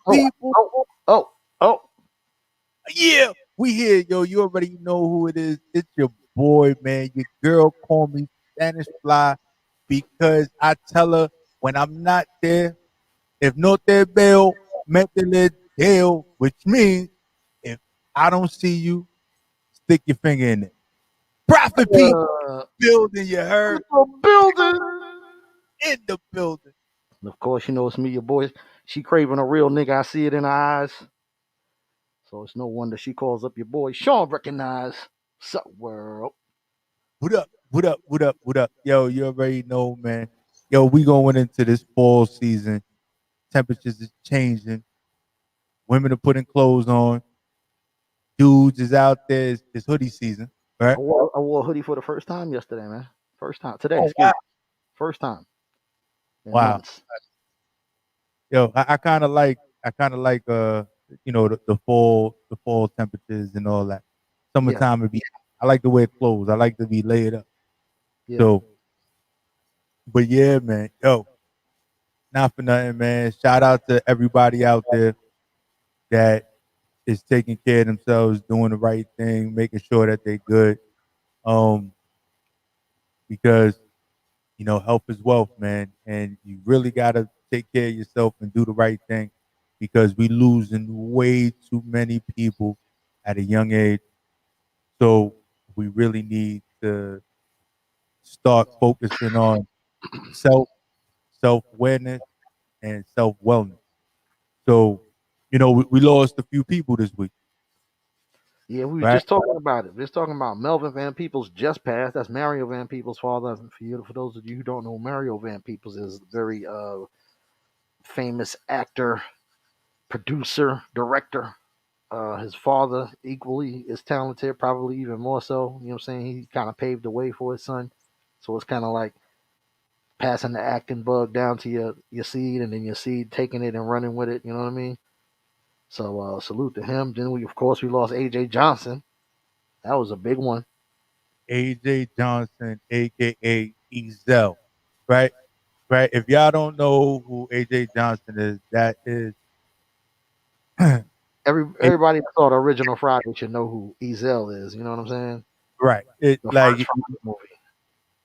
Oh, people? oh, oh, oh. Yeah, we here, yo. You already know who it is. It's your boy, man. Your girl call me Spanish Fly because I tell her when I'm not there, if no te veo, métele dedo, which means if I don't see you, stick your finger in it. Profit P Uh, building, you heard? little building. In the building. And of course, you know it's me, your boy. She craving a real nigga. I see it in her eyes. So it's no wonder she calls up your boy Sean. Recognize. Sup, world. What up? What up? What up? What up? Yo, you already know, man. Yo, we going into this fall season. Temperatures is changing. Women are putting clothes on. Dudes is out there. It's hoodie season, right? I wore a hoodie for the first time yesterday, man. First time today. Oh Excuse wow, me. First time in wow. months. Yo, I kind of like the fall temperatures and all that. Yeah, Summertime would be. I like to wear clothes. I like to be laid up. yeah. So, but yeah, man. Yo, not for nothing, man. Shout out to everybody out there that is taking care of themselves, doing the right thing, making sure that they're good. Um, because health is wealth, man, and you really gotta take care of yourself and do the right thing because we losing way too many people at a young age. So we really need to start focusing on self self awareness and self wellness. So, we lost a few people this week, Yeah, we was right? just talking about it. We was talking about Melvin Van Peebles just passed. That's Mario Van Peebles' father. For those of you who don't know, Mario Van Peebles is a very famous actor, producer, director. His father equally is talented, probably even more so. You know what I'm saying? He kind of paved the way for his son. So it's kind of like passing the acting bug down to your seed, and then your seed taking it and running with it. You know what I mean? So salute to him. Then we, of course, we lost AJ Johnson. That was a big one. AJ Johnson, aka Ezel, right? Right. If y'all don't know who AJ Johnson is, that is Everybody that saw the original Friday should know who Ezel is. You know what I'm saying? right. It The first like, Friday movie.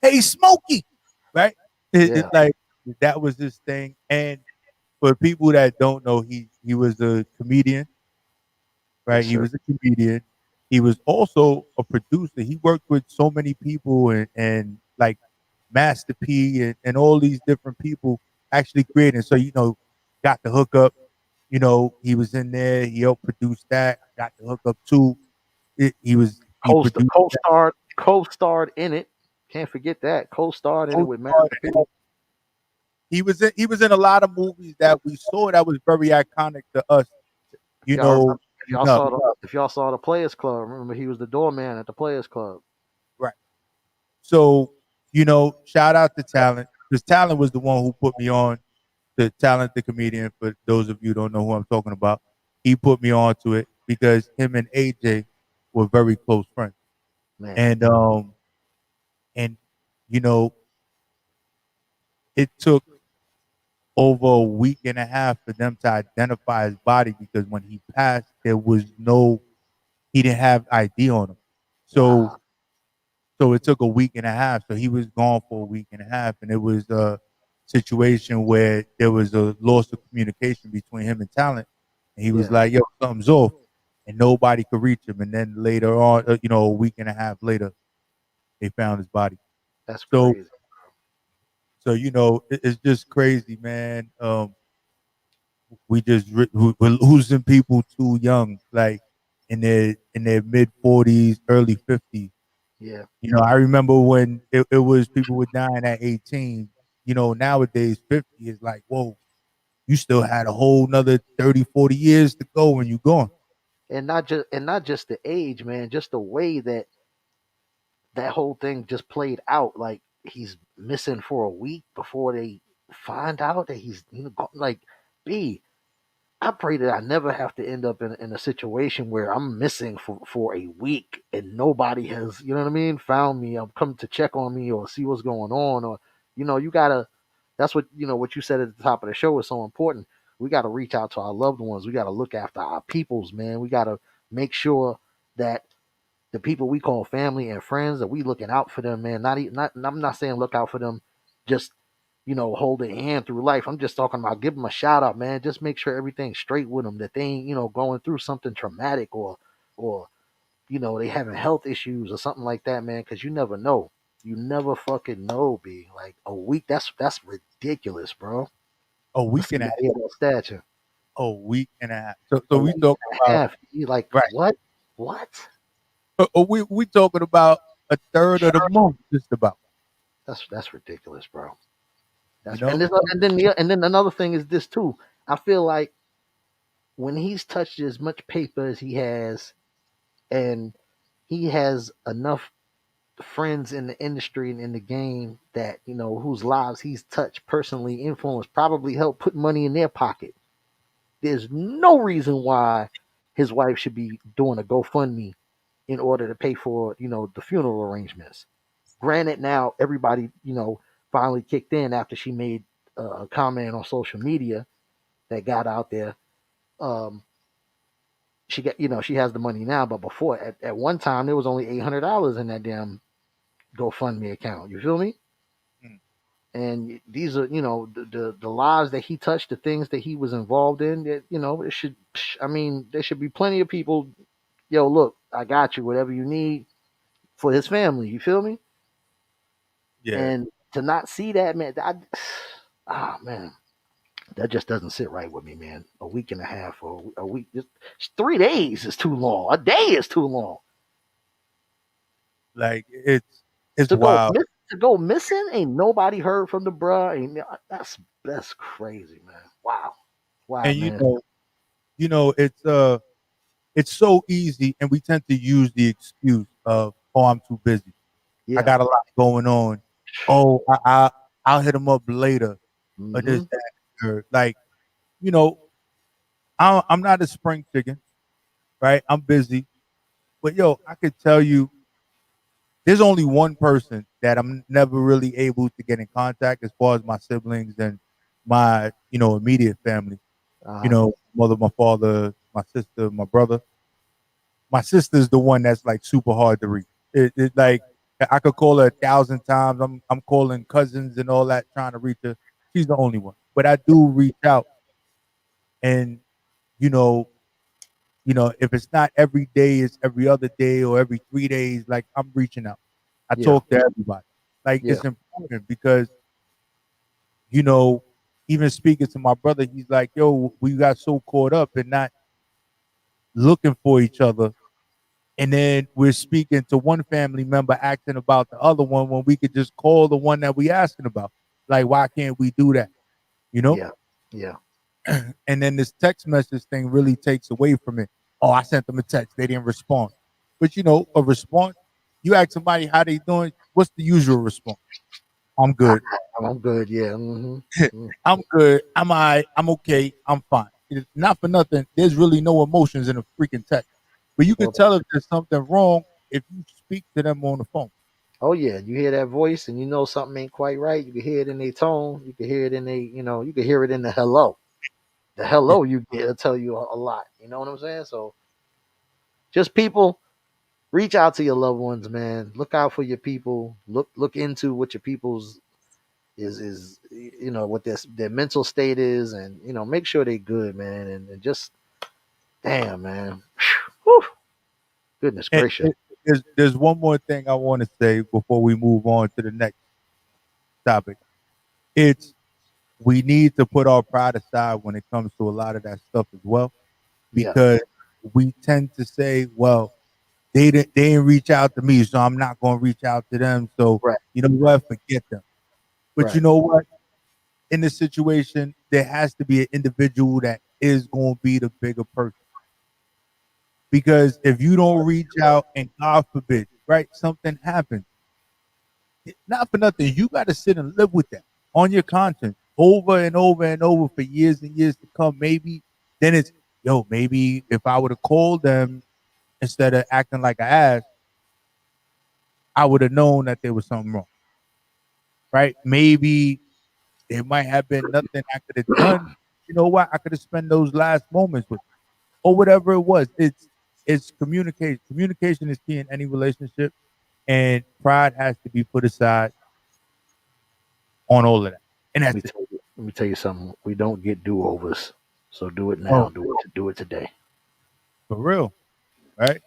hey, Smokey, right? It Yeah, like that was his thing. And for people that don't know, he was a comedian, right? yes, He sir. was a comedian. He was also a producer. He worked with so many people and like Master P and all these different people actually creating. So got the hookup. He was in there. He helped produce that. Got the hookup too. He produced that. Co-starred in it. Can't forget that. Co-starred in it with Master P. He was in a lot of movies that we saw that was very iconic to us. If y'all remember, if y'all Enough, saw the if y'all saw the Players Club, remember he was the doorman at the Players Club. right? So shout out to Talent because Talent was the one who put me on the Talent the comedian. For those of you who don't know who I'm talking about, he put me on to it because him and AJ were very close friends, Man, and you know it took over a week and a half for them to identify his body because when he passed, he didn't have ID on him. So wow. so it took a week and a half. So he was gone for a week and a half, and it was a situation where there was a loss of communication between him and Talent, and he was Yeah, like, "Yo, something's off," and nobody could reach him. And then later on, a week and a half later, they found his body. that's So crazy. it's just crazy, man. We're losing people too young, like in their mid 40s, early 50s. Yeah. I remember when it was people were dying at 18. Nowadays 50 is like, whoa, you still had a whole nother 30, 40 years to go when you're gone. And not just the age, man, just the way that whole thing just played out. Like he's missing for a week before they find out that he's like B. I pray that I never have to end up in a situation where I'm missing for a week and nobody has, you know what I mean, found me or come to check on me or see what's going on. Or you gotta, that's what what you said at the top of the show is so important. we got to reach out to our loved ones. We got to look after our peoples, man. We got to make sure that the people we call family and friends that we looking out for them, man. Not I'm not saying look out for them, just hold their hand through life. I'm just talking about give them a shout out, man. Just make sure everything's straight with them. That they ain't going through something traumatic or they having health issues or something like that, man. Because you never know. You never fucking know, B. Like a week, that's ridiculous, bro. A Let's week see, and a half. I hear that statue. A week and a half. So A we week talking and a about half. You like right. what? What? We talking about a third of the month, just about. That's ridiculous, bro. You That's know. and then another thing is this too. I feel like when he's touched as much paper as he has, and he has enough friends in the industry and in the game that whose lives he's touched, personally influenced, probably helped put money in their pocket. There's no reason why his wife should be doing a GoFundMe in order to pay for the funeral arrangements. Granted, now everybody finally kicked in after she made a comment on social media that got out there. Um, she got she has the money now, but before at one time there was only $800 in that damn GoFundMe account. You feel me? Mm. And these are the lives that he touched, the things that he was involved in. That it should. I mean, there should be plenty of people. Yo, look, I got you. Whatever you need for his family. You feel me? Yeah. And to not see that, man, man, that just doesn't sit right with me, man. A week and a half or a week, just 3 days is too long. A day is too long. Like it's To go wild. miss, to go missing, ain't nobody heard from the bruh. That's crazy, man. Wow, wow, And man. it's so easy, and we tend to use the excuse of, "Oh, I'm too busy. I Yeah. got a lot going on. Oh, I'll hit him up later." Or this, Mm-hmm. that, and the third. Like, you know, I'm not a spring chicken, right? I'm busy, but yo, I could tell you, there's only one person that I'm never really able to get in contact as far as my siblings and my, immediate family. Uh huh. Mother, my father, my sister, my brother. My sister's the one that's like super hard to reach. It like I could call her 1,000 times. I'm calling cousins and all that trying to reach her. She's the only one. But I do reach out, and you know, if it's not every day, it's every other day or every 3 days. Like I'm reaching out. I Yeah. talk to everybody. Like Yeah. it's important because you know, even speaking to my brother, he's like, "Yo, we got so caught up and not looking for each other, and then we're speaking to one family member asking about the other one when we could just call the one that we asking about. Like, why can't we do that? You know? Yeah. Yeah. And then this text message thing really takes away from it. Oh, I sent them a text, they didn't respond. But a response, you ask somebody how they doing, what's the usual response? I'm I, good. I'm good. Yeah. Mm-hmm. Mm. I'm good. I'm all right. I'm okay. I'm fine. It's not for nothing. There's really no emotions in a freaking text. But you can Well, tell if there's something wrong if you speak to them on the phone. oh yeah, you hear that voice and you know something ain't quite right. You can hear it in their tone. You can hear it in you can hear it in the hello. The Yeah. hello you get will tell you a lot. You know what I'm saying? So just people reach out to your loved ones, man. Look out for your people. Look into what your people's is what their mental state is, and make sure they good, man. And just damn, man. Whew. Goodness And gracious. there's one more thing I want to say before we move on to the next topic. It's we need to put our pride aside when it comes to a lot of that stuff as well, Yeah. because we tend to say, well, they didn't reach out to me, so I'm not going to reach out to them. So Right. you know what? Forget them. But you Right. know what? In this situation, there has to be an individual that is going to be the bigger person. Because if you don't reach out and God forbid, right, something happens, not for nothing, you got to sit and live with that on your conscience over and over and over for years and years to come. Maybe then it's, yo, maybe if I would have called them instead of acting like I asked, I would have known that there was something wrong, right? Maybe there might have been nothing I could have done, you know what? I could have spent those last moments with, or whatever it was. It's communication. Communication is key in any relationship, and pride has to be put aside on all of that. And Let me that's it. tell you. Let me tell you something. We don't get do overs, so do it Oh, now. Do it today. for real, right?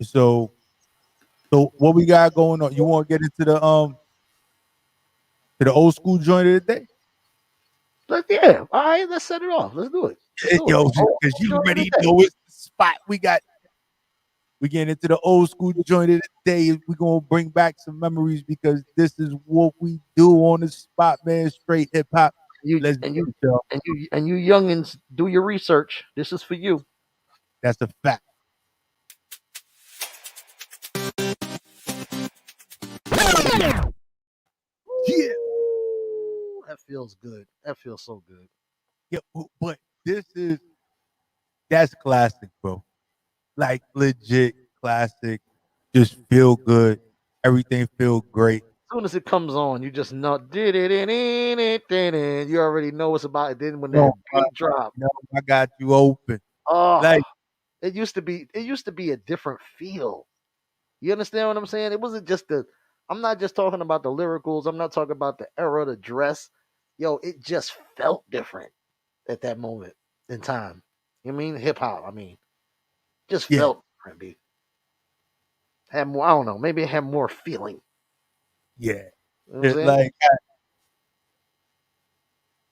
So, so what we got going on? You want to get into the to the old school joint of the day? Yeah. All right. Let's set it off. Let's do it. Let's do it. Yo, Oh, because you joint of the already day. know it's the spot. We getting into the old school joint of the day. We're gonna bring back some memories because this is what we do on the spot, man. Straight hip hop. You Let's and get you it, y'all. and you youngins, do your research. This is for you. That's a fact. Yeah. Ooh, that feels good. That feels so good. Yeah, but this is that's classic, bro. Like legit classic. Just feel good. Everything feel great. As soon as it comes on, you just know did it. You already know what's about it. Then when No, that beat drop, no, I got you open. oh, Like, it used to be a different feel. You understand what I'm saying? It wasn't just the. I'm not just talking about the lyricals. I'm not talking about the era, the dress. Yo, it just felt different at that moment in time. You know what I mean hip hop? I mean, just yeah, felt different. B. Had more. I don't know. Maybe it had more feeling. yeah. You know what I'm saying?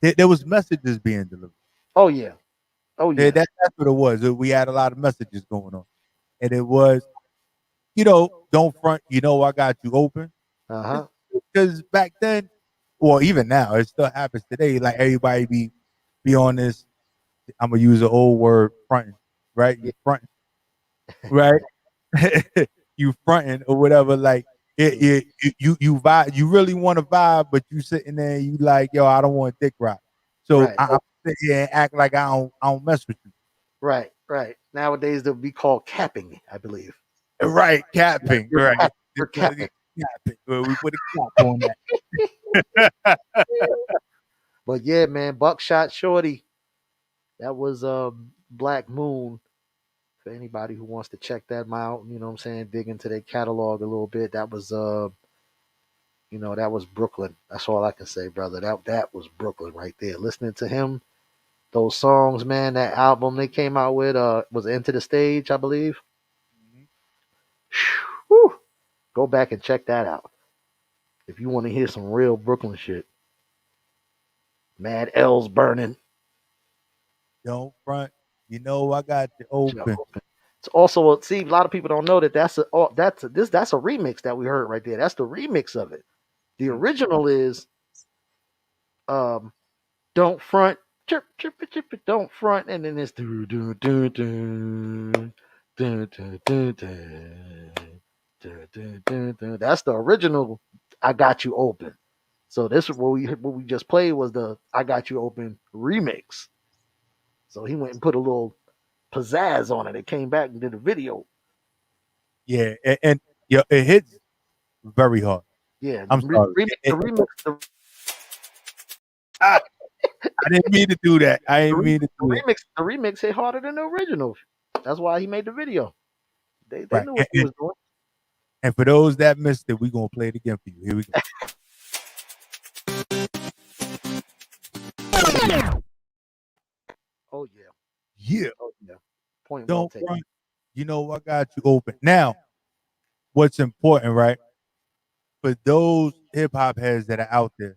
Like there was messages being delivered. Oh yeah. Oh yeah. That's what it was. We had a lot of messages going on, and it was, don't front. I got you open. Uh huh. Because back then, or even now, it still happens today. Like everybody be on this. I'm gonna use an old word, fronting, right? Yeah. You fronting, right? You fronting or whatever. Like you vibe. You really want to vibe, but you sitting there. You like, yo, I don't want dick rock. So Right. I'm sit here and act like I don't mess with you. Right. Right. Nowadays they'll be called capping, I believe. Right, capping. You're Right, cap- It's you're capping. capping. Well, we put a cap on that. But yeah, man, Buckshot Shorty. That was Black Moon. For anybody who wants to check that out, you know what I'm saying, dig into their catalog a little bit. That was that was Brooklyn. That's all I can say, brother. That was Brooklyn right there. Listening to him, those songs, man, that album they came out with was Into the Stage, I believe. Whew. Go back and check that out. If you want to hear some real Brooklyn shit. Mad L's burning. Don't front. I got you open. It's also see a lot of people don't know that that's a remix that we heard right there. That's the remix of it. The Mm. original is um don't front chirp chirp chirp don't front and then it's do do do do do do do do. That's the original. I got you open. So this is what we just played was the I got you open remix. So he went and put a little pizzazz on it. It came back and did a video. Yeah, and yeah, it hits very hard. Yeah, I'm sorry. the remix, Ah, I didn't mean to do that. I the, didn't re- mean to the do that. remix, the remix hit harder than the original. That's why he made the video. They Right. knew what And, he and, was doing. and for those that missed it, we're gonna play it again for you. Here we go. Oh yeah, Yeah. oh yeah. Point well Don't taken. front. I got you open. Now, what's important, right? For those hip hop heads that are out there,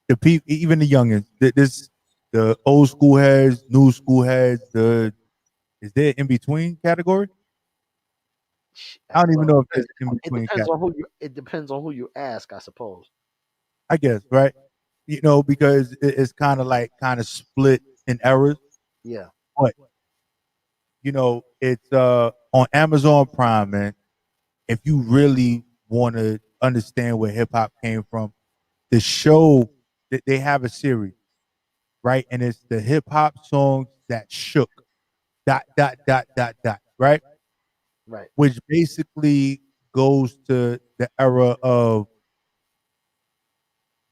the people, even the youngins, the old school heads, new school heads, is there in between category? I don't even Well, know if there's in it between depends category. on who you. It depends on who you ask, I suppose. I guess, right? Because it's kind of split in errors. Yeah, But it's on Amazon Prime, man. If you really want to understand where hip hop came from, the show that they have a series, right? And it's the hip hop songs that shook dot dot dot dot dot, right? right. Which basically goes to the era of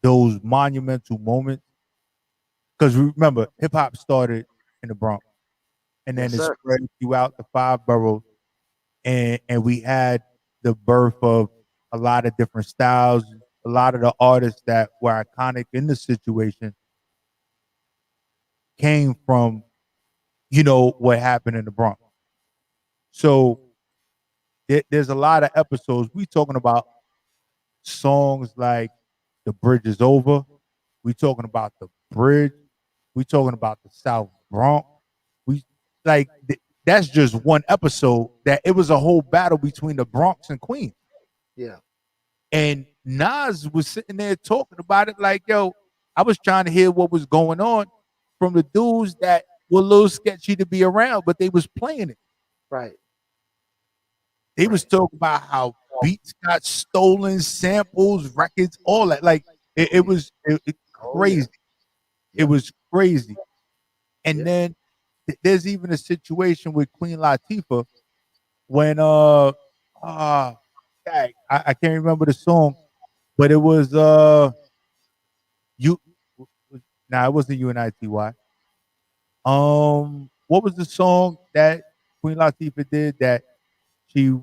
those monumental moments. because remember, hip hop started in the Bronx, and Yes, then it sir. spread throughout the five boroughs, and we had the birth of a lot of different styles. A lot of the artists that were iconic in the situation came from what happened in the Bronx. So there's a lot of episodes we talking about songs like "The Bridge Is Over." We talking about the bridge. We talking about the South Bronx. We like that's just one episode. That it was a whole battle between the Bronx and Queens. Yeah. And Nas was sitting there talking about it like, yo, I was trying to hear what was going on from the dudes that were a little sketchy to be around, but they was playing it. Right. They was Right. talking about how beats got stolen, samples, records, all that. Like Oh it yeah. was Oh yeah. crazy. It Yep. was crazy. And Yep. then there's even a situation with Queen Latifah when dang, I can't remember the song, but it was you nah, it wasn't UNITY. What was the song that Queen Latifah did that she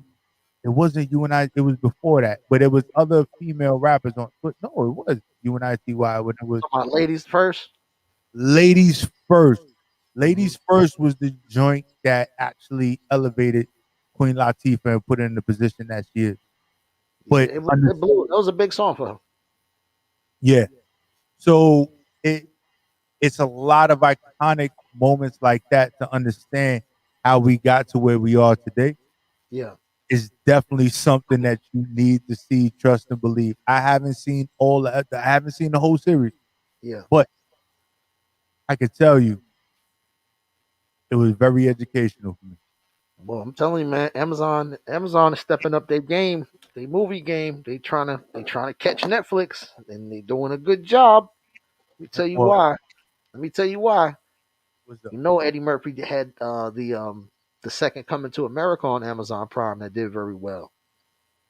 it wasn't UNITY, it was before that, but it was other female rappers on but no, it was UNITY What, when it was talking about ladies first? Ladies First. Hmm. Ladies First was the joint that actually elevated Queen Latifah and put her in the position that she is. Yeah, But it blew. That was a big song for her. yeah. So it's a lot of iconic moments like that to understand how we got to where we are today. Yeah. Is definitely something that you need to see, trust, and believe. I haven't seen I haven't seen the whole series, Yeah. but I can tell you it was very educational for me. Well, I'm telling you, man, Amazon is stepping up their game, their movie game. They trying to catch Netflix, and they doing a good job. Let me tell you Well, why. Let me tell you why. what's up? You know, Eddie Murphy had the second Coming to America on Amazon Prime that did very well.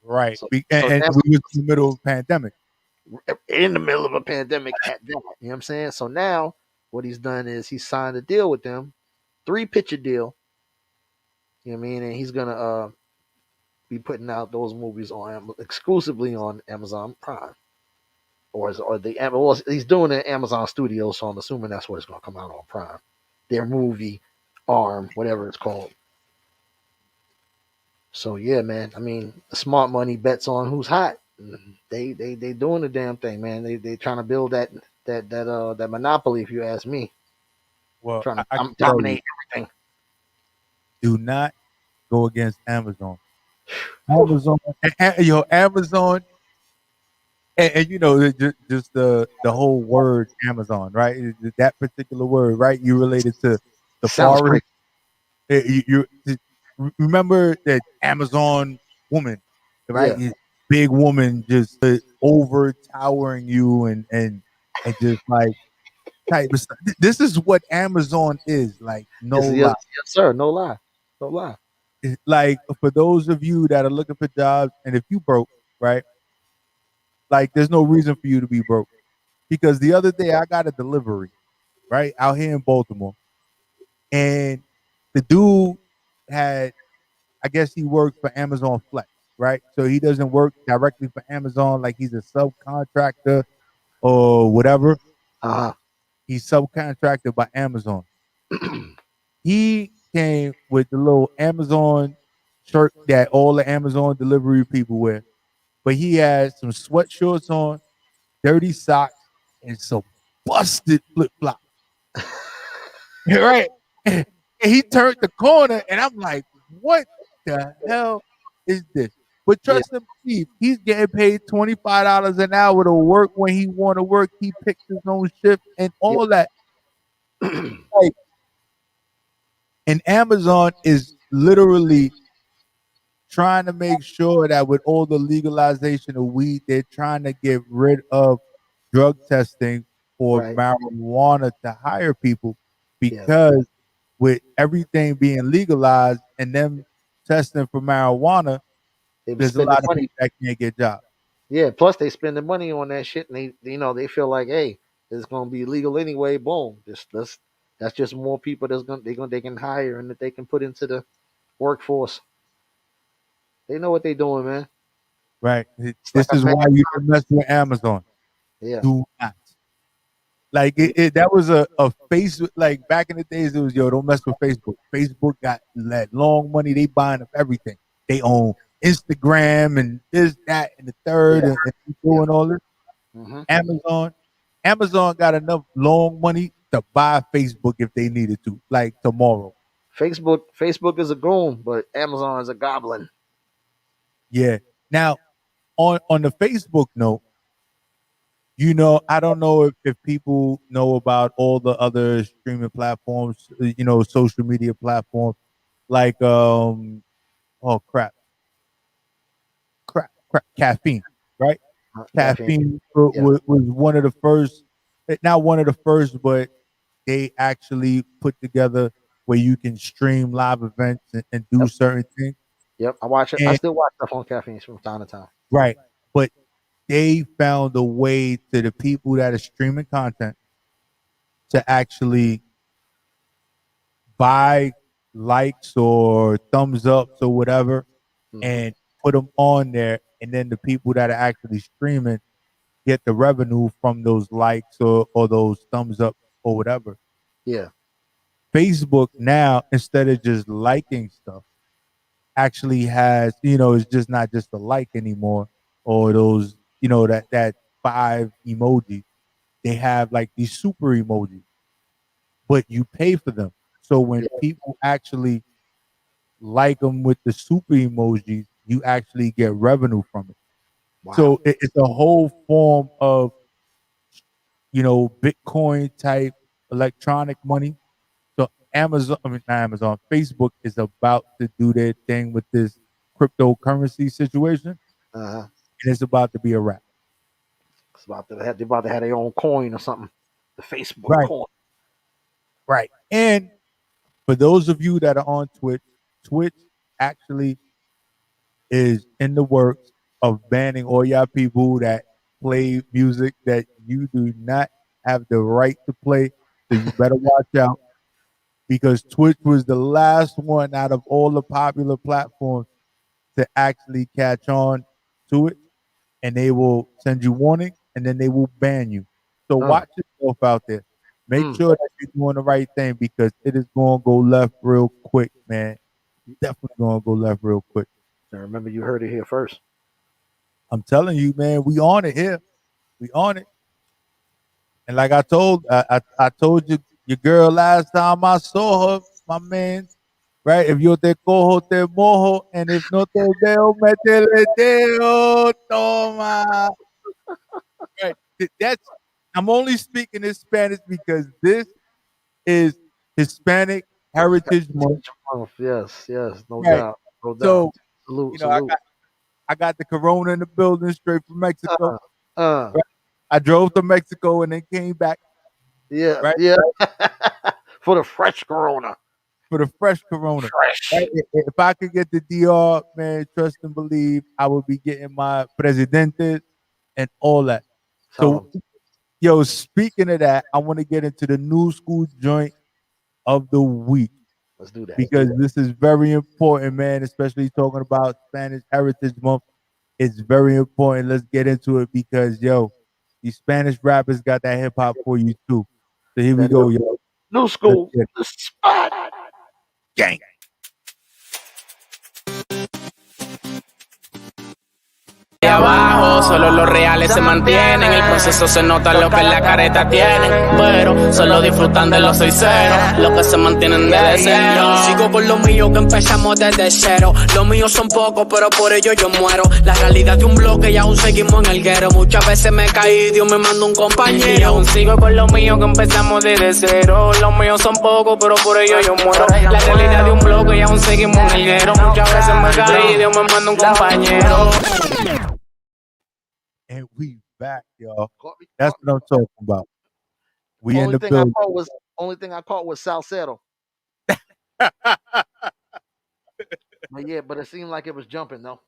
Right. So so And now we was in the middle of a pandemic. in the middle of a pandemic at that, you know what I'm saying? So now what he's done is he signed a deal with them, three picture deal. You know what I mean? And he's gonna be putting out those movies on exclusively on Amazon Prime, or the well, he's doing it at Amazon Studios, so I'm assuming that's what it's gonna come out on Prime. Their movie arm, whatever it's called. So yeah, man. I mean, the smart money bets on who's hot. They doing the damn thing, man. They trying to build that monopoly. If you ask me, Well, trying to I can tell you, dominate everything. do not go against Amazon. Amazon, Amazon, and just the whole word Amazon, right? That particular word, right? You related to the Sounds forest. crazy. Remember that Amazon woman, right? Yeah, Big woman, just over towering you, and just like type of stuff. This is what Amazon is like. No yes, yes, lie. yes, sir. No lie, no lie. Like for those of you that are looking for jobs, and if you broke, right? Like there's no reason for you to be broke because the other day I got a delivery right out here in Baltimore, and the dude had, I guess he worked for Amazon Flex, right? So he doesn't work directly for Amazon like he's a subcontractor or whatever. Uh He's subcontracted by Amazon. huh. He came with the little Amazon shirt that all the Amazon delivery people wear, but he had some sweatshorts on, dirty socks, and some busted flip flops. Right? And he turned the corner, and I'm like, what the hell is this? But Yeah, trust him, Steve, he's getting paid $25 an hour to work when he want to work. He picks his own shift and yeah, all that. Like, and Amazon is literally trying to make sure that with all the legalization of weed, they're trying to get rid of drug testing for right. marijuana to hire people Yeah, because with everything being legalized and them testing for marijuana, they be there's a spending lot of money. people that can't get jobs. Yeah, plus they spending money on that shit, and they feel like, hey. it's gonna be legal anyway. Boom. That's just more people they can hire and that they can put into the workforce. They know what they're doing, man. Right. It's like This a is man. why you don't mess with Amazon. Yeah. Do not. Like Yeah. that was a Facebook, like back in the days it was, yo, don't mess with Facebook. Facebook got that long money, they buying up everything. They own Instagram and this, that, and the third, Yeah. and Yeah. doing all this. Hmm. Amazon. Amazon got enough long money to buy Facebook if they needed to, like tomorrow. Facebook is a goon, but Amazon is a goblin. Yeah. Now, on the Facebook note, I don't know if people know about all the other streaming platforms, social media platforms like oh crap, caffeine, right? Caffeine. Caffeine Yeah. was one of the first, not one of the first, but they actually put together where you can stream live events and do Yep. certain things. Yep. I watch it. I And still watch stuff on caffeine from time to time. right, but they found a way to the people that are streaming content to actually buy likes or thumbs ups or whatever Hmm. and put them on there, and then the people that are actually streaming get the revenue from those likes or those thumbs up or whatever. Yeah. Facebook now, instead of just liking stuff, actually has, it's just not just a like anymore or those, that five emojis. They have like these super emojis, but you pay for them. So when Yeah. people actually like them with the super emojis, you actually get revenue from it. Wow. So it's a whole form of, Bitcoin type electronic money. So not Amazon, Facebook is about to do their thing with this cryptocurrency situation, Uh-huh. and it's about to be a wrap. They about to have their own coin or something. The Facebook Right, coin. right. And for those of you that are on Twitch, Twitch actually is in the works of banning all y'all people that play music that you do not have the right to play. So you better watch out because Twitch was the last one out of all the popular platforms to actually catch on to it, and they will send you warning and then they will ban you. So Uh. watch yourself out there. Make Mm. sure that you're doing the right thing because it is going to go left real quick, man. Definitely going to go left real quick. And remember, you heard it here first. I'm telling you, man, we on it here. We on it. And like I told you your girl last time I saw her, my man, right? If yo te cojo, te mojo, and if no te veo, metele dedo, toma. Right. That's I'm only speaking in Spanish because this is Hispanic Heritage Month. Yes, yes, no Right. doubt, no doubt. So, Salute, I salute. got the Corona in the building straight from Mexico. Uh, uh, Right? I drove to Mexico and then came back, yeah, right? yeah. For the fresh Corona, For the fresh Corona. Right? fresh. If I could get the DR, man, trust and believe, I would be getting my Presidente and all that. Tell So, them. yo, speaking of that, I want to get into the new school joint of the week Let's do that. because this is very important, man, especially talking about Spanish Heritage Month. It's very important. Let's get into it because, yo, these Spanish rappers got that hip hop for you too. So here we That go, yo. new Let's school, get it. the spot. Gang. Abajo, solo los reales se mantienen. El proceso se nota lo que en la careta tienen. Pero solo disfrutan de los 6-0, los que se mantienen desde cero. Sigo con lo mío que empezamos desde cero. Los míos son pocos, pero por ello yo muero. La realidad de un bloque y aún seguimos en el guero. Muchas veces me caí, Dios me manda un compañero. Y aún sigo con lo mío que empezamos desde cero. Los míos son pocos, pero por ello yo muero. La realidad de un bloque y aún seguimos en el guero. Muchas veces me caí, Dios me manda un compañero. And we back, y'all. Caught me- That's caught- what I'm talking about. We in Only the thing I building. caught was Salcedo. But yeah, but it seemed like it was jumping though.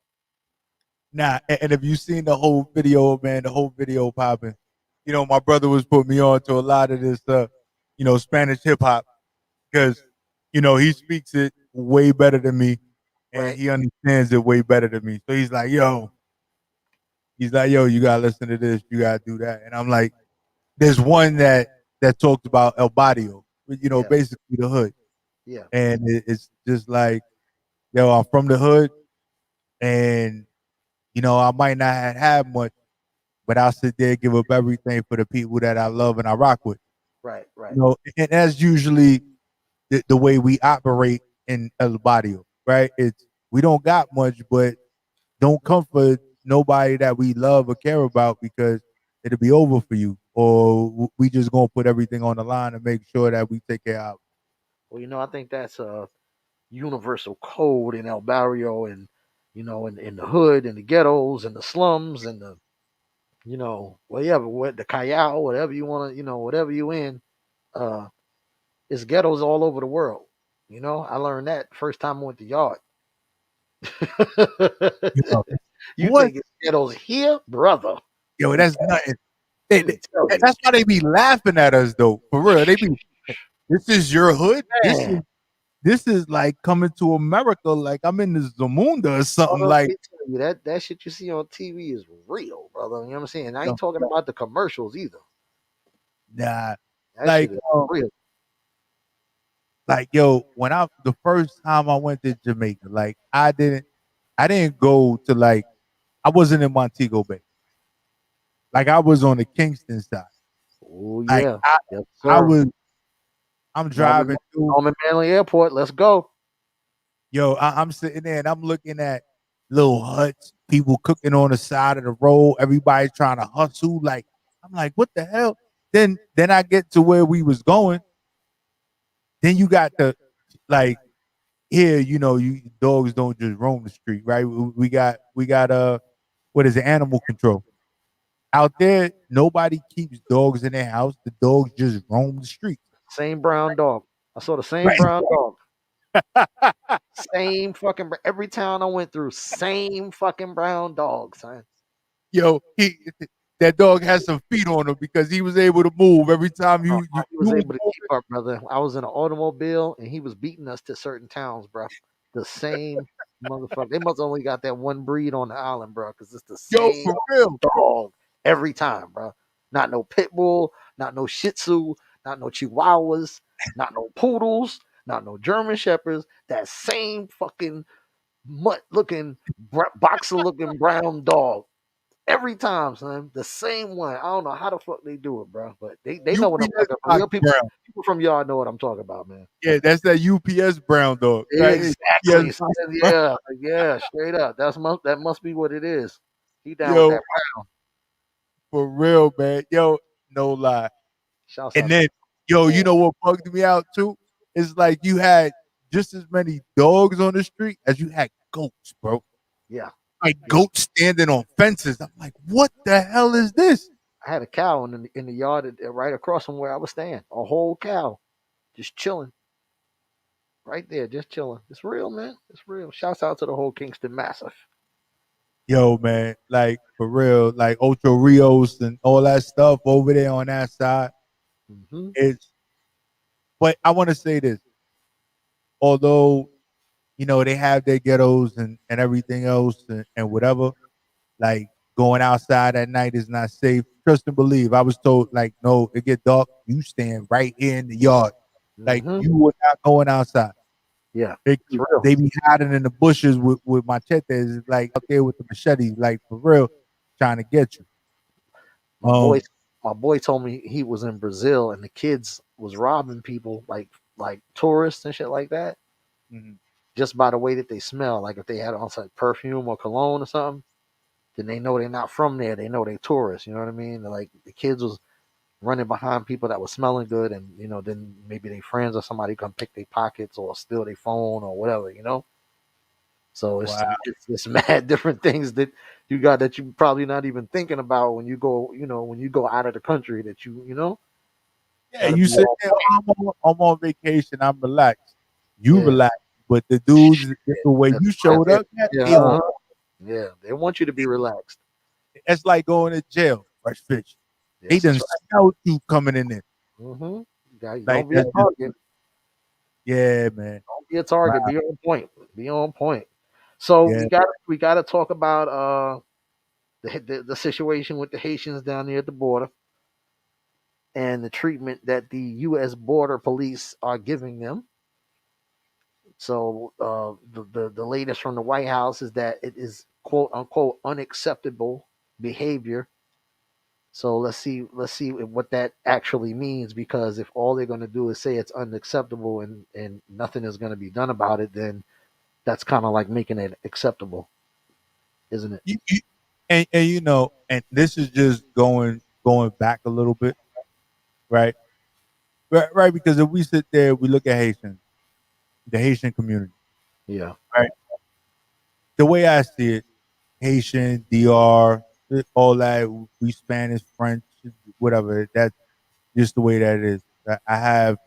Nah, and if you seen the whole video, man, the whole video popping, my brother was putting me on to a lot of this, Spanish hip hop because, he speaks it way better than me and Right. he understands it way better than me. So he's like, yo, you gotta listen to this, you gotta do that. And I'm like, there's one that talks about El Barrio, Yeah. basically the hood. Yeah. And it's just like, yo, I'm from the hood and, I might not have much, but I'll sit there and give up everything for the people that I love and I rock with. Right. Right. And that's usually the way we operate in El Barrio, right? It's we don't got much, but don't come for nobody that we love or care about because it'll be over for you. Or we just gonna put everything on the line and make sure that we take care of. Well, I think that's a universal code in El Barrio and in the hood and the ghettos and the slums and the whatever, what the Callao, whatever you want to, whatever you in, uh, it's ghettos all over the world. I learned that first time I went to yard. You know, You what? think it's ghettos here, brother? Yo, that's nothing. Let me tell you, That's why they be laughing at us though. For real, they be. This is your hood. man. This is like coming to America. Like I'm in the Zamunda or something. Let Like me tell you that shit you see on TV is real, brother. You know what I'm saying? I yo, ain't talking about the commercials either. nah, That like shit is um, real. like yo, when the first time I went to Jamaica, like I didn't go to like I wasn't in Montego Bay. Like I was on the Kingston side. Oh Like yeah, yes I sir. was I'm Norman, driving through. Norman Manley Airport. Let's go. Yo, I'm sitting there and I'm looking at little huts, people cooking on the side of the road, everybody trying to hustle. Like I'm like, what the hell? Then I get to where we was going. Then you got the like here, you dogs don't just roam the street, right? We got what is it, animal control. Out there, nobody keeps dogs in their house. The dogs just roam the streets. Same brown dog. I saw the same Right. brown dog. Same fucking every town I went through. Same fucking brown dog, son. Yo, that dog has some feet on him because he was able to move every time Oh, you he you was was able to moving. keep up, brother. I was in an automobile and he was beating us to certain towns, bro. The same motherfucker. They must only got that one breed on the island, bro, because it's the Yo, same for real. dog every time, bro. Not no pit bull, not no Shih Tzu, not no Chihuahuas, not no poodles, not no German shepherds. That same fucking mutt looking, boxer looking brown dog. Every time, son. The same one. I don't know how the fuck they do it, bro. But they know what I'm UPS talking about. box Real people, brown. people from y'all know what I'm talking about, man. Yeah, that's that UPS brown dog, right? Exactly. UPS Son. box brown. Yeah, yeah, straight up. That must be what it is. He down with Yo, that brown. for real, man. Yo, no lie. Shouts And out to then, yo, you man. know what bugged me out too? It's like you had just as many dogs on the street as you had goats, bro. Yeah, Like yeah. goats standing on fences. I'm like, what the hell is this? I had a cow in the yard right across from where I was staying. A whole cow, just chilling right there, just chilling. It's real, man. It's real. Shouts out to the whole Kingston Massive. Yo, man, like for real, like Ocho Rios and all that stuff over there on that side. Hmm. It's but I want to say this. Although, they have their ghettos and everything else and whatever, like going outside at night is not safe. Trust and believe. I was told like, no, it get dark. You stand right here in the yard. Like Hmm. you were not going outside. Yeah, They it's real. they be hiding in the bushes with machetes, like out there with the machetes, like for real, trying to get you. My boy, Um, my boy told me he was in Brazil and the kids was robbing people like tourists and shit like that mhm. just by the way that they smell. Like if they had on some perfume or cologne or something, then they know they're not from there. They know they tourists. You know what I mean? Like the kids was running behind people that was smelling good, and then maybe their friends or somebody come pick their pockets or steal their phone or whatever. So it's Wow. it's, it's mad different things that you got that you probably not even thinking about when you go, when you go out of the country that Yeah, gotta you be sit all there. point. I'm on vacation. I'm relaxed. You Yeah, relax, but the dudes, the way that's you right. showed up, Yeah, they yeah. They want you to be relaxed. it's like going to jail. Fresh fish. They Yes, done that's smelled you coming in there. right. Like Don't be a that's just target. yeah, man. Don't be a Wow. target. Be on point. Be on point. So Yeah. we got to talk about the situation with the Haitians down there at the border and the treatment that the U.S. border police are giving them. So the latest from the White House is that it is quote unquote unacceptable behavior. So let's see what that actually means, because if all they're going to do is say it's unacceptable and nothing is going to be done about it, then that's kind of like making it acceptable, isn't it? You, and you know, and this is just going back a little bit, right? Right, because if we sit there, we look at Haitians, the Haitian community, Yeah. right? The way I see it, Haitian, DR, all that, we Spanish, French, whatever. That's just the way that it is. I have,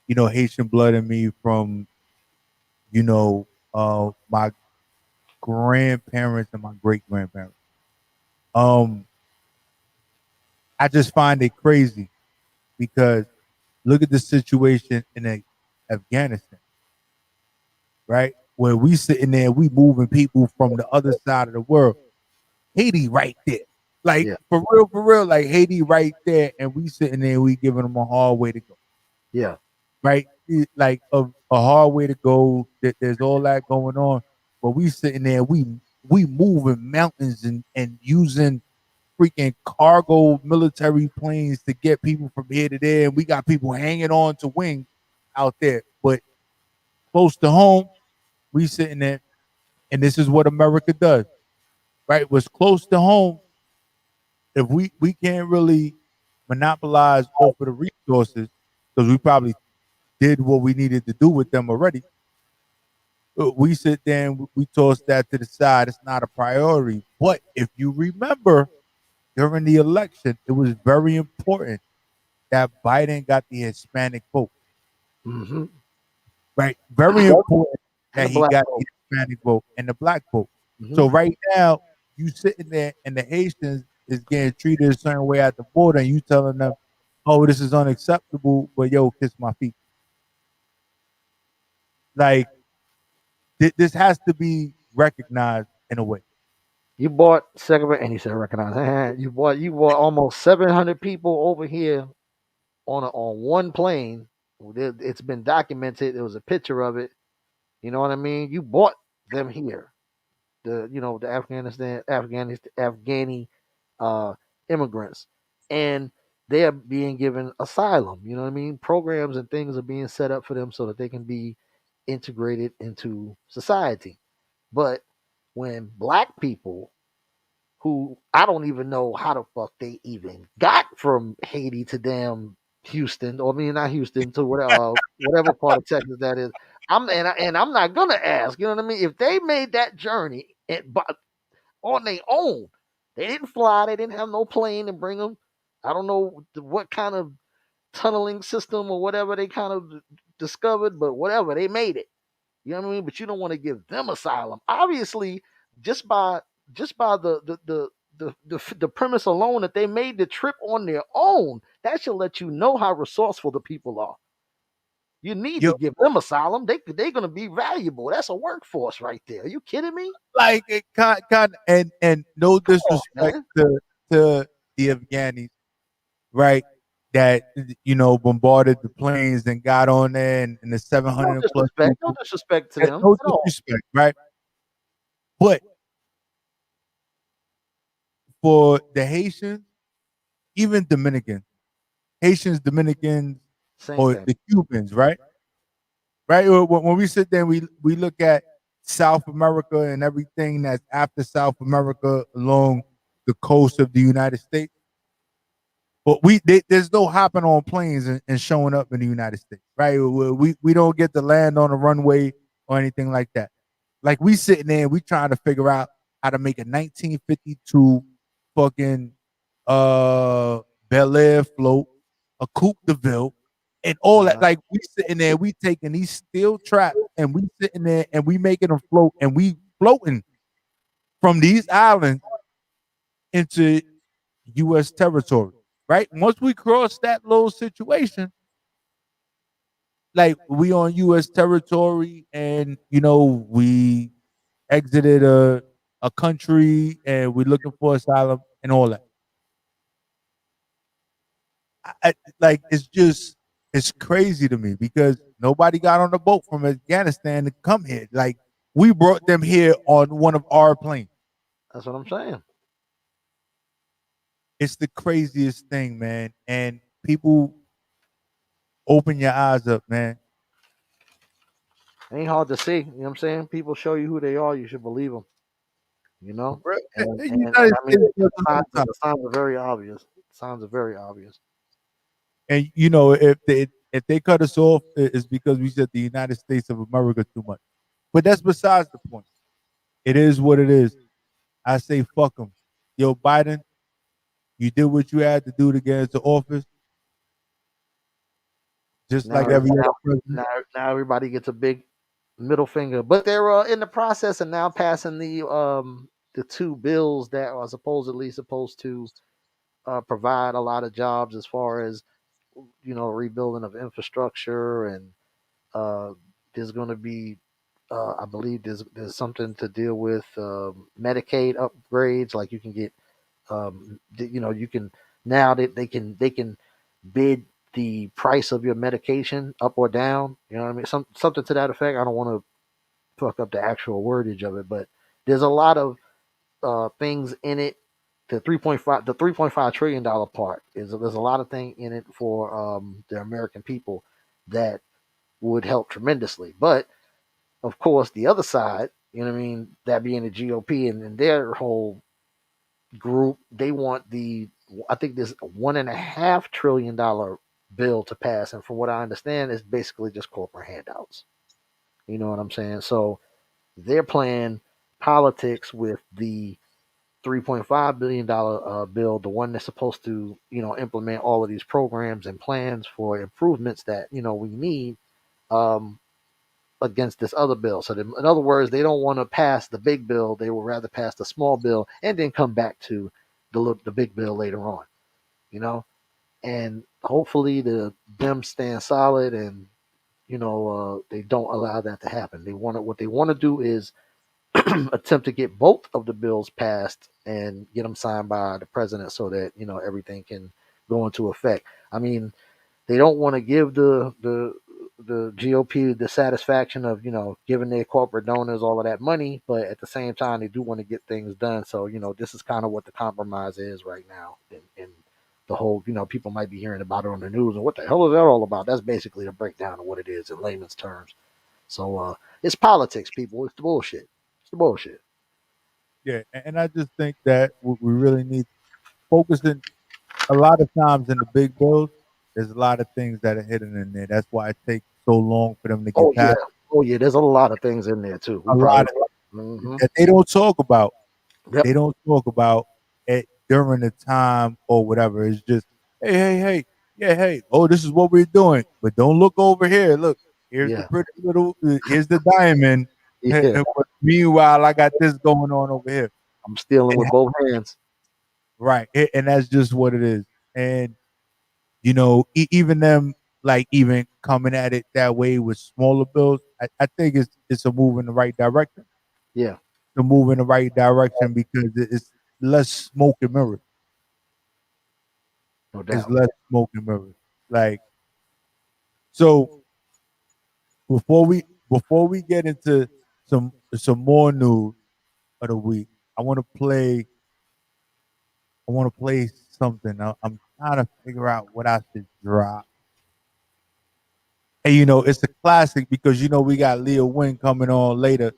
Haitian blood in me from, my grandparents and my great grandparents. Um, I just find it crazy because look at the situation in Afghanistan, right? Where we sitting there, we moving people from the other side of the world. Haiti right there. Like Yeah. for real, like Haiti right there, and we sitting there, we giving them a hard way to go, Yeah. right? Like a hard way to go. That there's all that going on, but we sitting there, we moving mountains and using freaking cargo military planes to get people from here to there, and we got people hanging on to wings out there. But close to home, we sitting there, and this is what America does, right? What's close to home, if we can't really monopolize off of the resources because we probably did what we needed to do with them already. We sit there and we toss that to the side. It's not a priority. But if you remember during the election, it was very important that Biden got the Hispanic vote, Mm-hmm. right? Very important And that the he black got the folk. Hispanic vote and the black vote. Mm-hmm. So right now, you sitting there and the Haitians is getting treated a certain way at the border, and you telling them, "Oh, this is unacceptable," but yo, kiss my feet. Like this has to be recognized in a way. You bought second, and he said recognize. You bought almost 700 people over here on one plane. It's been documented. There was a picture of it. You know what I mean? You bought them here. The Afghani uh, immigrants, and they are being given asylum. You know what I mean? Programs and things are being set up for them so that they can be integrated into society. But when black people, who I don't even know how the fuck they even got from Haiti to damn Houston, or I mean not Houston to whatever part of Texas that is. I'm not gonna ask. You know what I mean? If they made that journey but on their own, they didn't fly. They didn't have no plane to bring them. I don't know what kind of tunneling system or whatever they kind of discovered, but whatever, they made it. You know what I mean? But you don't want to give them asylum. Obviously, just by the premise alone that they made the trip on their own, that should let you know how resourceful the people are. You need Yo, to give them asylum. They're gonna be valuable. That's a workforce right there. Are you kidding me? like it kind and no Come on, disrespect man. to the Afghanis, right? That bombarded the planes and got on there and the No 700 plus disrespect. No people. disrespect to And them no at all. disrespect, right? But for the Haitians, even Dominicans, Haitians, Dominicans, Same or thing. the Cubans, right? Right. When we sit there, and we look at South America and everything that's after South America along the coast of the United States. But there's no hopping on planes and showing up in the United States, right? We don't get to land on a runway or anything like that. Like we sitting there, we trying to figure out how to make a 1952 fucking Bel Air float, a Coupe de Ville, and all that. Uh, Like we sitting there, we taking these steel traps and we sitting there and we making them float and we floating from these islands into U.S. territory. right? Once we cross that little situation, like we on U.S. territory, and we exited a country, and we're looking for asylum and all that. Like it's crazy to me because nobody got on the boat from Afghanistan to come here. Like we brought them here on one of our planes. That's what I'm saying. It's the craziest thing, man. And people, open your eyes up, man. Ain't hard to see. You know what I'm saying? People show you who they are. You should believe them. You know, and United I mean States does it all the time. the signs are very obvious. Signs are very obvious. And if they cut us off, it's because we said the United States of America too much. But that's besides the point. It is what it is. I say fuck them. Yo, Biden, you did what you had to do to get into office, just Now, like every other now, president. now everybody gets a big middle finger. But they're in the process of now passing the two bills that are supposedly supposed to provide a lot of jobs as far as rebuilding of infrastructure and uh, there's going to be I believe there's something to deal with Medicaid upgrades. Like you can get you can now they can bid the price of your medication up or down. You know what I mean? Something to that effect. I don't want to fuck up the actual wordage of it, but there's a lot of things in it. The $3.5 trillion part is there's a lot of thing in it for the American people that would help tremendously. But of course, the other side, you know what I mean, that being the GOP and their whole group, they want I think this $1.5 trillion bill to pass, and from what I understand, it's basically just corporate handouts. You know what I'm saying? So they're playing politics with the $3.5 billion bill, the one that's supposed to implement all of these programs and plans for improvements that we need. Um, Against this other bill. So, in other words, they don't want to pass the big bill. They would rather pass the small bill and then come back to the big bill later on. You know, and hopefully them stand solid and they don't allow that to happen. What they want to do is attempt to get both of the bills passed and get them signed by the president so that everything can go into effect. I mean, they don't want to give the GOP the satisfaction of giving their corporate donors all of that money, but at the same time they do want to get things done. So this is kind of what the compromise is right now, and the whole people might be hearing about it on the news and what the hell is that all about? That's basically the breakdown of what it is in layman's terms. So it's politics, people. It's the bullshit. It's the bullshit. Yeah, and I just think that we really need focusing a lot of times in the big bills. There's a lot of things that are hidden in there. That's why it takes so long for them to get Oh yeah, passed. oh yeah. There's a lot of things in there too. We A probably. lot of Mm-hmm. that they don't talk about. Yep. They don't talk about it during the time or whatever. It's just, hey, hey, hey, yeah, hey, oh, this is what we're doing. But don't look over here. Look, here's the Yeah. pretty little, here's the diamond. Yeah. But meanwhile, I got this going on over here. I'm stealing And with both hands. right, and that's just what it is. And even them, like even coming at it that way with smaller bills, I think it's a move in the right direction. Yeah. To move in the right direction because it's less smoke and mirrors. No It's doubt. less smoke and mirrors. Like so, before we before we get into some more news of the week, I want to play. I want to play something. I'm trying to figure out what I should drop. And it's a classic because we got Lia Wyn coming on later.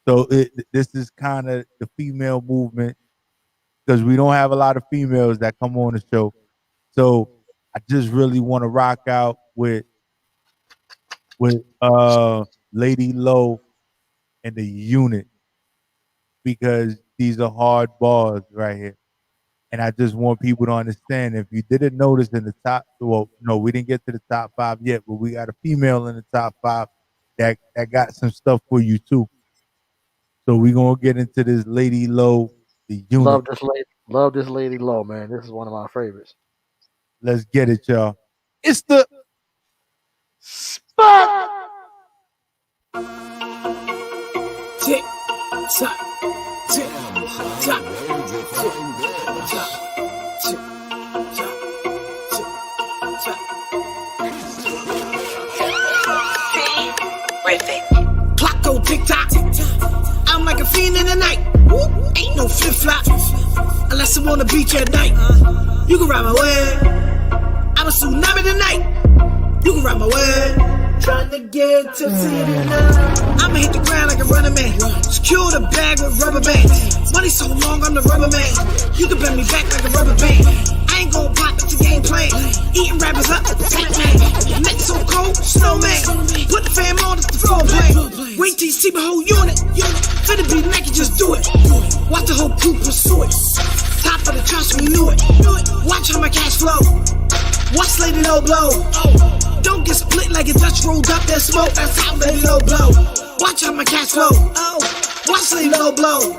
So this is kind of the female movement because we don't have a lot of females that come on the show. So I just really want to rock out with Lady Low and the unit because these are hard bars right here. And I just want people to understand if you didn't notice in the top, well, no, we didn't get to the top five yet, but we got a female in the top five that got some stuff for you too. So we're gonna get into this Lady Low, the unit. Love this lady. Love this lady low, man. This is one of my favorites. Let's get it, y'all. It's the Spot. Tick tock, tick tock, tick tock, tick tock. Clock go tick tock. I'm like a fiend in the night. Ain't no flip flop unless I'm on the beach at night. You can ride my way. I'm a tsunami tonight. You can ride my way. Trying to get to see tonight. I'ma hit the ground like a running man. Secure the bag with rubber bands. Money so long, I'm the rubber man. You can bend me back like a rubber band. I ain't gon' pop at the game plan. Eating rappers up, fat man. Neck so cold, snowman. Put the fam on, it's the floor plan. Wait till you see my whole unit. Finna be naked, just do it. Watch the whole crew pursue it. Top of the trust, we knew it. Watch how my cash flow. Watch Lady Low blow. Don't get split like a Dutch rolled up that smoke. That's how Lady Low blow. Watch how my cash flow. Watch Lady Low blow.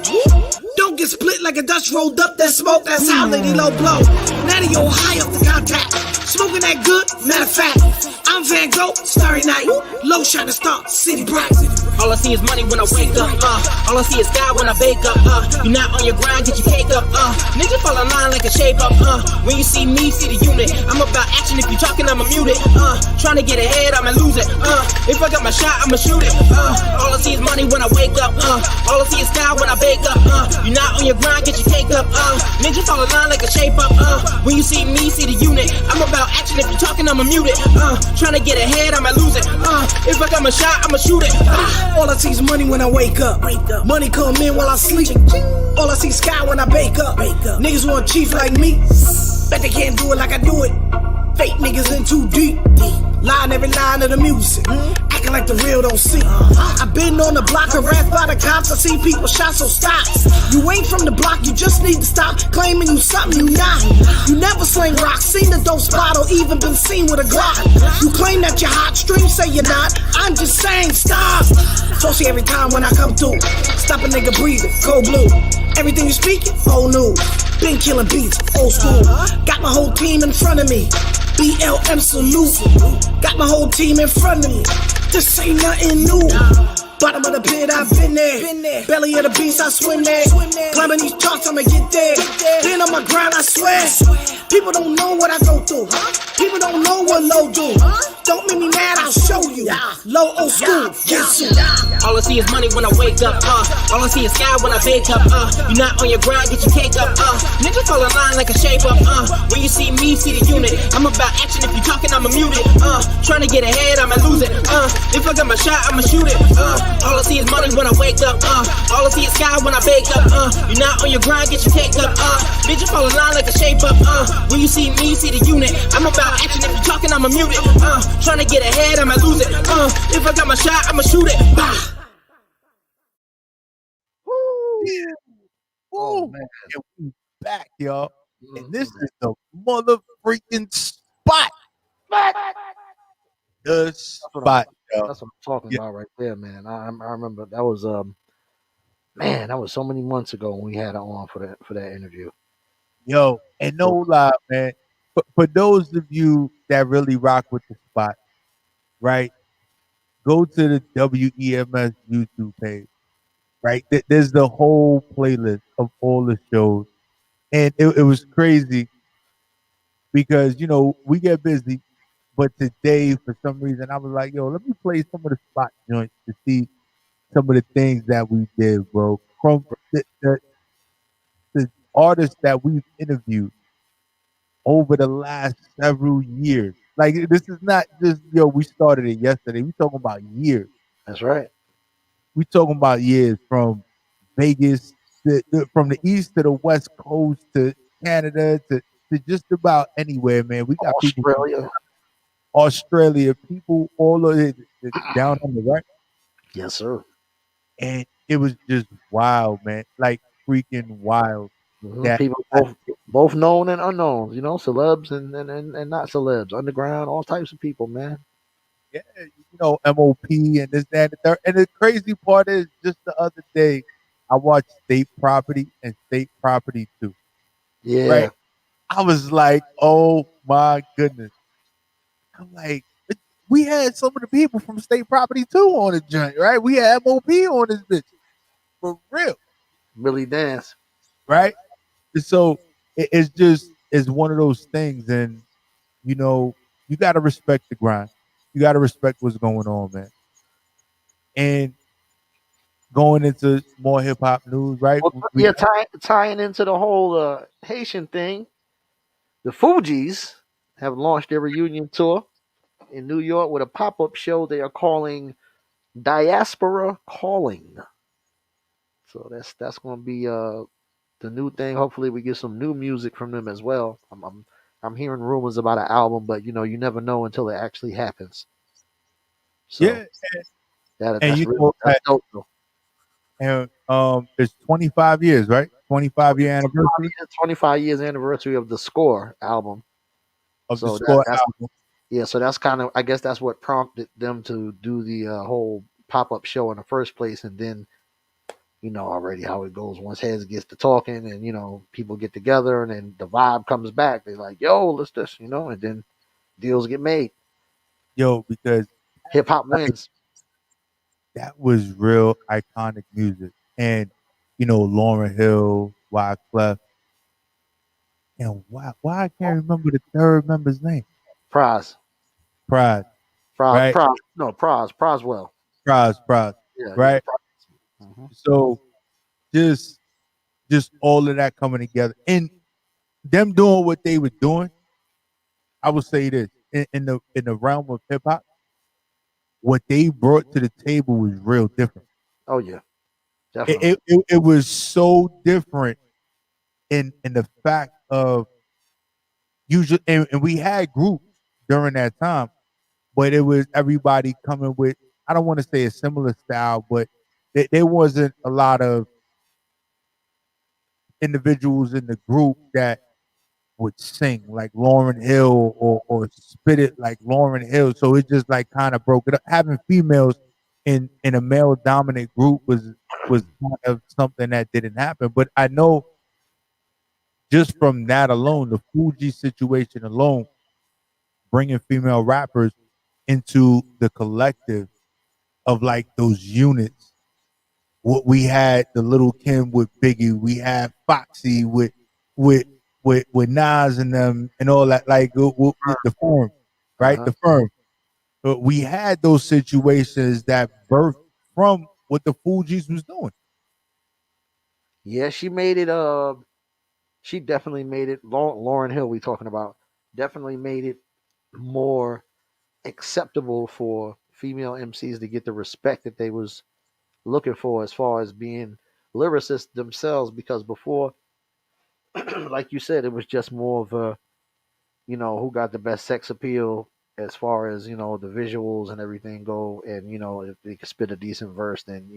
Don't get split like a Dutch rolled up that smoke. That's how Lady Low blow. Now they high up the contact. Smoking that good, matter of fact. I'm Van Gogh, Starry Night. Low shining star, city bright. All I see is money when I wake up, all I see is God when I bake up, you not on your grind, get your cake up, nigga fall in line like a shape up, when you see me, see the unit, I'm about action, if you talking, I'ma mute it, trying to get ahead, I'ma lose it, if I got my shot, I'ma shoot it, all I see is money when I wake up, all I see is God when I bake up, you not on your grind, get your cake up, nigga fall in line like a shape up, when you see me, see the unit, I'm about action, if you talking, I'ma mute it, trying to get ahead, I'ma lose it, if I got my shot, I'ma shoot it, all I see is money when I wake up. Money come in while I sleep. All I see is sky when I bake up. Niggas want chief like me. Bet they can't do it like I do it. Fake niggas in too deep. Lying every line of the music. Acting like the real don't see. I been on the block, harassed by the cops. I see people shot, so stop. You ain't from the block, you just need to stop claiming you something you not. You never sling rocks, seen the dope spot, or even been seen with a Glock. You claim that you're hot, stream say you're not. I'm just saying stop. Saucy every time when I come through. Stop a nigga breathing, cold blue. Everything you speaking, old news. Been killing beats, old school. Got my whole team in front of me. BLM salute. Got my whole team in front of me. This ain't nothing new. Bottom of the pit, I've been there. Belly of the beast, I swim there. Climbing these charts, I'ma get there. Then on my grind, I swear. People don't know what I go through. People don't know what low do. Don't make me mad, I'll show you. Low old school, yes. All I see is money when I wake up, all I see is sky when I bake up, you not on your grind, get your cake up, niggas fall in line like a shape up, when you see me, see the unit, I'm about action, if you talking, I'ma mute it, trying to get ahead, I'ma lose it, if I got my shot, I'ma shoot it, all I see is money when I wake up, all I see is sky when I bake up, you not on your grind, get your cake up, niggas fall in line like a shape up, when you see me, see the unit, I'm about action, if you talking, I'ma mute it, trying to get ahead, I'ma lose it, if I got my shot, I'ma shoot it, Oh, man. And we back, y'all. And this is the mother freaking spot. The spot, y'all. That's what I'm talking about right there, man. I remember that was man, that was so many months ago when we had it on for that interview. Yo, and no lie, man. For those of you that really rock with the spot, right? Go to the WEMS YouTube page. Right, there's the whole playlist of all the shows, and it was crazy because we get busy, but today for some reason I was like, yo, let me play some of the spot joints to see some of the things that we did, bro. From the artists that we've interviewed over the last several years. Like this is not just we started it yesterday. We talking about years. That's right. We talking about years from Vegas, from the east to the west coast to Canada to just about anywhere, man. We got Australia, people all of it down on the right. Yes, sir. And it was just wild, man. Like freaking wild. Mm-hmm. People both known and unknown, celebs and not celebs, underground, all types of people, man. Yeah, MOP and this, that, and the third. And the crazy part is just the other day I watched State Property and State Property 2. Yeah. Right? I was like, oh my goodness. I'm like, we had some of the people from State Property too on the joint, right? We had MOP on this bitch for real, Really dance. right? And so it's just it's one of those things, and you know, you got to respect the grind. You got to respect what's going on, man. And going into more hip hop news, right? Well, We yeah, tying into the whole Haitian thing, the Fugees have launched their reunion tour in New York with a pop up show they are calling Diaspora Calling. So that's going to be the new thing. Hopefully, we get some new music from them as well. I'm hearing rumors about an album, but you never know until it actually happens. So yeah, and that's you really know, that's dope though. and it's 25 years, right? 25-year anniversary 25 years anniversary of the Score album. of the So Score that's album. yeah. So that's kind of I guess that's what prompted them to do the whole pop up show in the first place, and then already how it goes once heads gets to talking and people get together and then the vibe comes back. They're like, "Yo, let's just," and then deals get made. Yo, because Hip hop like, wins. that was real iconic music, and Lauryn Hill, Wyclef, and why I can't remember the third member's name. Prize, Pride, prize, right? prize. No, prize, Proswell. Prize, Yeah. right? So just all of that coming together and them doing what they were doing. I would say this in the realm of hip hop, what they brought to the table was real different. Oh yeah, It, definitely. it, it, it was so different in the fact of usually, and we had groups during that time, but it was everybody coming with, I don't want to say a similar style, but there wasn't a lot of individuals in the group that would sing like Lauryn Hill or spit it like Lauryn Hill. So it just like kind of broke it up. Having females in a male dominant group was kind of something that didn't happen. But I know just from that alone, the Fuji situation alone, bringing female rappers into the collective of like those units. What we had the Little Kim with Biggie, we had Foxy with with Nas and them and all that. Like the firm, right? Uh-huh. The firm. But we had those situations that birthed from what the Fugees was doing. Yeah, she made it. She definitely made it. Lauren Hill, we talking about, definitely made it more acceptable for female MCs to get the respect that they was looking for as far as being lyricists themselves. Because before, like you said, it was just more of a who got the best sex appeal as far as the visuals and everything go, and if they could spit a decent verse, then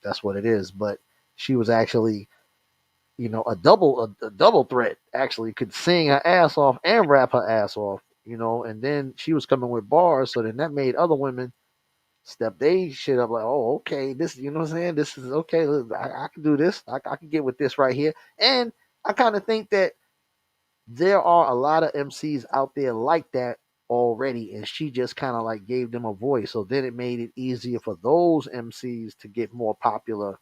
that's what it is. But she was actually a double threat. Actually, could sing her ass off and rap her ass off. And then she was coming with bars, so then that made other women step they shit up like, oh, okay, this, what I'm saying? This is okay. I can do this. I can get with this right here. And I kind of think that there are a lot of MCs out there like that already, and she just kind of like gave them a voice. So then it made it easier for those MCs to get more popular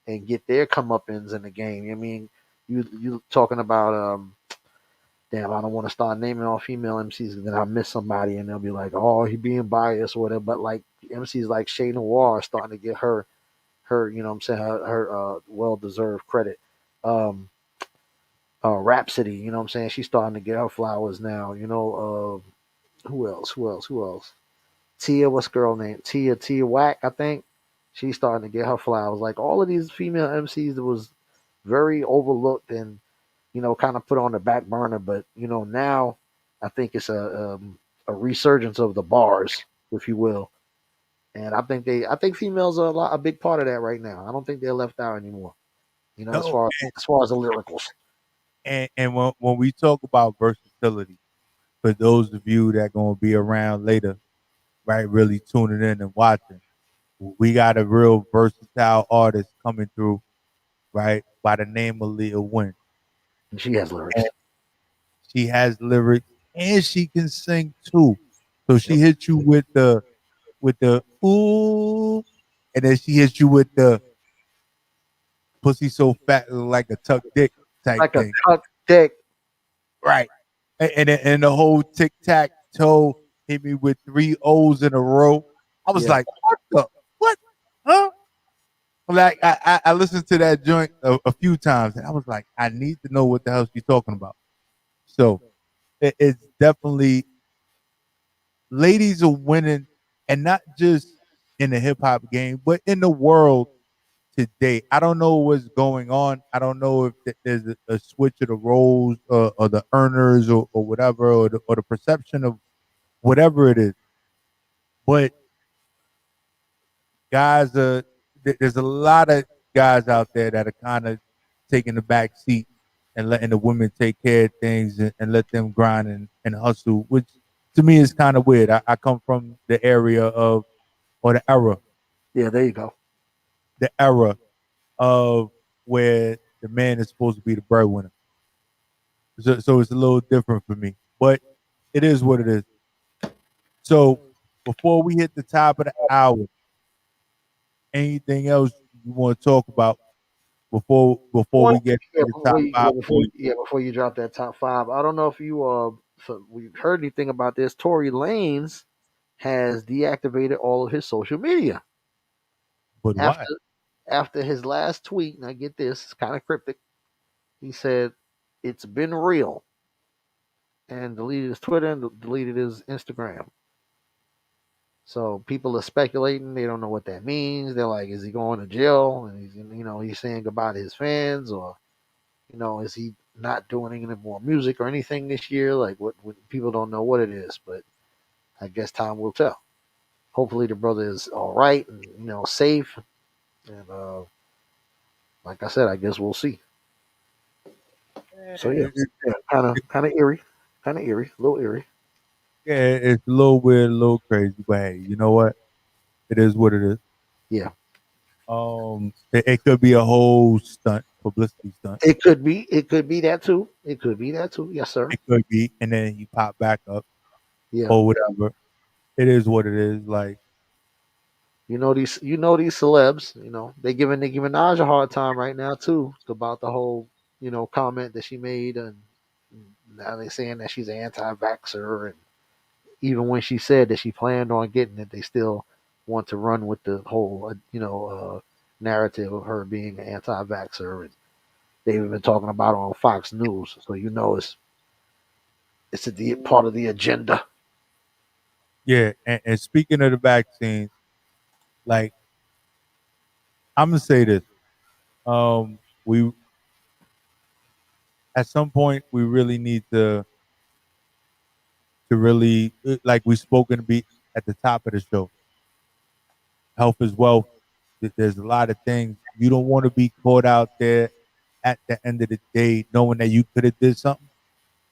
and get their comeuppance in the game. I mean, you talking about damn, I don't want to start naming all female MCs and then I miss somebody and they'll be like, oh, he being biased or whatever. But like MCs like Shay Noir are starting to get her, what I'm saying, her well deserved credit. Um, Rhapsody, what I'm saying, she's starting to get her flowers now. Who else? Who else? Tia, what's girl name? Tia Whack, I think. She's starting to get her flowers. Like all of these female MCs that was very overlooked and kind of put on the back burner. But now I think it's a resurgence of the bars, if you will. And I think females are a big part of that right now. I don't think they're left out anymore. As No, far as the lyricals. and when we talk about versatility, for those of you that gonna be around later, right, really tuning in and watching, we got a real versatile artist coming through, right, by the name of Lia Wyn. And she has lyrics. She has lyrics and she can sing too. So she Yep. hits you with the ooh, and then she hits you with the pussy so fat like a tuck dick type Like a thing. tuck dick. Right. And the whole tic tac toe hit me with three O's in a row. I was Yeah. like, what the what? Huh? Like I listened to that joint a few times and I was like, I need to know what the hell she's talking about. So it's definitely ladies are winning, and not just in the hip hop game, but in the world today. I don't know what's going on. I don't know if there's a switch of the roles or the earners or whatever, or the perception of whatever it is. But guys, there's a lot of guys out there that are kind of taking the back seat and letting the women take care of things and let them grind and hustle, which to me is kind of weird. I come from the area of or Yeah, there you go. the era of where the man is supposed to be the breadwinner. So it's a little different for me, but it is what it is. So before we hit the top of the hour, anything else you want to talk about before Well, we get yeah, to the top five points? before you drop that top five, I don't know if you we heard anything about this. Tory Lanez has deactivated all of his social media But why? after his last tweet. And I get this, it's kind of cryptic. He said it's been real and deleted his Twitter and deleted his Instagram. So people are speculating. They don't know what that means. They're like, is he going to jail? And he's saying goodbye to his fans, or is he not doing any more music or anything this year? Like, what people don't know what it is, but I guess time will tell. Hopefully, the brother is all right and safe. And like I said, I guess we'll see. So yeah, kind of eerie, a little eerie. Yeah, it's a little weird, a little crazy, but hey, you know what? It is what it is. Yeah, It could be a whole stunt, publicity stunt. it could be. It could be that too. It could be that too. Yes, sir. It could be, and then he popped back up Yeah. or whatever. It is what it is. Like, These celebs, they giving Nicki Minaj a hard time right now too about the whole, comment that she made, and now they saying that she's an anti-vaxxer, and even when she said that she planned on getting it, they still want to run with the whole, narrative of her being an anti-vaxxer, and they've even been talking about it on Fox News, so it's part of the agenda. yeah. And speaking of the vaccine, like I'm gonna say this. We at some point we really need to really like we spoken to be at the top of the show. Health is wealth. There's a lot of things you don't want to be caught out there at the end of the day, knowing that you could have did something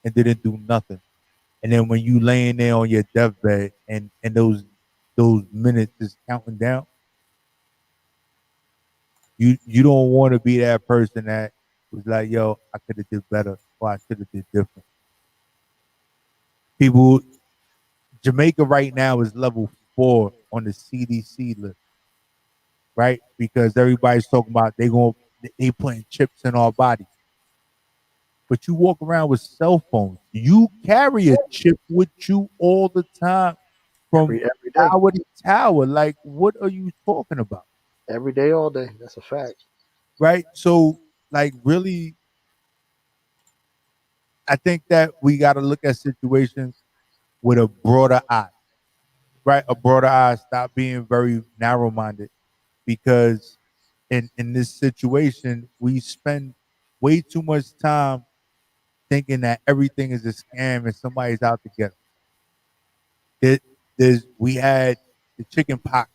and didn't do nothing. And then when you laying there on your deathbed and those minutes is counting down, you don't want to be that person that was like, yo, I could have did better or I should have did different. People, Jamaica right now is level 4 on the CDC list, right? Because everybody's talking about they putting chips in our body. But you walk around with cell phones. You carry a chip with you all the time from Every day, tower to tower. Like, what are you talking about? every day, all day. That's a fact. Right? So, like, really, I think that we got to look at situations with a broader eye, right? A broader eye. Stop being very narrow minded because in this situation, we spend way too much time thinking that everything is a scam and somebody's out to get us. We had the chicken pox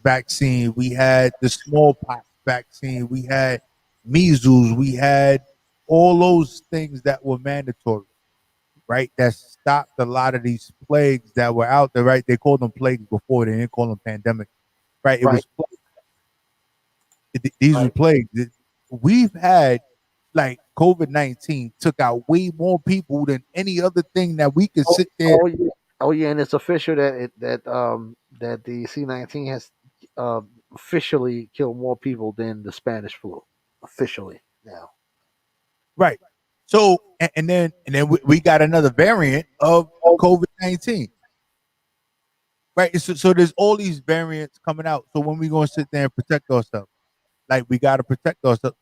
vaccine, we had the smallpox vaccine, we had measles, we had all those things that were mandatory, right? That stopped a lot of these plagues that were out there, right? They called them plagues before, they didn't call them pandemic, right? It Right, was these were right. plagues. We've had like COVID-19 took out way more people than any other thing that we could Oh, sit there. oh yeah, oh yeah, and it's official that that the C-19 has officially killed more people than the Spanish flu. Officially now. Right. So and then we got another variant of COVID-19. Right. So there's all these variants coming out. So when we gonna sit there and protect ourselves, like we gotta protect ourselves.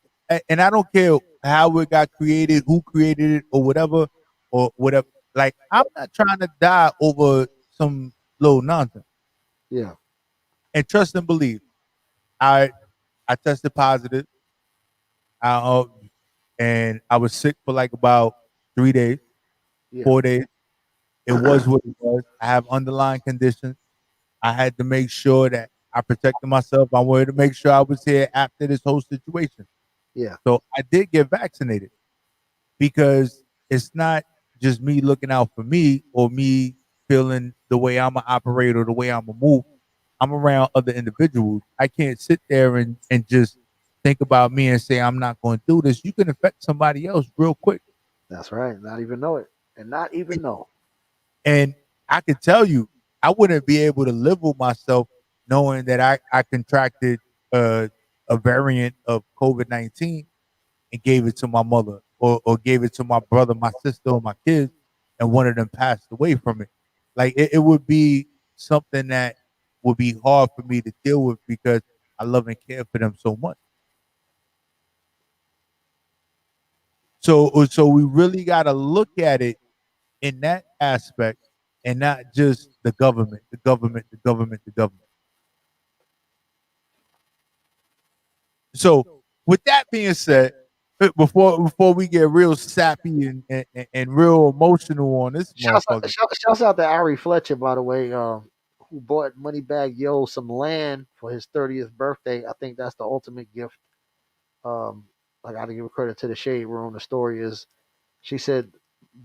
And I don't care how it got created, who created it, or whatever, or whatever. Like I'm not trying to die over some little nonsense. Yeah, And trust and believe. I I tested positive. I, and I was sick for like about 3 days, yeah, 4 days. It was what it was. I have underlying conditions. I had to make sure that I protected myself. I wanted to make sure I was here after this whole situation. yeah. So I did get vaccinated because it's not just me looking out for me or me feeling the way I'm gonna operate or the way I'm gonna move. I'm around other individuals. I can't sit there and just think about me and say I'm not going to do this. You can affect somebody else real quick. That's right. Not even know it, and not even know. And I can tell you, I wouldn't be able to live with myself knowing that I contracted a variant of COVID-19 and gave it to my mother or gave it to my brother, my sister, or my kids, and one of them passed away from it. Like it would be something that would be hard for me to deal with because I love and care for them so much. So we really got to look at it in that aspect and not just the government, the government, the government, the government. So with that being said, before we get real sappy and real emotional on this motherfucker. Shouts out to Ari Fletcher, by the way, who bought Moneybag Yo some land for his 30th birthday. I think that's the ultimate gift. I got to give credit to the Shade Room. The story is, she said,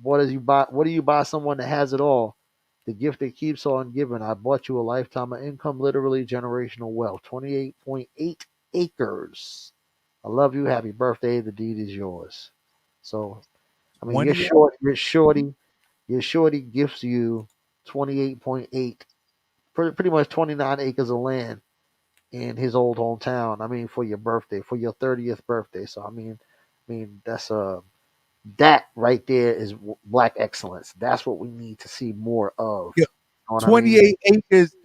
"What does you buy? What do you buy someone that has it all? The gift that keeps on giving. I bought you a lifetime of income, literally generational wealth. 28.8 acres. I love you. Happy birthday. The deed is yours." So, I mean, 28 your shorty gifts you 28.8, pretty much 29 acres of land in his old hometown. I mean, for your birthday, for your 30th birthday. So, I mean, that's that right there is black excellence. That's what we need to see more of. yeah, You know what I mean? 28 acres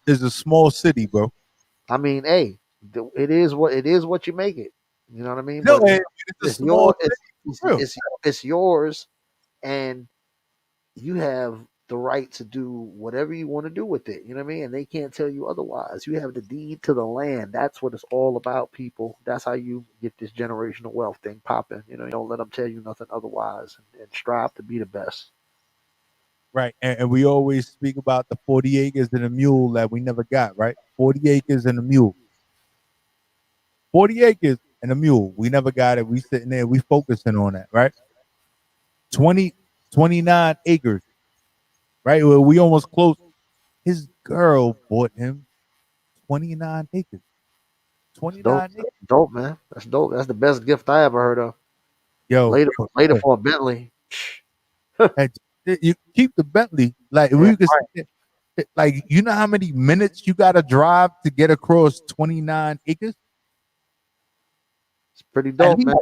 is a small city, bro. I mean, hey, it is what you make it. You know what I mean? No, But you know, it's a it's small your city for real. it's yours, and you have the right to do whatever you want to do with it. You know what I mean? And they can't tell you otherwise. You have the deed to the land. That's what it's all about, people. That's how you get this generational wealth thing popping. You don't let them tell you nothing otherwise, and strive to be the best. Right. And we always speak about the 40 acres and a mule that we never got, right? 40 acres and a mule. 40 acres and a mule. We never got it. We sitting there, we focusing on that, right? 20, 29 acres, right? Well, we almost close. His girl bought him 29 acres. It's dope. 29 acres. Dope, man. That's dope. That's the best gift I ever heard of. Yo, Later for a Bentley. hey, you keep the Bentley. Like Yeah, we could right. like you know how many minutes you gotta drive to get across 29 acres? It's pretty At dope, least man.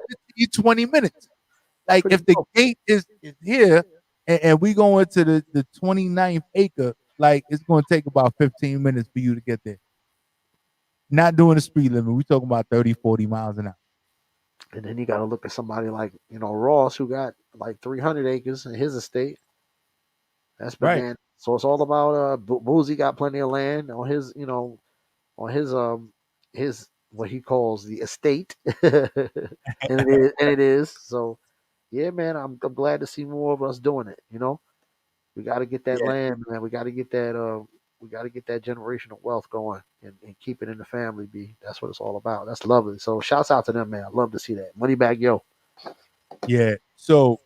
20 minutes. Like Pretty if the dope. gate is here and we go into the 29th acre, like it's gonna take about 15 minutes for you to get there. Not doing the speed limit. We talking about 30, 40 miles an hour. And then you got to look at somebody like Ross, who got like 300 acres in his estate. That's Right. bananas. So it's all about Boozy got plenty of land on his on his what he calls the estate, and it is. So yeah, man, I'm glad to see more of us doing it. We got to get that Yeah. land, man. We got to get that generational wealth going and keep it in the family. That's what it's all about. That's lovely. So shouts out to them, man. I love to see that. Money bag, yo. Yeah. So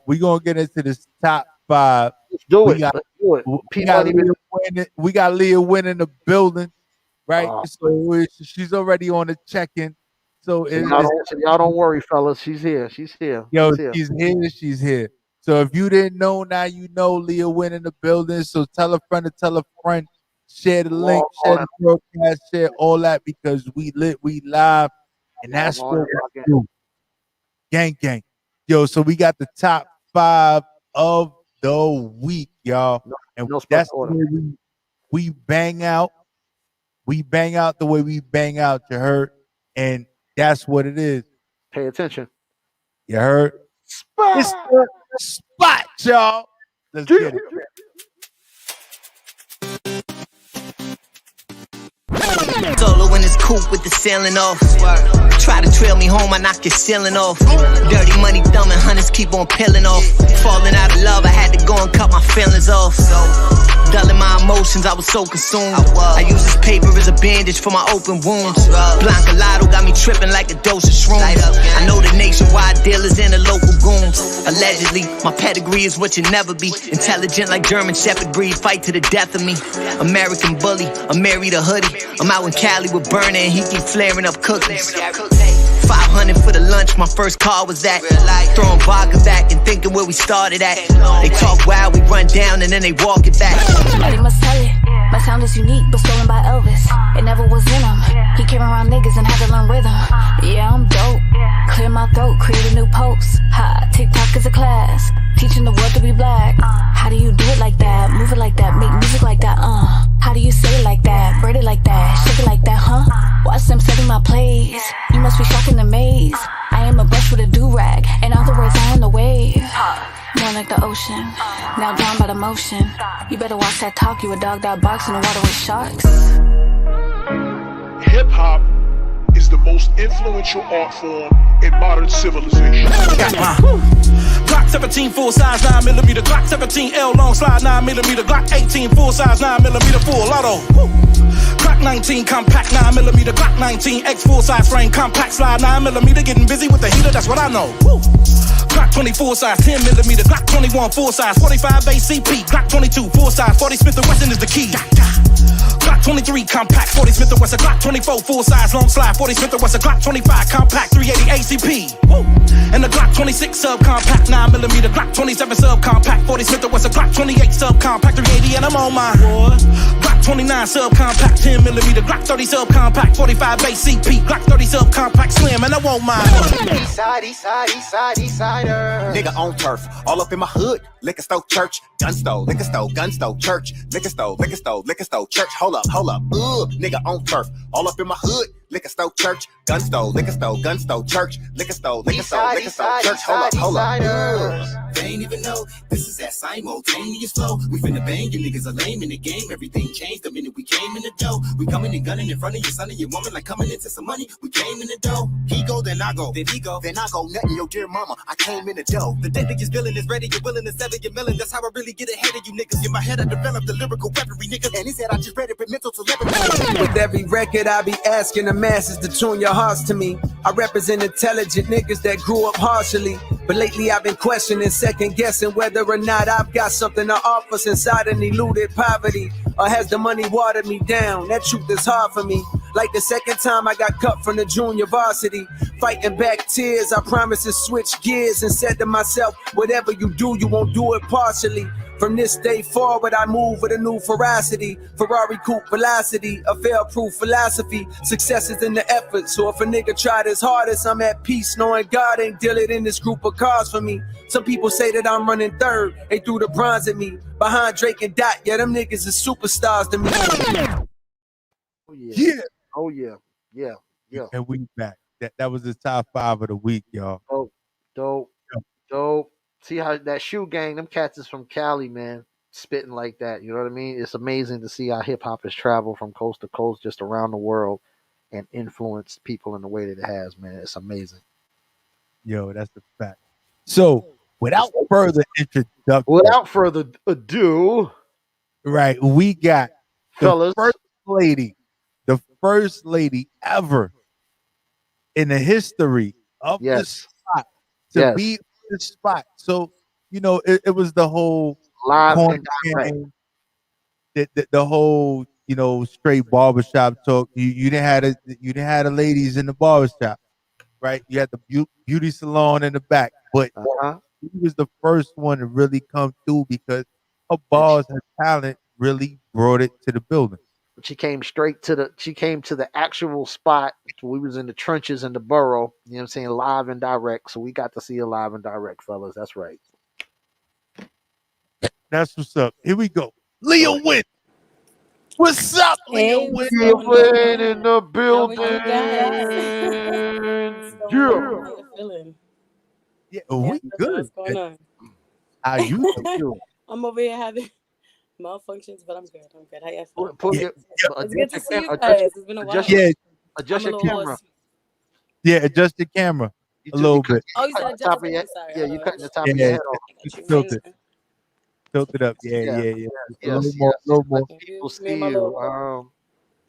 we gonna get into this top five. Let's do We it. got Let's do it. we P got Money, Leah Wyn. We got Leah Wyn in the building, right? oh, So she's already on the check-in. So So y'all don't worry, fellas. She's here. She's here. yo, She's here. she's here. She's here. So if you didn't know, now you know. Lia Wyn in the building. So tell a friend to tell a friend. Share the link. Share the broadcast. Share all that because we lit, we live, and that's what we do. Gang, gang. Yo, so we got the top 5 of the week, y'all, and that's the way we bang out. We bang out the way we bang out. You heard, and that's what it is. Pay attention. You heard? Spot. It's the spot, y'all. Let's get it. Solo in his coupe with the ceiling off. Try to trail me home, I knock your ceiling off. Dirty money thumbing, hunters keep on peeling off. Falling out of love, I had to go and cut my feelings off. Dulling my emotions, I was so consumed. I use this paper as a bandage for my open wounds. Blanca Lotto got me tripping like a dose of shrooms. I know the nationwide dealers and the local goons. Allegedly, my pedigree is what you never be. Intelligent like German Shepherd breed, fight to the death of me. American bully, I'm married a hoodie. I'm out in Cali with Burner and he keep flaring up cookies. 500 for the lunch, my first car was that. Throwing vodka back and thinking where we started at. They talk wild, we run down and then they walk it back. They must tell it. My sound is unique, but stolen by Elvis. It never was in him. He came around niggas and had to learn rhythm. Yeah, I'm dope. Clear my throat, create a new post. Ha, TikTok is a class. Teaching the world to be black. How do you do it like that? Move it like that, make music like that, How do you say it like that? Braid it like that, shake it like that, huh? Watch them setting my plays. You must be shocked and amazed. I am a brush with a do-rag. In other words, I am the wave. More like the ocean, now down by the motion. You better watch that talk, you a dog that barks in the water with sharks. Hip-hop is the most influential art form in modern civilization. Got my Glock 17 full size 9mm, Glock 17 L long slide 9mm, Glock 18 full size 9mm full auto. Glock 19 compact 9mm, Glock 19 X full size frame compact slide 9mm, getting busy with the heater, that's what I know. Glock 20 full size 10mm, Glock 21 full size 45 ACP, Glock 22 full size 40 Smith & Wesson is the key. Glock 23 compact 40 Smith & Wesson, Glock 24 full size long slide 40 Smith & Wesson, Glock 25 compact 380 ACP. Woo. And the Glock 26 sub compact 9mm, Glock 27 sub compact 40 Smith & Wesson, Glock 28 sub compact 380 and I'm on my Glock 29 sub compact 10mm, Glock 30 sub compact 45 ACP, Glock 30 sub compact slim and I want mine. Eastside, Eastside, Eastside, Eastsider. Nigga on turf, all up in my hood. Liquor store, church, gun store, liquor store, gun store, church, liquor store, liquor store, liquor store, church. Hold up, nigga on turf, all up in my hood. Liquor store, church, gun store, liquor store, gun store, church, liquor store, liquor store, liquor store, church. Hold up. They ain't even know this is that simultaneous flow. We finna bang, you niggas are lame in the game. Everything changed the minute we came in the dough. We coming and gunning in front of your son and your woman like coming into some money. We came in the dough. He go, then I go, then he go, then I go. Nothing, your dear mama. I came in the dough. The deadliest villain is ready. You're willing to settle your million. That's how I really get ahead of you niggas. In my head, I developed the lyrical weaponry, niggas. And he said I just read it with mental telepathy. With every record, I be asking the masses to tune your hearts to me. I represent intelligent niggas that grew up harshly. But lately I've been questioning, second guessing whether or not I've got something to offer since I done eluded poverty. Or has the money watered me down? That truth is hard for me. Like the second time I got cut from the junior varsity. Fighting back tears, I promised to switch gears and said to myself, whatever you do, you won't do it partially. From this day forward, I move with a new ferocity. Ferrari coupe velocity, a fail-proof philosophy. Success is in the effort, so if a nigga tried his hardest, I'm at peace knowing God ain't dealing in this group of cars for me. Some people say that I'm running third, they threw the bronze at me. Behind Drake and Dot, yeah, them niggas is superstars to me. Oh yeah. Oh yeah. Yeah. Yeah. And we back. That was the top 5 of the week, y'all. Oh, dope. See how that shoe gang, them cats is from Cali, man. Spitting like that. You know what I mean? It's amazing to see how hip hop has traveled from coast to coast, just around the world, and influenced people in the way that it has, man. It's amazing. Yo, that's the fact. So, without further ado, right, we got fellas, the first lady ever in the history of the spot to be on the spot. So, you know, it was the whole live campaign, the whole, you know, straight barbershop talk. You didn't have the ladies in the barbershop. right? You had the beauty salon in the back, but she was the first one to really come through because her bars, her talent really brought it to the building. She came to the actual spot. We was in the trenches in the borough, you know what I'm saying, live and direct. So we got to see her live and direct, fellas. That's right. That's what's up. Here we go. Lia Wyn. What's up, Lia Wyn? Lia Wyn in the building. How are you guys? Yeah. How you feeling? Yeah, we good. What's going on? How you doing? I'm over here having malfunctions, but I'm good. How you feeling? It's good to see you adjust, guys. It's been a while. adjust your camera. Yeah, adjust your camera a little bit. Oh, you said adjust it? Sorry. Yeah, you cutting the top of your head off. Tilt it up. Yeah. A little more. People see you.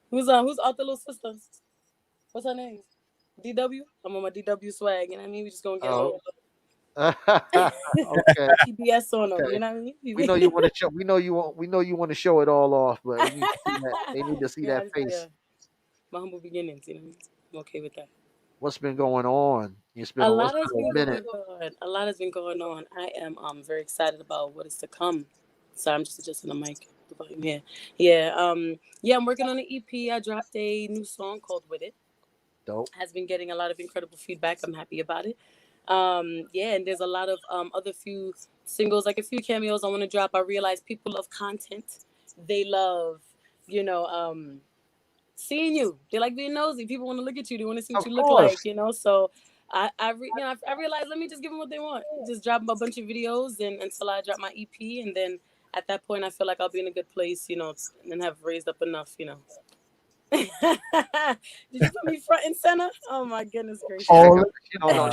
Who's out the little sister? What's her name? DW? I'm on my DW swag, you know what I mean? We just gonna get a little okay. PBS on them, you know what I mean? We know you want to show. We know you want to show it all off, but they need to see that face. Yeah. My humble beginnings, you know what I mean? I'm okay with that. What's been going on? It's been a a lot has been minute. going on. A lot has been going on. I am very excited about what is to come. So I'm just adjusting the mic. Yeah. I'm working on an EP. I dropped a new song called With It. Dope. Has been getting a lot of incredible feedback. I'm happy about it. And there's a lot of other few singles, like a few cameos I want to drop. I realize people love content. They love, seeing you. They like being nosy. People want to look at you. They want to see what you look like, So I realized, let me just give them what they want. Just drop a bunch of videos until I drop my EP, and then at that point I feel like I'll be in a good place, and have raised up enough, Did you put me front and center? Oh my goodness gracious! She don't know.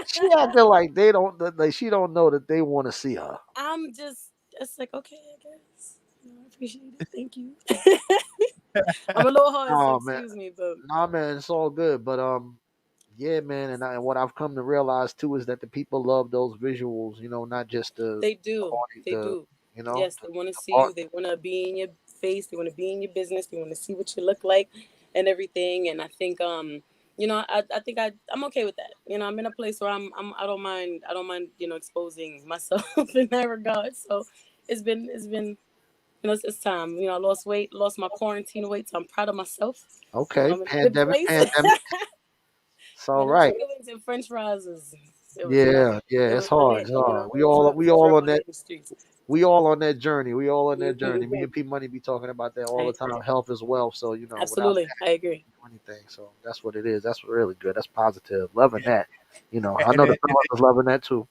She acting like they don't. Like she don't know that they want to see her. I'm just like, okay, I guess. I appreciate it. Thank you. I'm a little hard, so excuse me, but nah, man, it's all good. But yeah, man, and what I've come to realize too is that the people love those visuals. Not just the. They do. Yes, they want to see you. They want to be in your face. They want to be in your business. They want to see what you look like and everything. And I think I think I'm okay with that. I'm in a place where I don't mind exposing myself in that regard. So it's been it's time. I lost weight, lost my quarantine weight, so I'm proud of myself. Okay, pandemic. It's all right. And French fries it's hard. It's hard. We all on that. We all on that journey. Me and P Money be talking about that all the time. Health is wealth. So absolutely, I agree. Anything. So that's what it is. That's really good. That's positive. Loving that. I know the fellas is loving that too.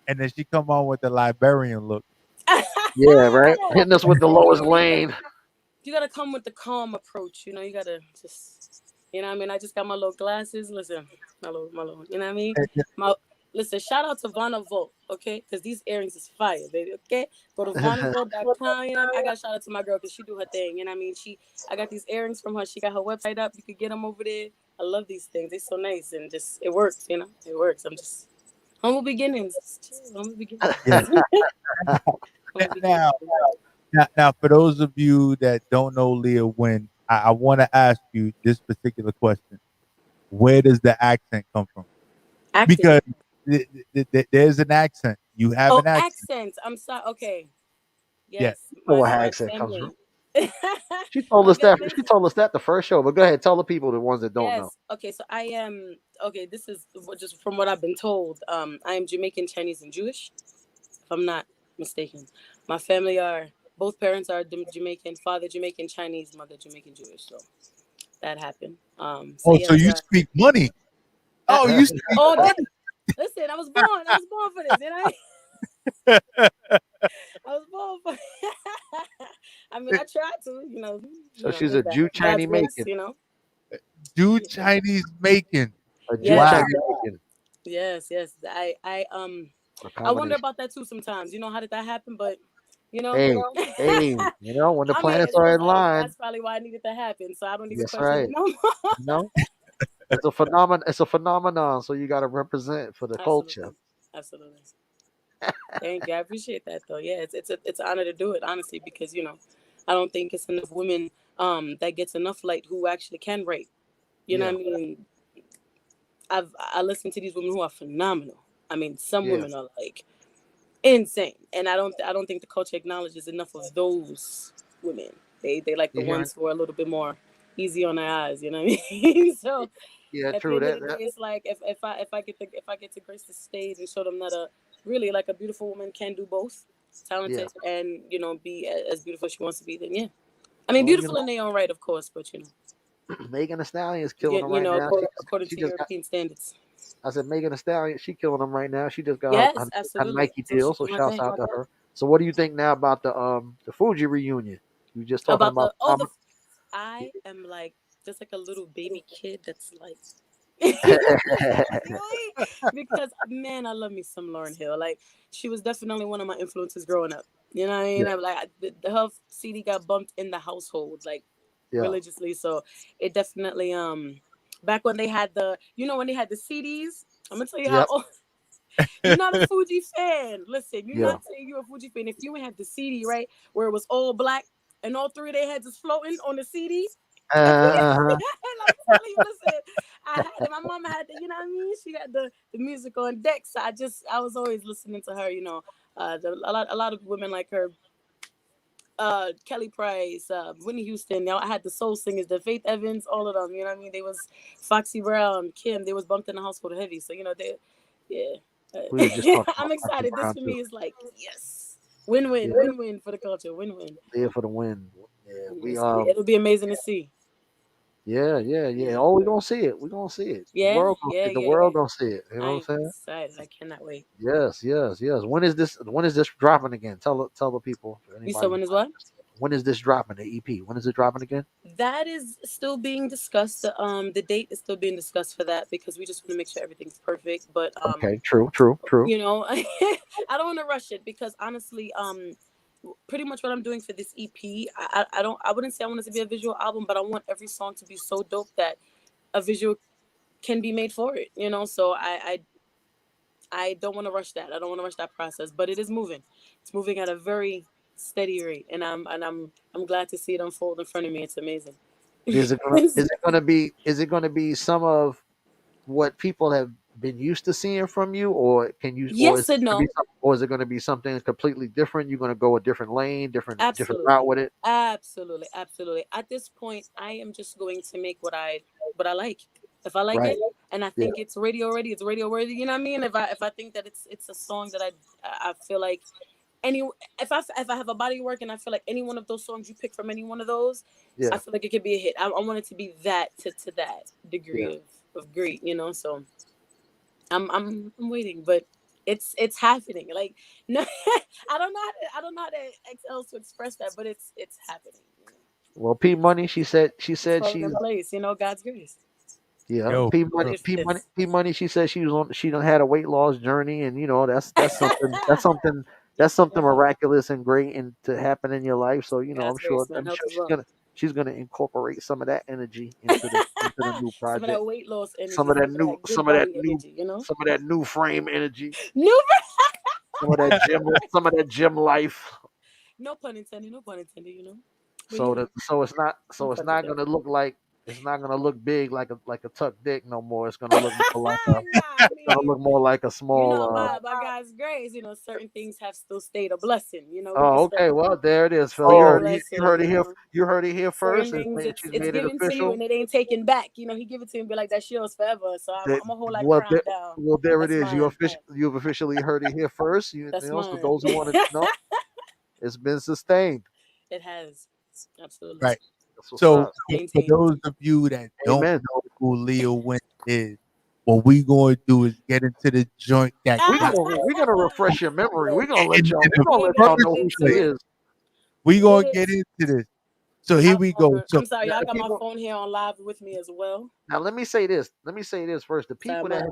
And then she come on with the librarian look. Yeah, right. Hitting us with the lowest lane. You gotta come with the calm approach. You gotta just. I just got my little glasses. Listen, my little. You know what I mean? Listen, shout out to Vanna Volt, okay? Because these earrings is fire, baby, okay? Go to VannaVolt.com, I got to shout out to my girl because she do her thing, you know what I mean? I got these earrings from her. She got her website up. You could get them over there. I love these things. They're so nice, and just, it works, It works. I'm just, humble beginnings. Humble beginnings. Now, for those of you that don't know Lia Wyn, I want to ask you this particular question. Where does the accent come from? Because there's an accent. You have an accent. I'm sorry. Okay. Yes. What accent comes from? She told us that. She told us that the first show. But go ahead, tell the people, the ones that don't know. Okay, so I am. Okay, this is just from what I've been told. I am Jamaican, Chinese, and Jewish, if I'm not mistaken. My family both parents are Jamaican. Father Jamaican, Chinese. Mother Jamaican, Jewish. So that happened. So you speak money. Oh, you speak money. Listen, I was born for this, I was born for I mean, I tried to, So she's a Jew Chinese Macon. Jew Chinese Macon. A Jew Chinese Macon. Yes. I wonder about that too sometimes. How did that happen? But hey, when the planets are in line. That's probably why I needed to happen. So I don't need to question right. it no more. No. It's a phenomenon. It's a phenomenon. So you got to represent for the culture. Absolutely. Thank you. I appreciate that, though. Yeah, it's an honor to do it, honestly, because I don't think it's enough women that gets enough light who actually can write. You know what I mean? I listen to these women who are phenomenal. I mean, some Yeah. women are like insane, and I don't think the culture acknowledges enough of those women. They like the You hearing? ones who are a little bit more easy on their eyes. You know what I mean? So Yeah, at the true. end of That the that day, it's like if I get to grace the stage and show them that a really like a beautiful woman can do both, yeah. talented and be as beautiful as she wants to be. Then yeah, I mean Well, you beautiful in their own right, of course, but Megan Thee Stallion is killing them right now. according She to just got. European standards. I said Megan Thee Stallion. She killing them right now. She just got Yes, her absolutely. Nike So deal. she's So doing her shouts thing. out to her. So what do you think now about the Fuji reunion? You just talking About about the I am like just like a little baby kid that's like because man, I love me some Lauryn Hill. Like she was definitely one of my influences growing up. You know what I mean? Yeah. I'm like her CD got bumped in the household like Yeah. religiously. So it definitely back when they had when they had the CDs. I'm gonna tell you Yep. how old. You're not a Fuji fan. Listen, you're Yeah. not saying you're a Fuji fan. If you had the CD, right, where it was all black and all three of their heads is floating on the CD. I'm telling you, listen, I had it. My mom had the, you know what I mean? She had the music on deck. So I was always listening to her, a lot of women like her, Kelly Price, Whitney Houston. I had the soul singers, the Faith Evans, all of them. You know what I mean? They was Foxy Brown, Kim. They was bumped in the household heavy. So yeah. We were just talking I'm about Foxy excited. This Brown for too. me is like yes, win-win, Yeah. win-win for the culture, win-win. There for the win. Yeah. We It'll be amazing to see. Yeah. Oh, we gonna see it. We gonna see it. The Yeah, world gonna yeah, see it. The yeah, world yeah. gonna see it. You know what I'm I'm saying? excited. I cannot wait. Yes. When is this dropping again? Tell the people. You said when is what? When is this dropping? The EP. When is it dropping again? That is still being discussed. The date is still being discussed for that because we just want to make sure everything's perfect. But Okay. True. I don't want to rush it because honestly, pretty much what I'm doing for this EP, I wouldn't say I want it to be a visual album, but I want every song to be so dope that a visual can be made for it. So I don't want to rush that. I don't want to rush that process, but it is moving. It's moving at a very steady rate, and I'm glad to see it unfold in front of me. It's amazing. Is it gonna be some of what people have been used to seeing from you, or can you, Yes and no. or is it gonna be something completely different? You're gonna go a different lane, different Absolutely. route with it. Absolutely. At this point, I am just going to make what I like. If I like Right. it and I think it's radio ready, it's radio worthy. You know what I mean? If I think that it's a song that I feel like if I have a body of work and I feel like any one of those songs you pick from any one of those, Yeah. I feel like it could be a hit. I want it to be that to that degree of great. So I'm waiting, but it's happening. Like no, I don't know how to else to express that, but it's happening. Well, P Money, she said It's she's falling in place. God's grace. yeah. Yo, P Money. She said she done had a weight loss journey, and that's something that's something miraculous and great and to happen in your life. So I'm God's sure grace, man. Health as she's well. gonna incorporate some of that energy into the new Some of project. that weight loss energy, Some of that new energy, some of that new frame energy. New Some of that gym life. No pun intended. But So it's not gonna look like it's not gonna look big like a tuck dick no more. It's gonna look more like a small. by God's grace, certain things have still stayed a blessing. Oh, okay. Well, there it is, Phil. You heard it here. You heard it here Certain first. things She's it's made it given to you official. and it ain't taken back. He give it to you and be like, that's yours forever. So I'm gonna hold that Well, crown down. well, there it That's is. mine. You've officially heard it here first. That's So mine. those who want to know, it's been sustained. It has. Absolutely. Right. That's what's So up. for those of you that don't Amen. know who Lia Wyn is, what we going to do is get into the joint that We're got gonna refresh your memory. We're gonna let and y'all. the We're gonna let y'all know who she first is. we going to get into this. So here we go. So I'm sorry, y'all got my phone here on live with me as well. Now let me say this. First. The people that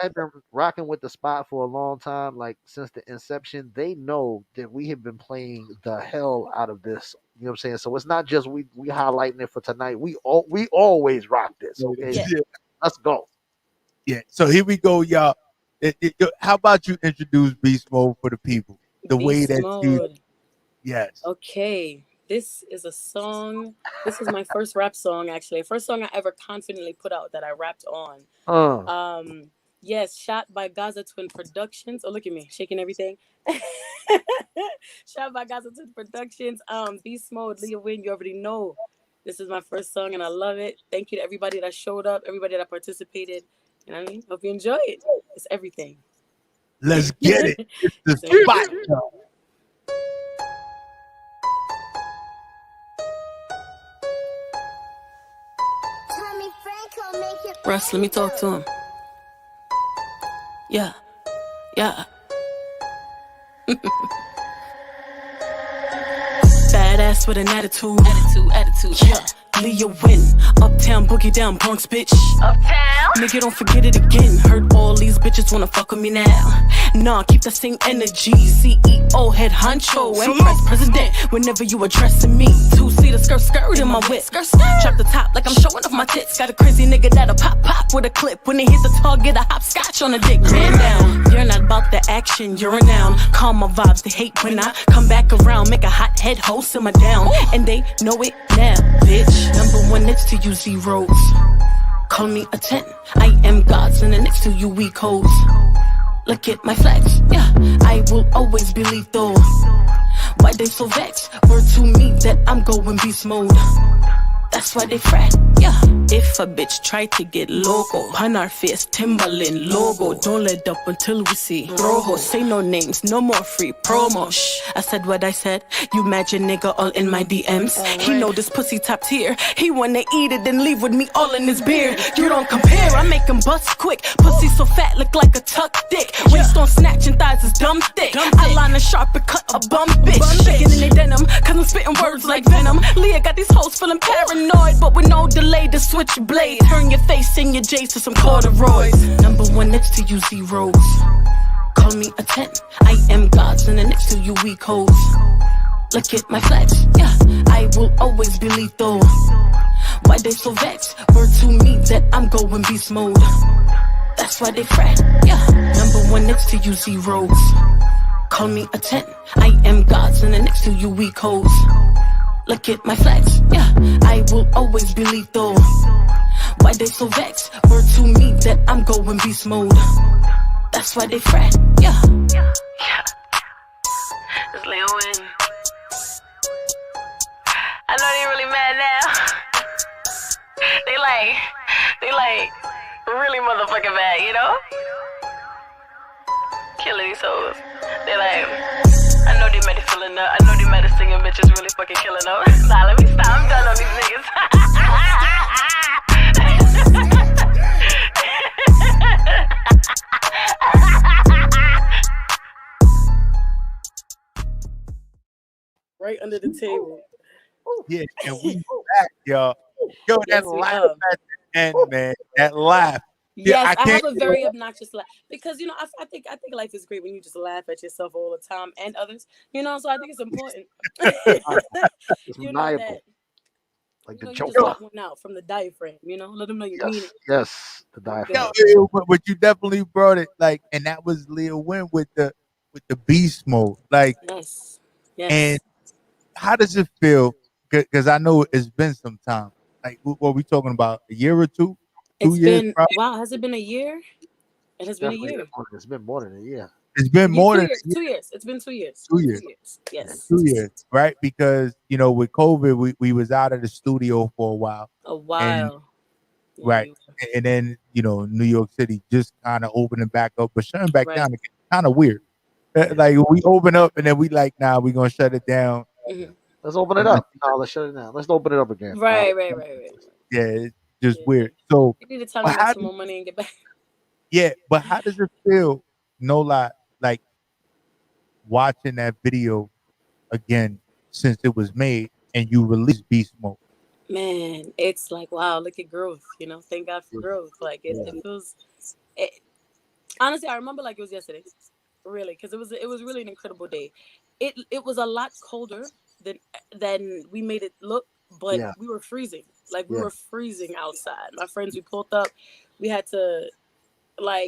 have been rocking with the spot for a long time, like since the inception, they know that we have been playing the hell out of this. You know what I'm saying? So it's not just we highlighting it for tonight. We always rock this. Okay, Yeah. Let's go. Yeah. So here we go, y'all. How about you introduce Beast Mode for the people? The way Beast that you Mode. yes. Okay. This is a song. This is my first rap song, actually. First song I ever confidently put out that I rapped on. Yes, shot by Gaza Twin Productions. Oh, look at me, shaking everything. Shot by Gaza Twin Productions. Beast Mode, Lia Wyn, you already know. This is my first song and I love it. Thank you to everybody that showed up, everybody that participated. You know what I mean? Hope you enjoy it. It's everything. Let's get it. It's the spot. Russ, let me talk to him. Yeah. Badass with an attitude. Yeah. Lia Wyn, uptown boogie down Bronx, bitch. Uptown. Nigga, don't forget it again. Heard all these bitches wanna fuck with me now. Nah, keep the same energy. CEO, head honcho, and press president. Whenever you addressing me, 2-seater skirt in my whip. Drop the top like I'm showing off my tits. Got a crazy nigga that'll pop with a clip. When he hit the target, a hopscotch on the dick. Man down, you're not about the action, you're a noun. Calm my vibes, they hate when I come back around. Make a hot head hoe simmer down, and they know it now, bitch. Number one next to you, zeros. Call me a 10. I am God's, and the next to you, weak hoes. Look at my flex, yeah. I will always be lethal. Why they so vexed? Word to me that I'm going beast mode. That's why they fret, yeah. If a bitch try to get loco, on our face, Timberland logo. Don't let up until we see Rojo. Say no names, no more free promo. Shh, I said what I said. You mad your nigga all in my DMs. He know this pussy top tier. He wanna eat it and leave with me all in his beard. You don't compare, I make him bust quick. Pussy so fat, look like a tuck dick. Waist on snatching thighs is dumb thick. Eyeliner sharp and cut a bum bitch. Shaking in they denim, cause I'm spitting words like venom. Leah got these hoes feeling paranoid, but with no delay to switch your blade. Turn your face and your J's to some corduroys. Number one next to you, zeros. Call me a 10. I am God's, and the next to you, weak hoes. Look at my flex, yeah. I will always be lethal. Why they so vexed? Word to me that I'm going beast mode. That's why they fret, yeah. Number one next to you, zeros. Call me a 10. I am God's, and the next to you, weak hoes. Look at my flex, yeah. I will always be lethal. Why they so vexed? Word to me that I'm going beast mode. That's why they fret, yeah. It's Lia Wyn. I know they really mad now. They like really motherfucking bad, you know? Killing these hoes. They like, I know they mad at feeling up. I know they mad at singing bitches really fucking killing up. Nah, let me stop. I'm done on these niggas. Right under the table. Yeah, and we back, y'all. Yo, that laugh at the end, man. That laugh. Yes, I have a very obnoxious laugh because I think life is great when you just laugh at yourself all the time and others. So I think it's important. It's maniacal. That, like the you Joker. just let one out from the diaphragm. Let them know you mean it. Yes, the diaphragm. But you definitely brought it and that was Lia Wyn with the beast mode, yes. And how does it feel? Because I know it's been some time. What we talking about? A year or two? 2 years? Been wow. Has it been a year? It has been a year. It's been more than a year. It's been more than 2 years. It's been 2 years. 2 years. Yes. 2 years, right? Because with COVID, we was out of the studio for a while. Right. And then New York City just kind of opening back up, but shutting back down again. Kind of weird. Like we open up and then we nah, we gonna shut it down. Mm-hmm. Let's open it up. No, let's shut it down. Let's open it up again. Right. Yeah, it's just weird. So you need to tell me about some more money and get back. Yeah, but how does it feel? No lie, like watching that video again since it was made and you released Beast Mode. Man, it's like wow, look at growth. Thank God for growth. Like it feels. Honestly, I remember like it was yesterday. Really, because it was really an incredible day. It was a lot colder than we made it look, but we were freezing. We were freezing outside. My friends, we pulled up. We had to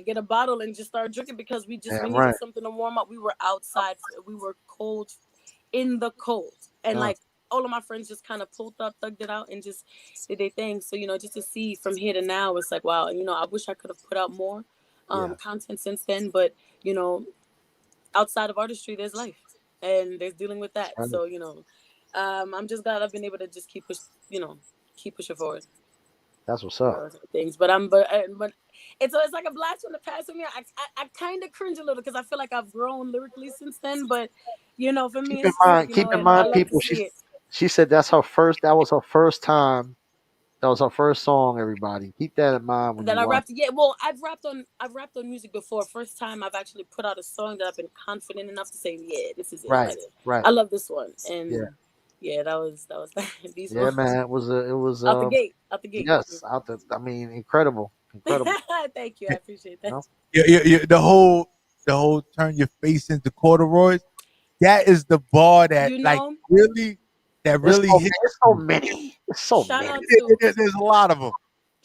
get a bottle and just start drinking because we needed something to warm up. We were outside. We were cold, in the cold, and all of my friends just kind of pulled up, thugged it out, and just did their thing. So, just to see from here to now, it's like, wow, I wish I could have put out more content since then. But, outside of artistry, there's life. And there's dealing with that. Right. So, I'm just glad I've been able to just keep pushing forward. That's what's up. Things, but it's like a blast from the past for me. I kind of cringe a little because I feel like I've grown lyrically since then. But for me, Keep in mind, people. She said that was her first time. That was her first song. Everybody, keep that in mind when that you I watch. rapped. Yeah, well, I've rapped on music before. First time I've actually put out a song that I've been confident enough to say, yeah, this is it. Right. I love this one, and yeah, that was these yeah, man. It was out the gate. Yes, incredible. Thank you, I appreciate that. The whole turn your face into corduroys. That is the bar that really hits. It's so many. It's so many. There's a lot of them.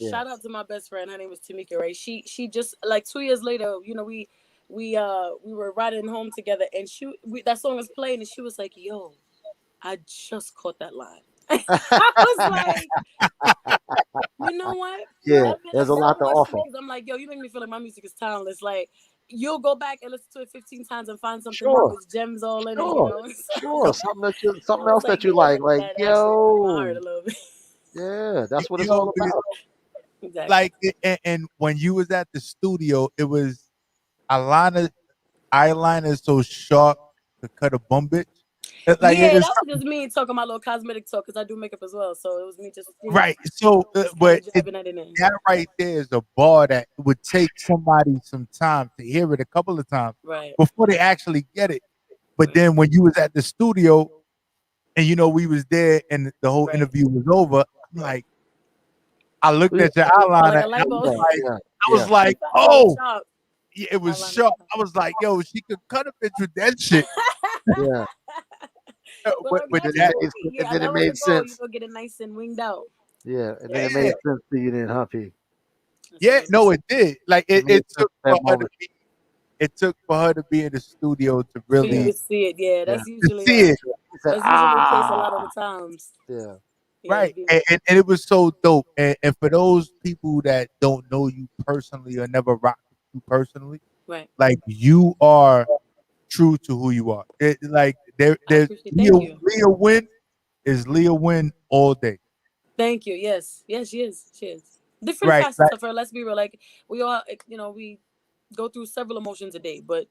Shout out to my best friend. Her name was Tamika. Right? She just like 2 years later. We were riding home together, and that song was playing, and she was like, "Yo, I just caught that line." I was like, you know what? Yeah, there's a lot to offer. I'm like, yo, you make me feel like my music is timeless. Like, you'll go back and listen to it 15 times and find something with gems all in it. Sure, something else that you like yo. Yeah, that's what it's all about. Exactly. Like, and when you was at the studio, it was eyeliner so sharp to cut a bum bitch. That was just me talking my little cosmetic talk because I do makeup as well. So it was me just right. So, but that right there is a bar that would take somebody some time to hear it a couple of times before they actually get it. But then when you was at the studio and we was there and the whole interview was over, I'm like, I looked at your eyeliner and I was like, oh, yeah, it was sharp. I was like, yo, she could cut a bitch with that shit. Yeah. But then it made sense. You get it nice and winged out. Yeah, and then it made sense to you then, huh, P? Yeah, no, it did. Like it took for her to be in the studio to really see it. Yeah, that's usually see it. That's usually the case a lot of the times. Yeah. Right, and it was so dope. And for those people that don't know you personally or never rocked you personally, right? Like you are true to who you are. There's Lia Wyn is Lia Wyn all day. Thank you. Yes, she is. Different facets of her. Let's be real. Like we all, we go through several emotions a day, but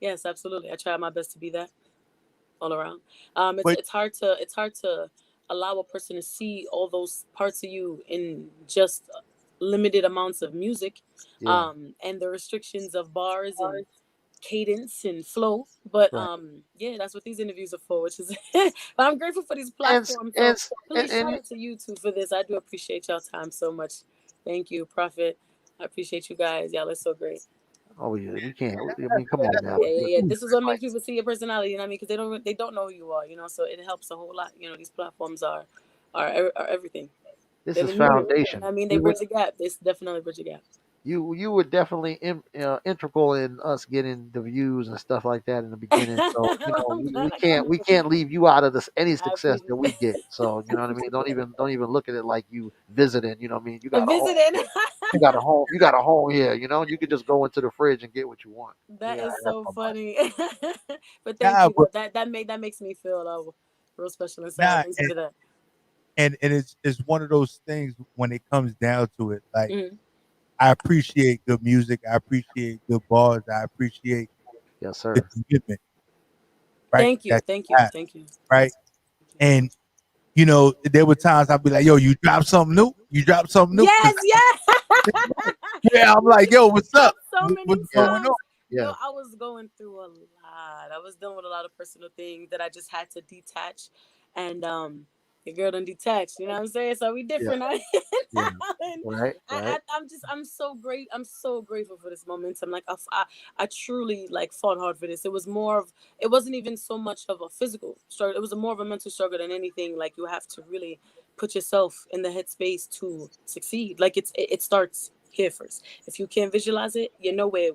yes, absolutely. I try my best to be that all around. It's hard to allow a person to see all those parts of you in just limited amounts of music, and the restrictions of bars and cadence and flow. But that's what these interviews are for, which is but I'm grateful for these platforms. Please shout out to you two for this. I do appreciate y'all time so much. Thank you, Prophet. I appreciate you guys. Y'all are so great. Oh yeah, we can't. I mean, come on now. Yeah. This is what makes people see your personality. You know what I mean? Because they don't know who you are. So it helps a whole lot. These platforms are everything. This is foundation. I mean, they bridge the gap. They definitely bridge the gap. You were definitely integral in us getting the views and stuff like that in the beginning. So we can't leave you out of this any success that we get. So you know what I mean. Don't even look at it like you visiting. You know what I mean. You got a home. You got a home here. You can just go into the fridge and get what you want. That is so funny. But thank you. That makes me feel real special inside. Thank you for that. And it's one of those things when it comes down to it, like. Mm-hmm. I appreciate good music. I appreciate good bars. I appreciate yes, sir. the commitment. Right? Thank you. Right? And there were times I'd be like, "Yo, you dropped something new? Yes. Yeah, I'm like, "Yo, what's up? What's going on?" Yeah, I was going through a lot. I was dealing with a lot of personal things that I just had to detach, and your girl done detached, you know what I'm saying? So we different. Yeah. Right. I'm so great. I'm so grateful for this momentum. Like I truly fought hard for this. It wasn't even so much of a physical struggle. It was more of a mental struggle than anything. Like you have to really put yourself in the headspace to succeed. Like it starts here first. If you can't visualize it, you're nowhere.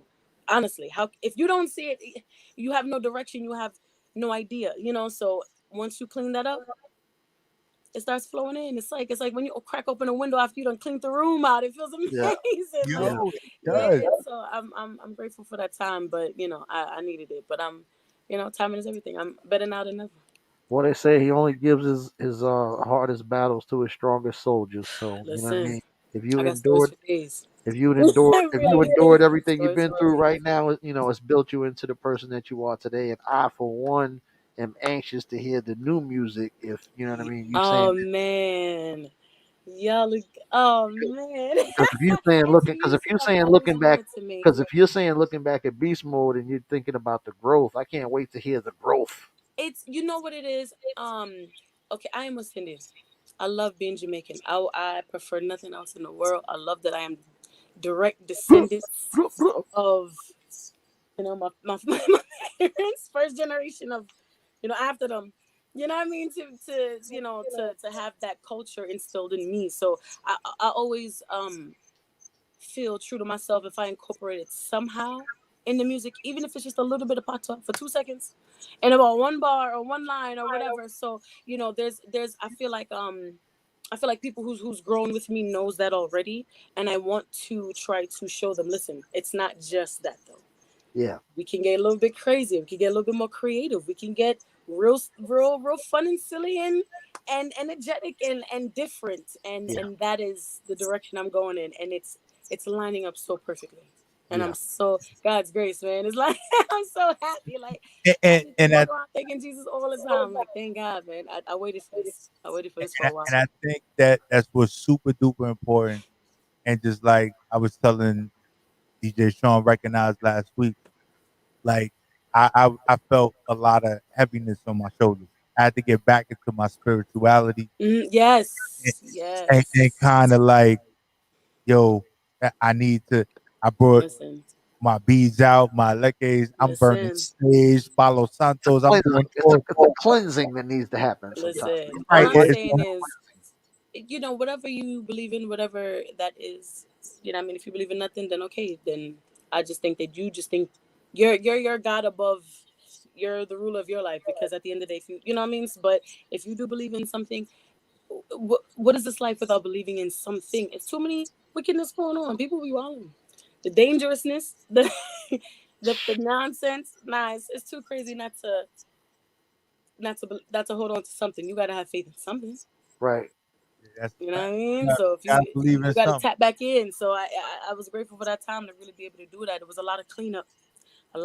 Honestly, if you don't see it, you have no direction. You have no idea. So once you clean that up, it starts flowing in. It's like when you crack open a window after you done cleaned the room out. It feels amazing. Yeah. Like, It does. so I'm grateful for that time, but I needed it. But timing is everything. I'm better now than ever. Well, they say he only gives his hardest battles to his strongest soldiers. So you know what I Listen, mean. If you I got stories endured, for days. if you endured, if you Really, endured everything you've stories been for through days. right now, it's built you into the person that you are today. And I, for one, am anxious to hear the new music. If you know what I mean, you saying Oh man, y'all. Oh man, because if you saying it's looking, because if music you I've saying always looking back, wanted to make. because if you're saying looking back at beast mode and you're thinking about the growth, I can't wait to hear the growth. It's what it is. Okay, I am West Indian. I love being Jamaican. I prefer nothing else in the world. I love that I am direct descendants of my parents, first generation of after them. You know what I mean? To have that culture instilled in me. So I always feel true to myself if I incorporate it somehow in the music, even if it's just a little bit of patois for 2 seconds, and about one bar or one line or whatever. So there's I feel like people who's grown with me knows that already, and I want to try to show them. Listen, it's not just that though. Yeah. We can get a little bit crazy. We can get a little bit more creative. We can get real fun and silly and energetic and different. And that is the direction I'm going in. And it's lining up so perfectly. And Yeah. I'm so God's grace, man. It's like I'm so happy. Like And I and, just and walk I around thanking Jesus all the time. Like thank God, man. I waited for this. I waited for this for a while. and I think that that's what's super duper important. And just like I was telling DJ Sean recognized last week, like I felt a lot of heaviness on my shoulders. I had to get back into my spirituality and, Yes. and Yes. kind of like, yo, I need to. I brought Listen. my beads out, my leques. I'm burning Listen. sage, Palo Santos. I'm doing all, It's a cleansing that needs to happen sometimes. Listen. All right. I'm saying is whatever you believe in, whatever that is, I mean, if you believe in nothing, then okay, then I just think that you just think you're your God above, you're the ruler of your life, because at the end of the day, if you know what I mean. But if you do believe in something, what is this life without believing in something? It's too many wickedness going on. People be wilding, the dangerousness, the nonsense. Nah, it's too crazy not to hold on to something. You got to have faith in something. Right. That's You know what I fact. mean? You So if gotta believe in you got to something. tap back in. So I was grateful for that time to really be able to do that. It was a lot of cleanup, a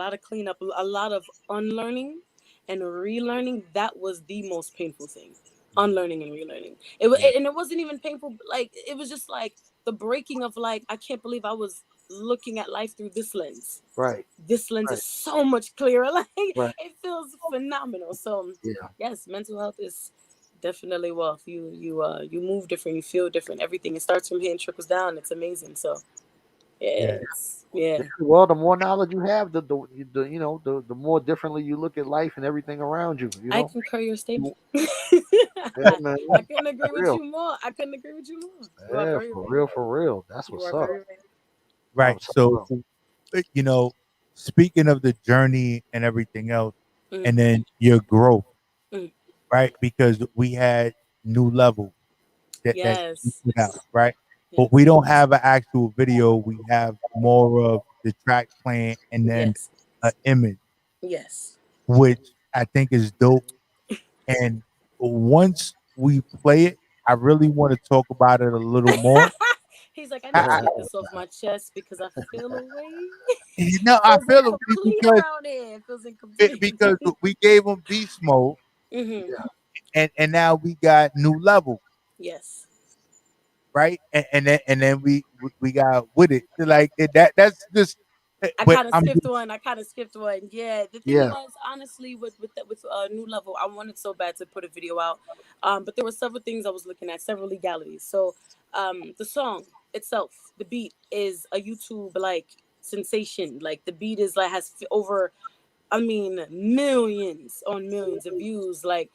lot of unlearning and relearning. That was the most painful thing. Unlearning and relearning. And it wasn't even painful. Like it was just like the breaking of like I can't believe I was looking at life through this lens. Right. This lens Right. is so much clearer. Like Right. it feels phenomenal. So Yeah. yes, mental health is definitely wealth. You move different, you feel different. Everything it starts from here and trickles down. It's amazing. So Yeah. Yeah, well, the more knowledge you have, the more differently you look at life and everything around you. I concur your statement. Yeah, man. I couldn't agree For with real. you more. I couldn't agree with you more. You are Yeah, very for right. real, for real. That's You what's are up. very right. Right. So, So, you know, speaking of the journey and everything else, Mm. and then your growth, Mm. right? Because we had new level that you Yes. put out, right? Yes. But we don't have an actual video. We have more of the track playing and then Yes. an image, Yes. which I think is dope. And once we play it, I really want to talk about it a little more. He's like, I need to I, get this off my chest because I feel away. no, I Feels feel it incomplete because around here. It feels incomplete. because we gave them beast mode, Mm-hmm. and now we got new level, Yes. right? And then we got with it like that's just. I But kind of I'm skipped just one. Yeah. The thing yeah, was, honestly, with New Level, I wanted so bad to put a video out, but there were several things I was looking at, several legalities. So, the song itself, the beat is a YouTube like sensation. Like the beat is like has over, I mean, millions on millions of views. Like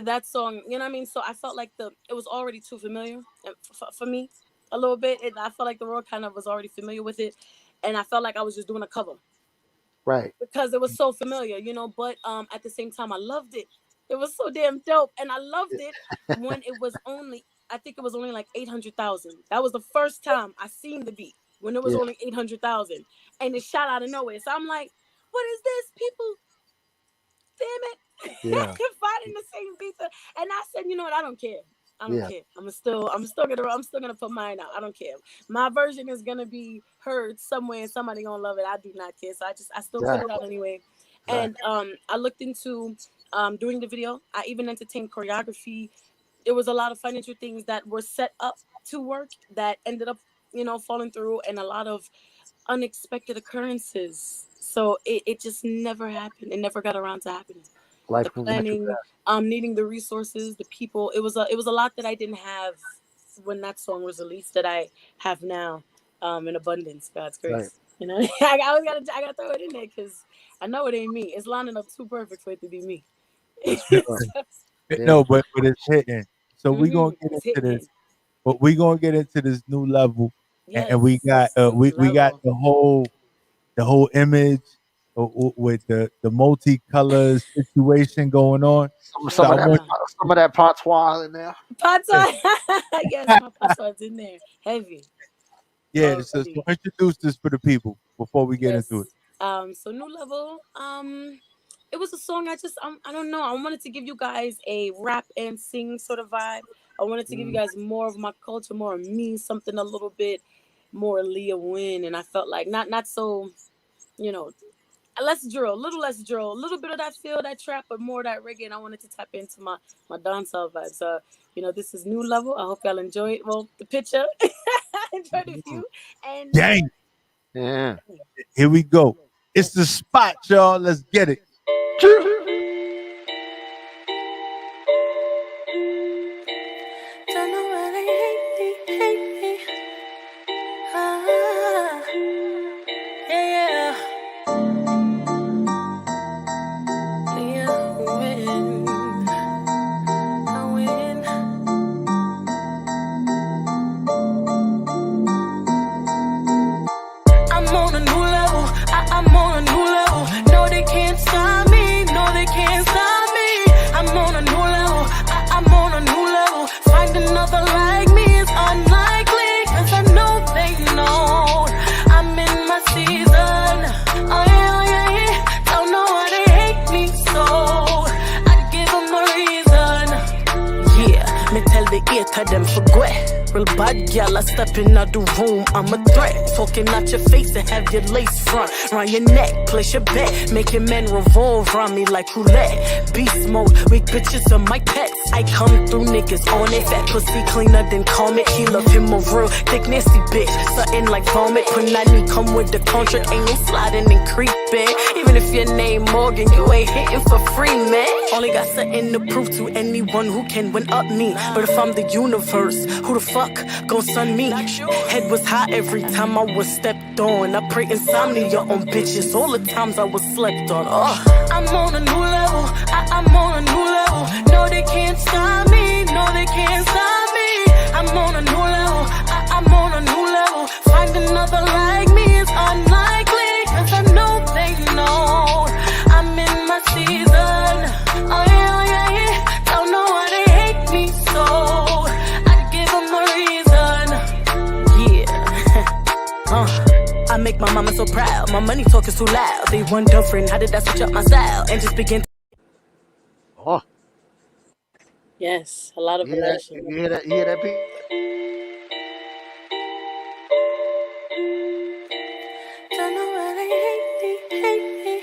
that song, you know what I mean? So I felt like it was already too familiar for me a little bit. I felt like the world kind of was already familiar with it, and I felt like I was just doing a cover right. because it was so familiar, But at the same time, I loved it. It was so damn dope, and I loved it when it was only. I think it was only like 800,000. That was the first time I seen the beat when it was only 800,000, and it shot out of nowhere. So I'm like, "What is this, people? Damn it! Finding the same beat." And I said, "You know what? I don't care. I don't care. I'm still gonna put mine out. I don't care. My version is gonna be heard somewhere, and somebody gonna love it. I do not care. So I still put it out anyway." And I looked into doing the video. I even entertained choreography. There was a lot of financial things that were set up to work that ended up, falling through, and a lot of unexpected occurrences. So it just never happened. It never got around to happening. The planning, needing the resources, the people. It was a lot that I didn't have when that song was released that I have now, in abundance. God's grace. Right. I gotta throw it in there because I know it ain't me. It's lining up too perfect for it to be me. No, but it's hitting. So we're gonna get into this. But we're gonna get into this new level, and we got we got the whole image with the multicolor situation going on. Some of that patois in there. Patois, yes, my patois in there, heavy. Yeah, so introduce this for the people before we get into it. So New Level, it was a song I don't know. I wanted to give you guys a rap and sing sort of vibe. I wanted to give you guys more of my culture, more of me, something a little bit more Lia Wyn, and I felt like not so, less drill, a little less drill, a little bit of that feel, that trap, but more of that reggae. And I wanted to tap into my dancehall vibe. So, this is New Level. I hope y'all enjoy it. Well, the picture, enjoy the view, and gang. Yeah. Here we go. It's the spot, y'all. Let's get it. Them forget. Real bad gal, I step in out the room, I'm a threat. Talking out your face and have your lace front round your neck, place your bet, making men revolve around me like roulette. Beast mode, weak bitches are my pets. I come through niggas on it, fat pussy cleaner than Comet. He love him a real thick nasty bitch, something like vomit. When I need come with the contract, ain't no sliding and creeping. Even if your name Morgan, you ain't hitting for free, man. Only got something to prove to anyone who can win up me. But if I'm the universe, who the fuck gon' sun me? Head was high every time I was stepped on. I pray insomnia on bitches all the times I was slept on. I'm on a new level, I'm on a new level. No, they can't stop me, no, they can't stop me. I'm on a new level, I'm on a new level. Find another like me is unlikely, cause I know they know I'm in my season. Oh yeah, don't know why they hate me so. I give them a reason. Yeah. I make my mama so proud. My money talk is too loud. They wonder, friend, how did I switch up my style and just begin to... Oh. Yes, a lot of emotion. You hear that beat? Don't know why they hate me.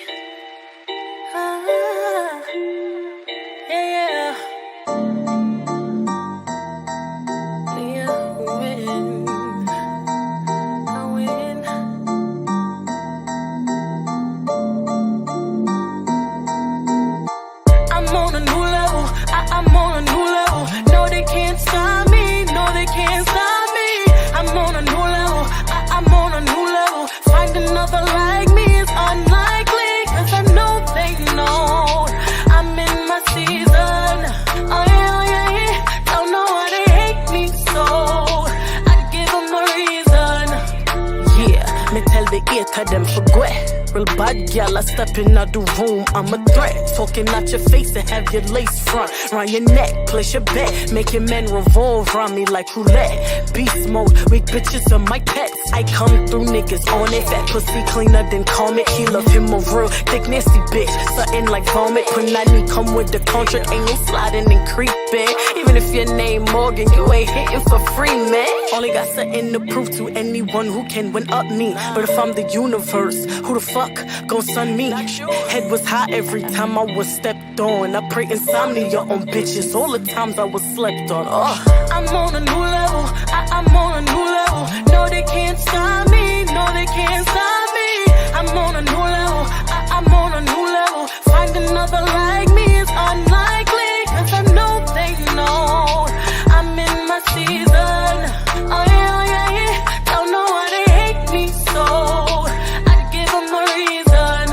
Yeah. Lia Wyn. I win. I'm on a new level. I'm on a new level. No, they can't stop me. No, they can't stop me. I'm on a new level. I'm on a new level. Find another like me is unlikely, cause I know they know I'm in my season. Oh yeah. Don't know why they hate me so. I give them a reason. Yeah, me tell the ear to them forget. Real real bad gal. I step in out the room, I'm a threat. Talking out your face and have your lace front round your neck. Place your bet, making men revolve round me like roulette. Beast mode, weak bitches are my pets. I come through niggas on it. Fat pussy cleaner than comic. He love him a real thick nasty bitch. Something like vomit. When I need come with the contract, ain't no sliding and creeping. Even if your name Morgan, you ain't hitting for free, man. Only got something to prove to anyone who can win up me. But if I'm the universe, who the fuck gon' sun me? Head was high every time I was stepped on. I pray insomnia on bitches all the times I was slept on. I'm on a new level. I'm on a new level. No, they can't stop me. No, they can't stop me. I'm on a new level. I'm on a new level. Find another like me is unlikely. Cause I know they know I'm in my season. Oh yeah, oh yeah, yeah. Don't know why they hate me so. I give them a reason.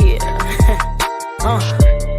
Yeah.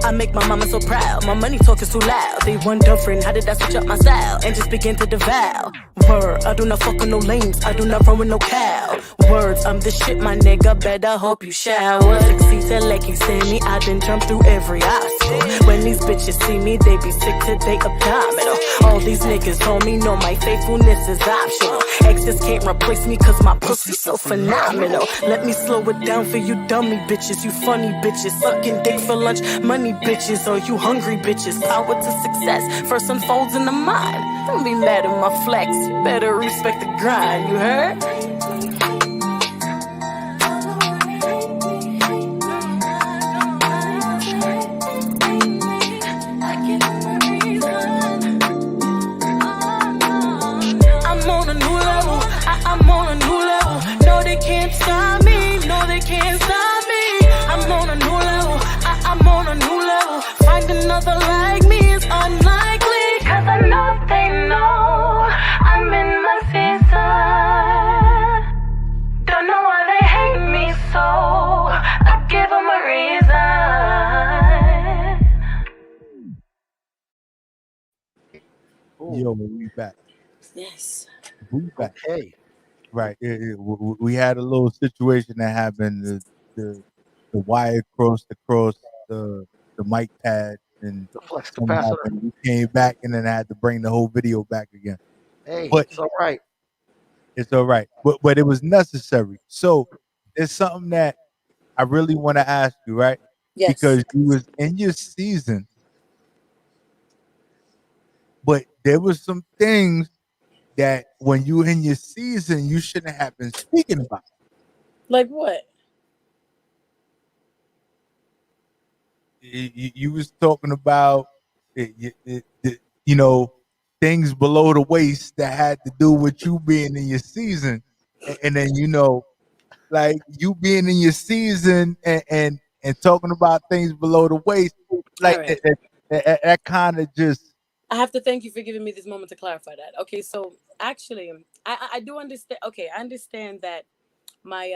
I make my mama so proud. My money talk is too loud. They wondering how did I switch up my style and just begin to devour. Word, I do not fuck with no lames. I do not run with no cow. Words, I'm the shit, my nigga. Better hope you shower. Succeed like you see me. I done jump through every obstacle. When these bitches see me, they be sick to they abdominal. All these niggas on me know my faithfulness is optional. Exes can't replace me cause my pussy's so phenomenal. Let me slow it down for you dummy bitches. You funny bitches. Sucking dick for lunch. Money bitches, or you hungry bitches. Power to success first unfolds in the mind. Don't be mad at my flex. You better respect the grind. You heard? I'm on a new level. I'm on a new level. No, they can't stop me. No, they can't stop me. I'm on a new level. I'm on a new level. Find another like me is unlikely. Cause I know they know I'm in my season. Don't know why they hate me so. I give them a reason. Yo, we back. Yes. We back. Okay. Right. We had a little situation that happened. The wire crossed across the mic pad, and The flex somehow capacitor. we came back, and then I had to bring the whole video back again. Hey, But it's all right. it's all right. But it was necessary. So it's something that I really want to ask you, right? Yes. Because you was in your season, but there was some things that when you were in your season, you shouldn't have been speaking about. Like what? You was talking about, you know, things below the waist that had to do with you being in your season, and then like you being in your season and talking about things below the waist, like right. that kind of just. I have to thank you for giving me this moment to clarify that. Okay, so actually, I do understand. Okay, I understand that my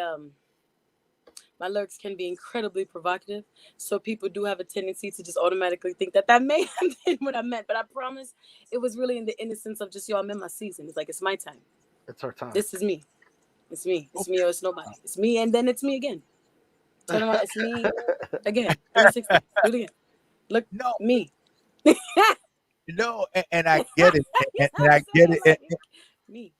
my lyrics can be incredibly provocative, so people do have a tendency to just automatically think that may have been what I meant. But I promise, it was really in the innocence of just, yo, I'm in my season. It's like, it's my time. It's our time. This is me. It's me. It's me or it's nobody. It's me, and then it's me again. Turn around, it's me again. 360. Do it again. Look, No. me. No, and I get it, and I get it. Me.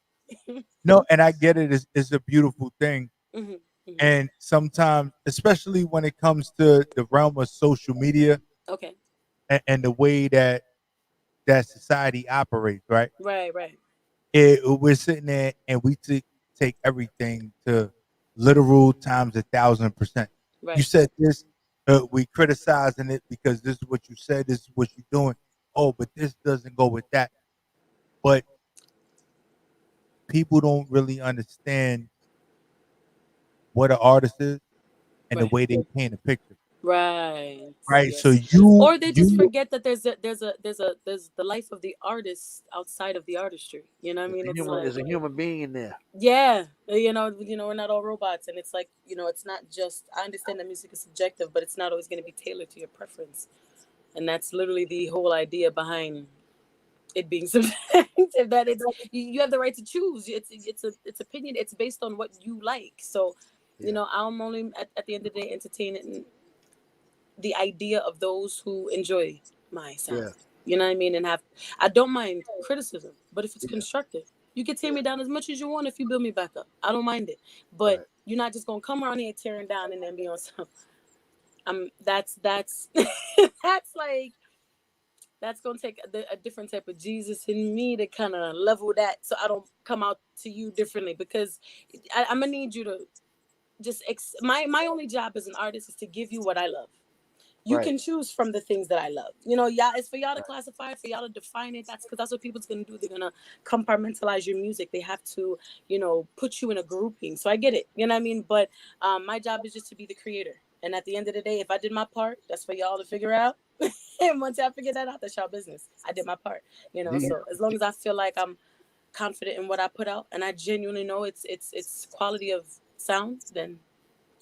No, and I get it. It's a beautiful thing. Mm-hmm. Mm-hmm. And sometimes, especially when it comes to the realm of social media, Okay. and the way that society operates, right? Right. We're sitting there and we take everything to literal times 1,000%. Right. You said this, we criticizing it because this is what you said, this is what you're doing. Oh, but this doesn't go with that. But people don't really understand what an artist is and the way they paint a picture. Right. Right. Yes. So or they just forget that there's the life of the artist outside of the artistry. You know what I mean? There's a human being in there. Yeah. You know, we're not all robots, and it's like, it's not just, I understand that music is subjective, but it's not always going to be tailored to your preference. And that's literally the whole idea behind it being subjective, that you have the right to choose. It's opinion. It's based on what you like. So You know, I'm only at the end of the day entertaining the idea of those who enjoy my sound. You know what I mean? And I don't mind criticism, but if it's constructive, you can tear me down as much as you want if you build me back up. I don't mind it. But you're not just gonna come around here tearing down and then be on some. That's that's like that's gonna take a different type of Jesus in me to kind of level that, so I don't come out to you differently, because I'm gonna need you to just my only job as an artist is to give you what I love. You can choose from the things that I love. You know, y'all, it's for y'all to classify, for y'all to define it. That's because that's what people's gonna do. They're gonna compartmentalize your music. They have to, you know, put you in a grouping. So I get it. You know what I mean? But my job is just to be the creator. And at the end of the day, if I did my part, that's for y'all to figure out. And once y'all figure that out, that's y'all business. I did my part. You know, so as long as I feel like I'm confident in what I put out, and I genuinely know it's quality of sound, then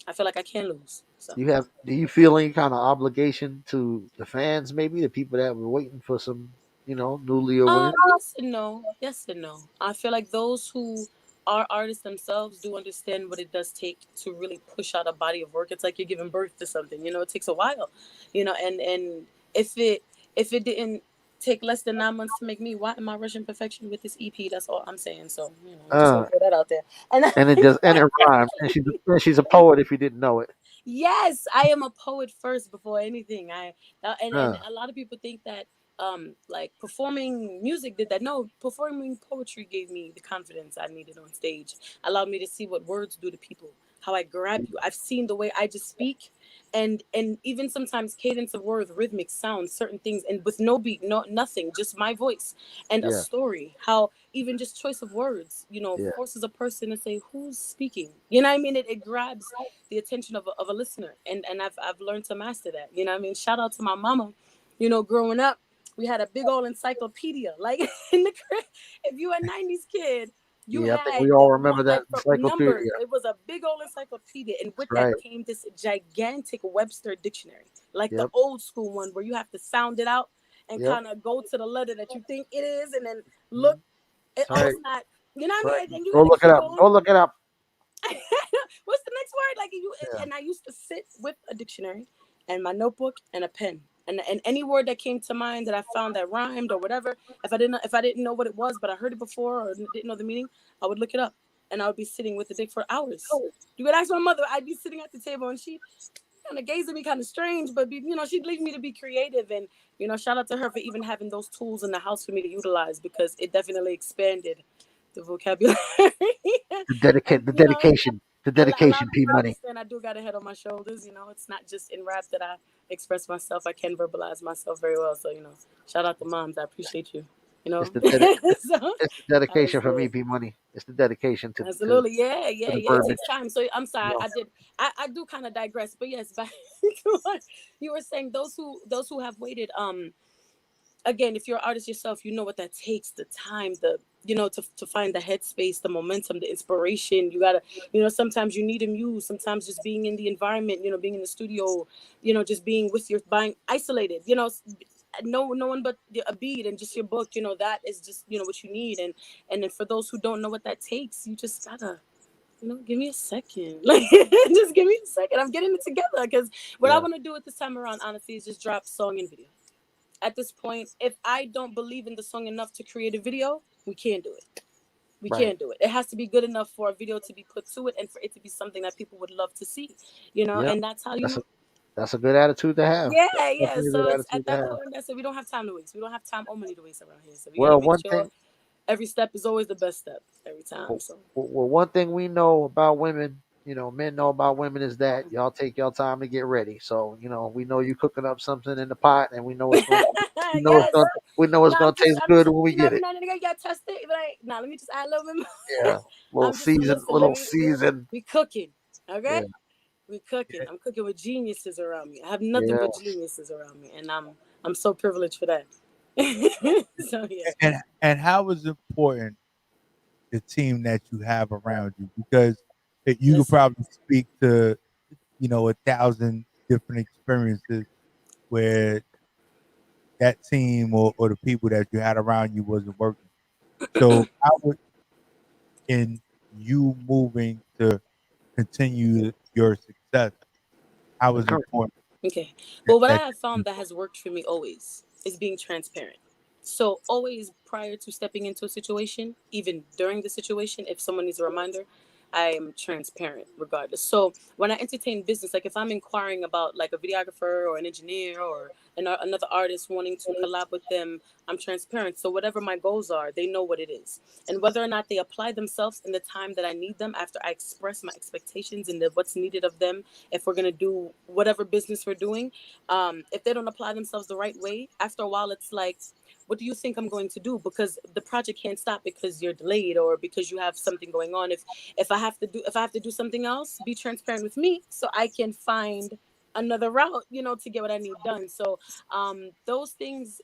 I feel like I can't lose. So. Do you feel any kind of obligation to the fans, maybe the people that were waiting for some, you know, new Lia Wyn? Yes and no. Yes and no. I feel like those who are artists themselves do understand what it does take to really push out a body of work. It's like you're giving birth to something. You know, it takes a while. You know, and if it didn't take less than 9 months to make me, why am I rushing perfection with this EP? That's all I'm saying. So, you know, just gonna throw that out there. And it rhymes. And she's a poet if you didn't know it. Yes, I am a poet first before anything. And a lot of people think that like performing music did that. No, performing poetry gave me the confidence I needed on stage. Allowed me to see what words do to people, how I grab you. I've seen the way I just speak, and even sometimes cadence of words, rhythmic sounds, certain things, and with no beat, no nothing, just my voice and a story. How even just choice of words, you know, forces a person to say who's speaking. You know what I mean? It grabs the attention of a listener, and I've learned to master that. You know what I mean? Shout out to my mama. You know, growing up, we had a big old encyclopedia. Like in the crib, if you a 90s kid, you had, I think we all remember that encyclopedia. Numbers. It was a big old encyclopedia, and with that came this gigantic Webster dictionary, like the old school one where you have to sound it out and kind of go to the letter that you think it is, and then look. It's not. You know what I mean? And you Go look it up. Go look it up. What's the next word? Like and I used to sit with a dictionary and my notebook and a pen, and any word that came to mind that I found that rhymed or whatever. If I didn't know what it was, but I heard it before or didn't know the meaning, I would look it up, and I would be sitting with the dick for hours. You would ask my mother. I'd be sitting at the table, and she kind of gazed at me kind of strange, but you know, she'd leave me to be creative. And you know, shout out to her for even having those tools in the house for me to utilize, because it definitely expanded the vocabulary. The dedication, P Money. And I do got a head on my shoulders. You know, it's not just in rap that I express myself. I can verbalize myself very well. So, you know, shout out to moms. I appreciate you. You know, it's the dedication for me, P Money. It's the dedication to absolutely, yeah. It takes time. So I'm sorry, I do kind of digress, but yes, back to what you were saying. Those who have waited, again, if you're an artist yourself, you know what that takes, the time, to find the headspace, the momentum, the inspiration. You gotta, sometimes you need a muse, sometimes just being in the environment, being in the studio, just being with your isolated, no one but a beat and just your book, that is just, what you need. And then for those who don't know what that takes, you just gotta, give me a second. Like, just give me a second. I'm getting it together, because what I want to do at this time around, honestly, is just drop song and video. At this point, if I don't believe in the song enough to create a video, we can't do it. We can't do it. It has to be good enough for a video to be put to it, and for it to be something that people would love to see, and that's how that's a good attitude to have. Yeah. So it's at that point, that's it. We don't have time to waste. We don't have time or money to waste around here. So we gotta make sure every step is always the best step every time. Well, one thing we know about women, men know about women, is that y'all take y'all time to get ready. So, we know you cooking up something in the pot, and we know it's going to taste good when we get it. You gotta test it. Like, let me just add a little bit more. Yeah, little season. We cooking, okay? Yeah. We cooking. I'm cooking with geniuses around me. I have nothing but geniuses around me, and I'm so privileged for that. So yeah. And how is important the team that you have around you? Because you could probably speak to 1,000 different experiences where that team or the people that you had around you wasn't working. So how would, in you moving to continue your success? How is it important? Okay. Well, what I that have found that has worked for me always is being transparent. So always prior to stepping into a situation, even during the situation, if someone needs a reminder, I am transparent regardless. So when I entertain business, like if I'm inquiring about like a videographer or an engineer or another artist wanting to collab with them, I'm transparent. So whatever my goals are, they know what it is. And whether or not they apply themselves in the time that I need them after I express my expectations and what's needed of them, if we're going to do whatever business we're doing, if they don't apply themselves the right way, after a while, it's like, what do you think I'm going to do? Because the project can't stop because you're delayed or because you have something going on. If I have to do something else, be transparent with me so I can find another route, to get what I need done. So those things,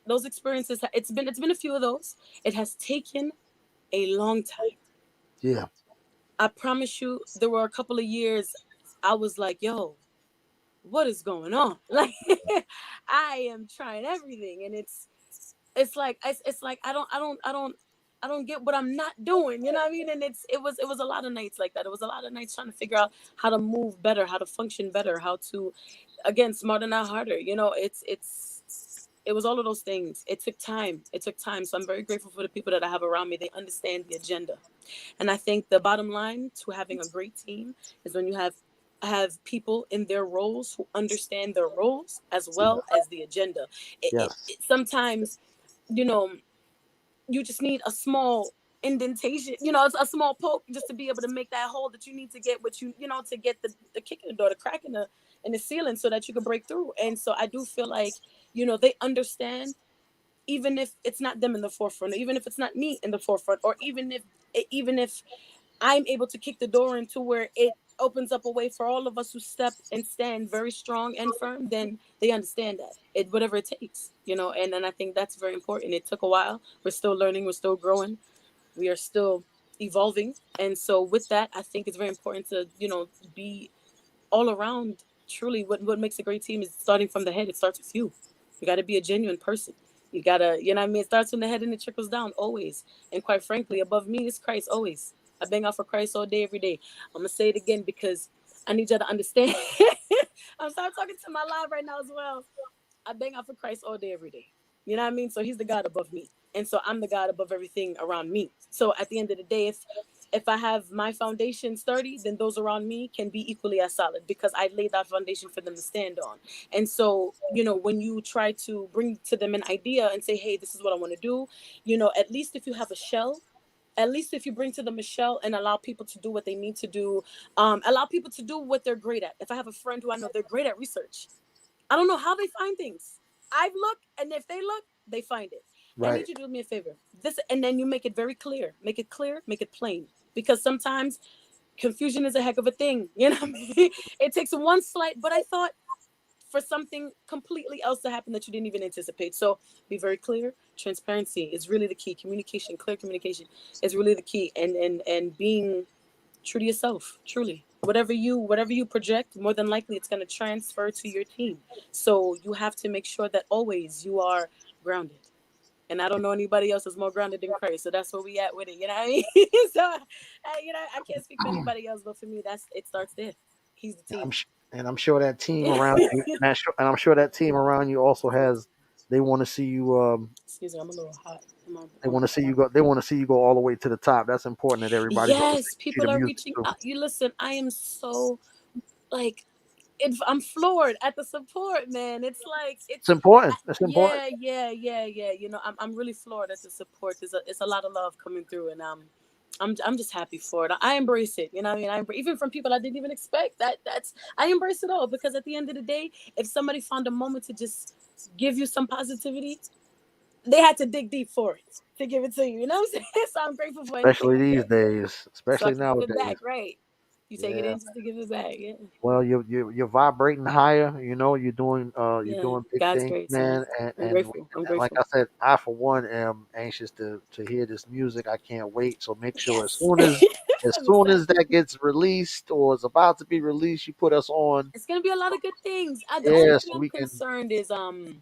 those experiences, it's been a few of those. It has taken a long time. Yeah. I promise you, there were a couple of years I was like, yo, what is going on? Like I am trying everything, and it's like I don't get what I'm not doing. You know what I mean? And it was a lot of nights like that. It was a lot of nights trying to figure out how to move better, how to function better, how to, again, smarter, not harder. It was all of those things. It took time. So I'm very grateful for the people that I have around me. They understand the agenda. And I think the bottom line to having a great team is when you have people in their roles who understand their roles as well as the agenda. Sometimes, you just need a small indentation, it's a small poke just to be able to make that hole that you need to get what to get the kick in the door, the crack in the ceiling so that you can break through. And so I do feel like, they understand, even if it's not them in the forefront, or even if it's not me in the forefront, or even if I'm able to kick the door into where it opens up a way for all of us who step and stand very strong and firm, then they understand that whatever it takes, and I think that's very important. It took a while. We're still learning. We're still growing. We are still evolving. And so with that, I think it's very important to, be all around. Truly, what makes a great team is starting from the head. It starts with you. You got to be a genuine person. You got to, it starts from the head and it trickles down always. And quite frankly, above me is Christ always. I bang out for Christ all day, every day. I'm going to say it again because I need y'all to understand. I'm starting talking to my live right now as well. I bang out for Christ all day, every day. You know what I mean? So he's the God above me. And so I'm the God above everything around me. So at the end of the day, if I have my foundation sturdy, then those around me can be equally as solid because I laid that foundation for them to stand on. And so, when you try to bring to them an idea and say, hey, this is what I want to do, at least if you have a shell, at least if you bring to them a shell and allow people to do what they need to do, allow people to do what they're great at. If I have a friend who I know they're great at research, I don't know how they find things. I've looked, and if they look, they find it. Right. I need you to do me a favor. And then you make it very clear. Make it clear, make it plain. Because sometimes confusion is a heck of a thing. You know what I mean? It takes one slight, but I thought for something completely else to happen that you didn't even anticipate. So be very clear. Transparency is really the key. Communication, clear communication is really the key. And being true to yourself, truly. Whatever you project, more than likely it's going to transfer to your team. So you have to make sure that always you are grounded. And I don't know anybody else that's more grounded than Christ. So that's where we at with it. You know what I mean? So, I can't speak for anybody else, but for me, it starts there. He's the team. I'm sure that team around you, and I'm sure that team around you also has. They want to see you. Excuse me, I'm a little hot. They want to see you go. They want to see you go all the way to the top. That's important that everybody. Yes, people are reaching out. You listen. I am so like. I'm floored at the support, man. It's like it's important. It's important. Yeah. I'm really floored at the support. It's a lot of love coming through, and I'm just happy for it. I embrace it. You know what I mean? Even from people I didn't even expect. I embrace it all because at the end of the day, if somebody found a moment to just give you some positivity, they had to dig deep for it to give it to you. You know what I'm saying? So I'm grateful for it. Especially these days. Especially nowadays. Give it back, right? You take it in just to give it back, yeah. Well, you're vibrating higher. You're doing big God's things, great, man. I'm grateful. Like I said, I for one am anxious to hear this music. I can't wait. So make sure as soon as that gets released or is about to be released, you put us on. It's gonna be a lot of good things. The only thing I'm concerned is I'm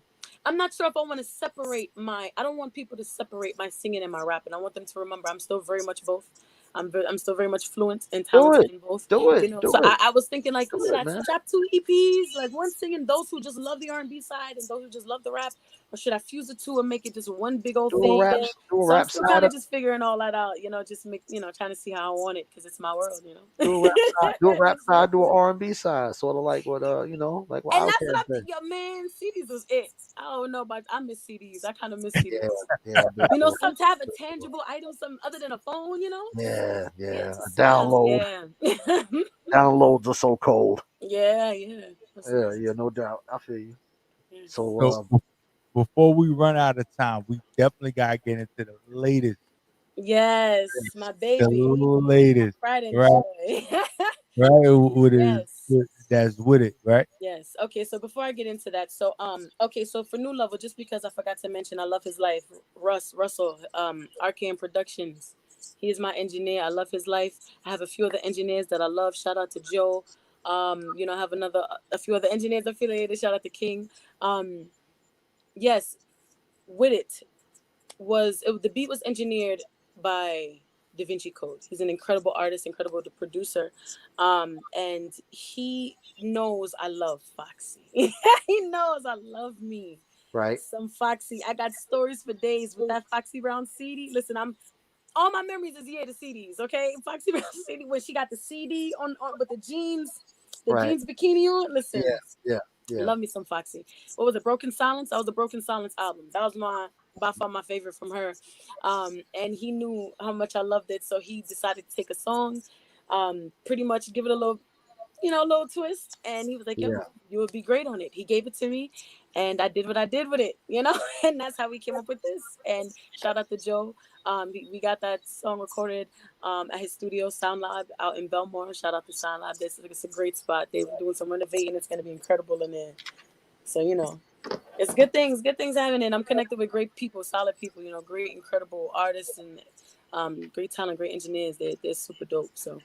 not sure if I want to separate I don't want people to separate my singing and my rapping. I want them to remember I'm still very much both. I'm still very much fluent and Do talented it. in both. Do it. You know, Do so it. I was thinking like, Do should it, I man. drop 2 EPs, like one singing those who just love the R&B side and those who just love the rap, or should I fuse the two and make it just one big old Do a thing? rap. Do a So I'm rap still side. kind of just figuring all that out, you know, just trying to see how I want it because it's my world, you know. Do a rap side. Do a rap side. Do an R&B side. Sort of like what like what And that's what Outkast I did. think. Yo, man, CDs was it. I don't know, but I miss CDs. I kind of miss Yeah, CDs. yeah, I do You know, too. some to have a tangible item, something other than a phone. You know. Yeah, Yeah. yeah. Just, Download. yeah. Downloads are so cold. Yeah. Yeah, yeah, no doubt. I feel you. So, So before we run out of time, we definitely gotta get into the latest. Yes, my baby. The latest, Pride and right? joy. Right, with it, Yes. that's with it, right? Yes. Okay. So before I get into that, so okay. So for New Level, just because I forgot to mention, I love his life. Russell, RKM Productions. He is my engineer. I love his life. I have a few other engineers that I love. Shout out to Joe. I have a few other engineers affiliated. Shout out to King. Yes, with it the beat was engineered by Da Vinci Code. He's an incredible artist, incredible producer, and he knows I love Foxy. He knows I love me. right. Some Foxy. I got stories for days with that Foxy Brown CD. Listen, all my memories is the CDs. Okay, Foxy Brown CD when she got the CD on with the jeans Right. bikini on. Listen, Yeah. love me some Foxy. What was it? Broken Silence? That was the Broken Silence album. That was by far my favorite from her. And he knew how much I loved it, so he decided to take a song, pretty much give it a little twist. And he was like, yo, Yeah. you would be great on it. He gave it to me and I did what I did with it, and that's how we came up with this. And shout out to Joe. We got that song recorded at his studio, Sound Lab, out in Belmore. Shout out to Sound Lab. It's a great spot. They're doing some renovating. It's going to be incredible in there. So, it's good things happening. I'm connected with great people, solid people, great, incredible artists and great talent, great engineers. They're super dope. So,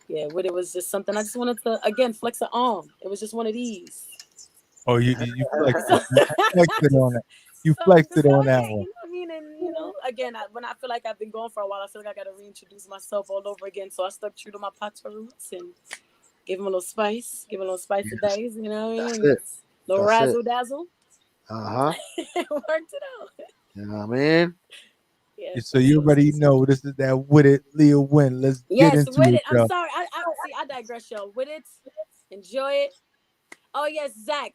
yeah, it was just something I just wanted to, again, flex an arm. It was just one of these. Oh, you flexed it on that. You flexed it on that one. I mean, and again, when I feel like I've been gone for a while, I feel like I got to reintroduce myself all over again. So I stuck true to my patois roots and give them a little spice, of days. You know what I mean? That's it. Little razzle dazzle. It worked it out. You know what I mean? Yeah, so you already know this is that with it, Lia Wyn. Let's get into with it. it. I'm sorry. I digress, y'all. With it, enjoy it. Oh yes, Zach.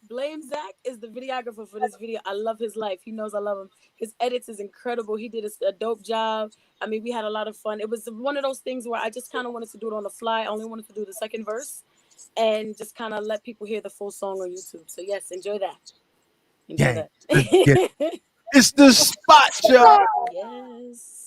Blame Zach is the videographer for this video. I love his life. He knows I love him. His edits is incredible. He did a dope job. I mean, we had a lot of fun. It was one of those things where I just kind of wanted to do it on the fly. I only wanted to do the second verse and just kind of let people hear the full song on YouTube. So yes, enjoy that. It's the spot, y'all. Yes.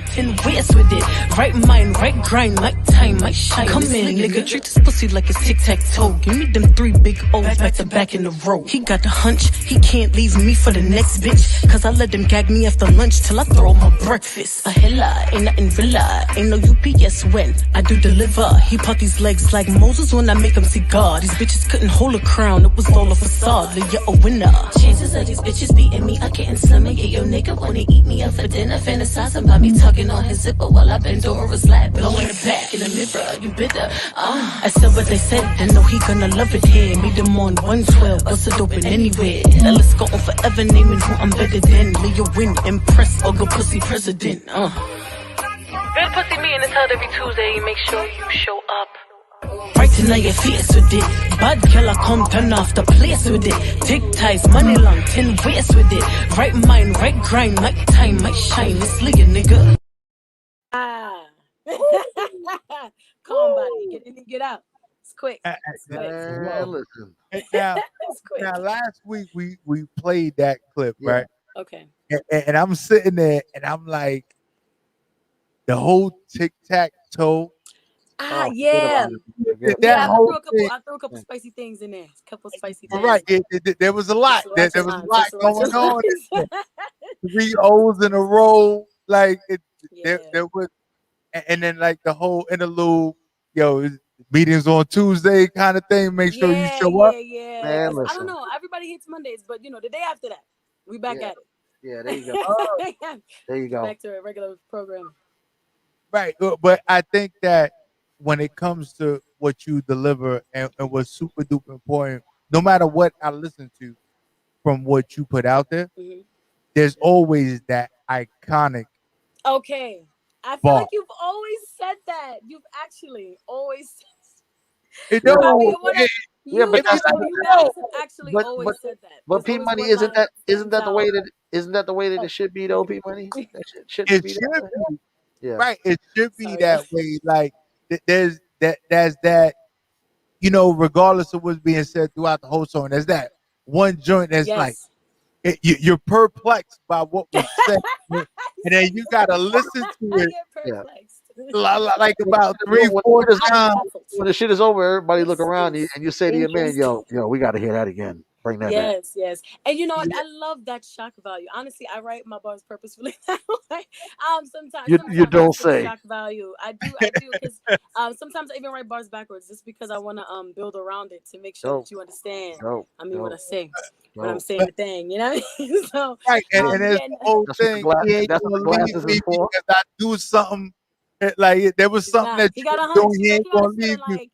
10 ways with it. Right mind, right grind, night time, might shine. Come in, nigga, treat this pussy like it's tic-tac-toe. Give me them 3 big O's back to back in a row. He got the hunch, he can't leave me for the next bitch. Cause I let them gag me after lunch till I throw my breakfast. A hella, ain't nothing villa, ain't no UPS when I do deliver. He put these legs like Moses when I make him see God. These bitches couldn't hold a crown, it was all a facade. You're a winner. Chances of these bitches beating me, I can't slim it. Yeah, your nigga wanna eat me up for dinner, fantasizing about me tugging on his zipper while I bend over his lap, blowing it back in the mirror. You bitter? I said what they said, I know he gonna love it here. Meet him on 112, bust it open anywhere. Now let's go on forever, naming who I'm better than. Lia Wyn, impress, or go pussy president. Good pussy meeting is held every Tuesday. Make sure you show up. Right tonight your face with it. Bad girl, I come turn off the place with it. Tic ties, money long, 10 ways with it. Right mind, right grind, night time, might shine. It's Lia, nigga. Calm body, get in and get out. It's quick. Listen. Now, last week we played that clip, right? Okay. And I'm sitting there and I'm like, the whole tic-tac-toe. Yeah. That whole thing. I threw a couple spicy things in there. A couple spicy things. Right. There was a lot. There was a lot going on. 3 O's in a row. Like there was, and then like the whole interlude, meetings on Tuesday kind of thing. Make sure you show up. Yeah. Man, I don't know. Everybody hates Mondays, but the day after that, we back at it. Yeah, there you go. There you go. Back to a regular program. Right. But I think that when it comes to what you deliver and what's super duper important, no matter what I listen to from what you put out there, Mm-hmm. there's always that iconic. Okay. I feel bar. like you've always said that. You've actually always You Yeah, know, I mean, yeah, but that's you guys have actually but always said that. but It's P always Money one line isn't that the way out. that Oh. it should be though, P Money? That shouldn't it be should that way. be Yeah. right. It should be Sorry. that way. Like there's that. Regardless of what's being said throughout the whole song, there's that one joint that's like Yes. you're perplexed by what was said, and then you gotta listen to I it get Yeah. perplexed. like about When 3-4 the shit is times. when the shit is over, everybody look This around is and you say to your man, interesting. yo, we got to hear that again. Bring that back. Yes. And you know what? Yeah. I love that shock value. Honestly, I write my bars purposefully that way. Sometimes You don't for the say. shock value. I do because sometimes I even write bars backwards just because I want to build around it to make sure Dope. that you understand. Dope. I mean what I Dope. say when I'm Dope. saying the thing, you know what I mean? So Right, and there's yeah, the whole thing. He ain't That's what the gonna leave glasses me is for. because I do something. Like there was he's something not. that He you got a was hunch. doing. He He got ain't he got a gonna leave feeling you. like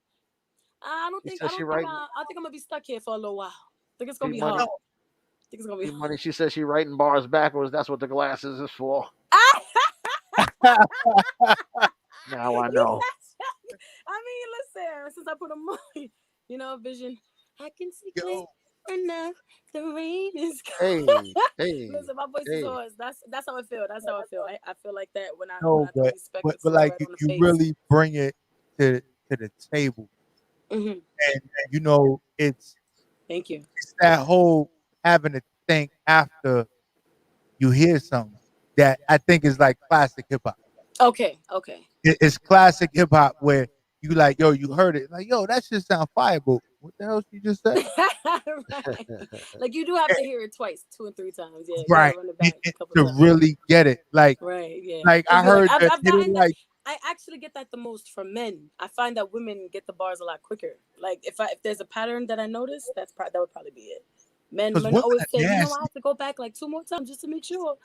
I don't He think said she writing I think I'm gonna be stuck here for a little while. I think it's gonna P be Money. hard. I think it's gonna be P Money. She said she writing bars backwards. That's what the glasses is for. Now I know. I mean, listen, since I put a movie, vision, I can see clear Yo, enough. The rain is Hey, coming. hey, Listen, my voice is hey. hoarse. That's how I feel. That's how I feel. I feel like that when I no, throw these but spectacles like right on the you face. really bring it to the table, Hmm. and it's Thank you. that whole having to think after you hear something that I think is like classic hip hop. Okay. It's classic hip hop where you like, yo, you heard it, like, yo, that shit sound fire, but what the hell she just said? Right. Like you do have to hear it twice, 2 and 3 times. Yeah, you Right, gotta run it back a couple to times. really get it. Like Right. Yeah. I You're like, heard that I've they gotten that. like, I actually get that the most from men. I find that women get the bars a lot quicker. Like if there's a pattern that I notice, that would probably be it. Men because women always are say, I nasty. have to go back like 2 more times just to make sure.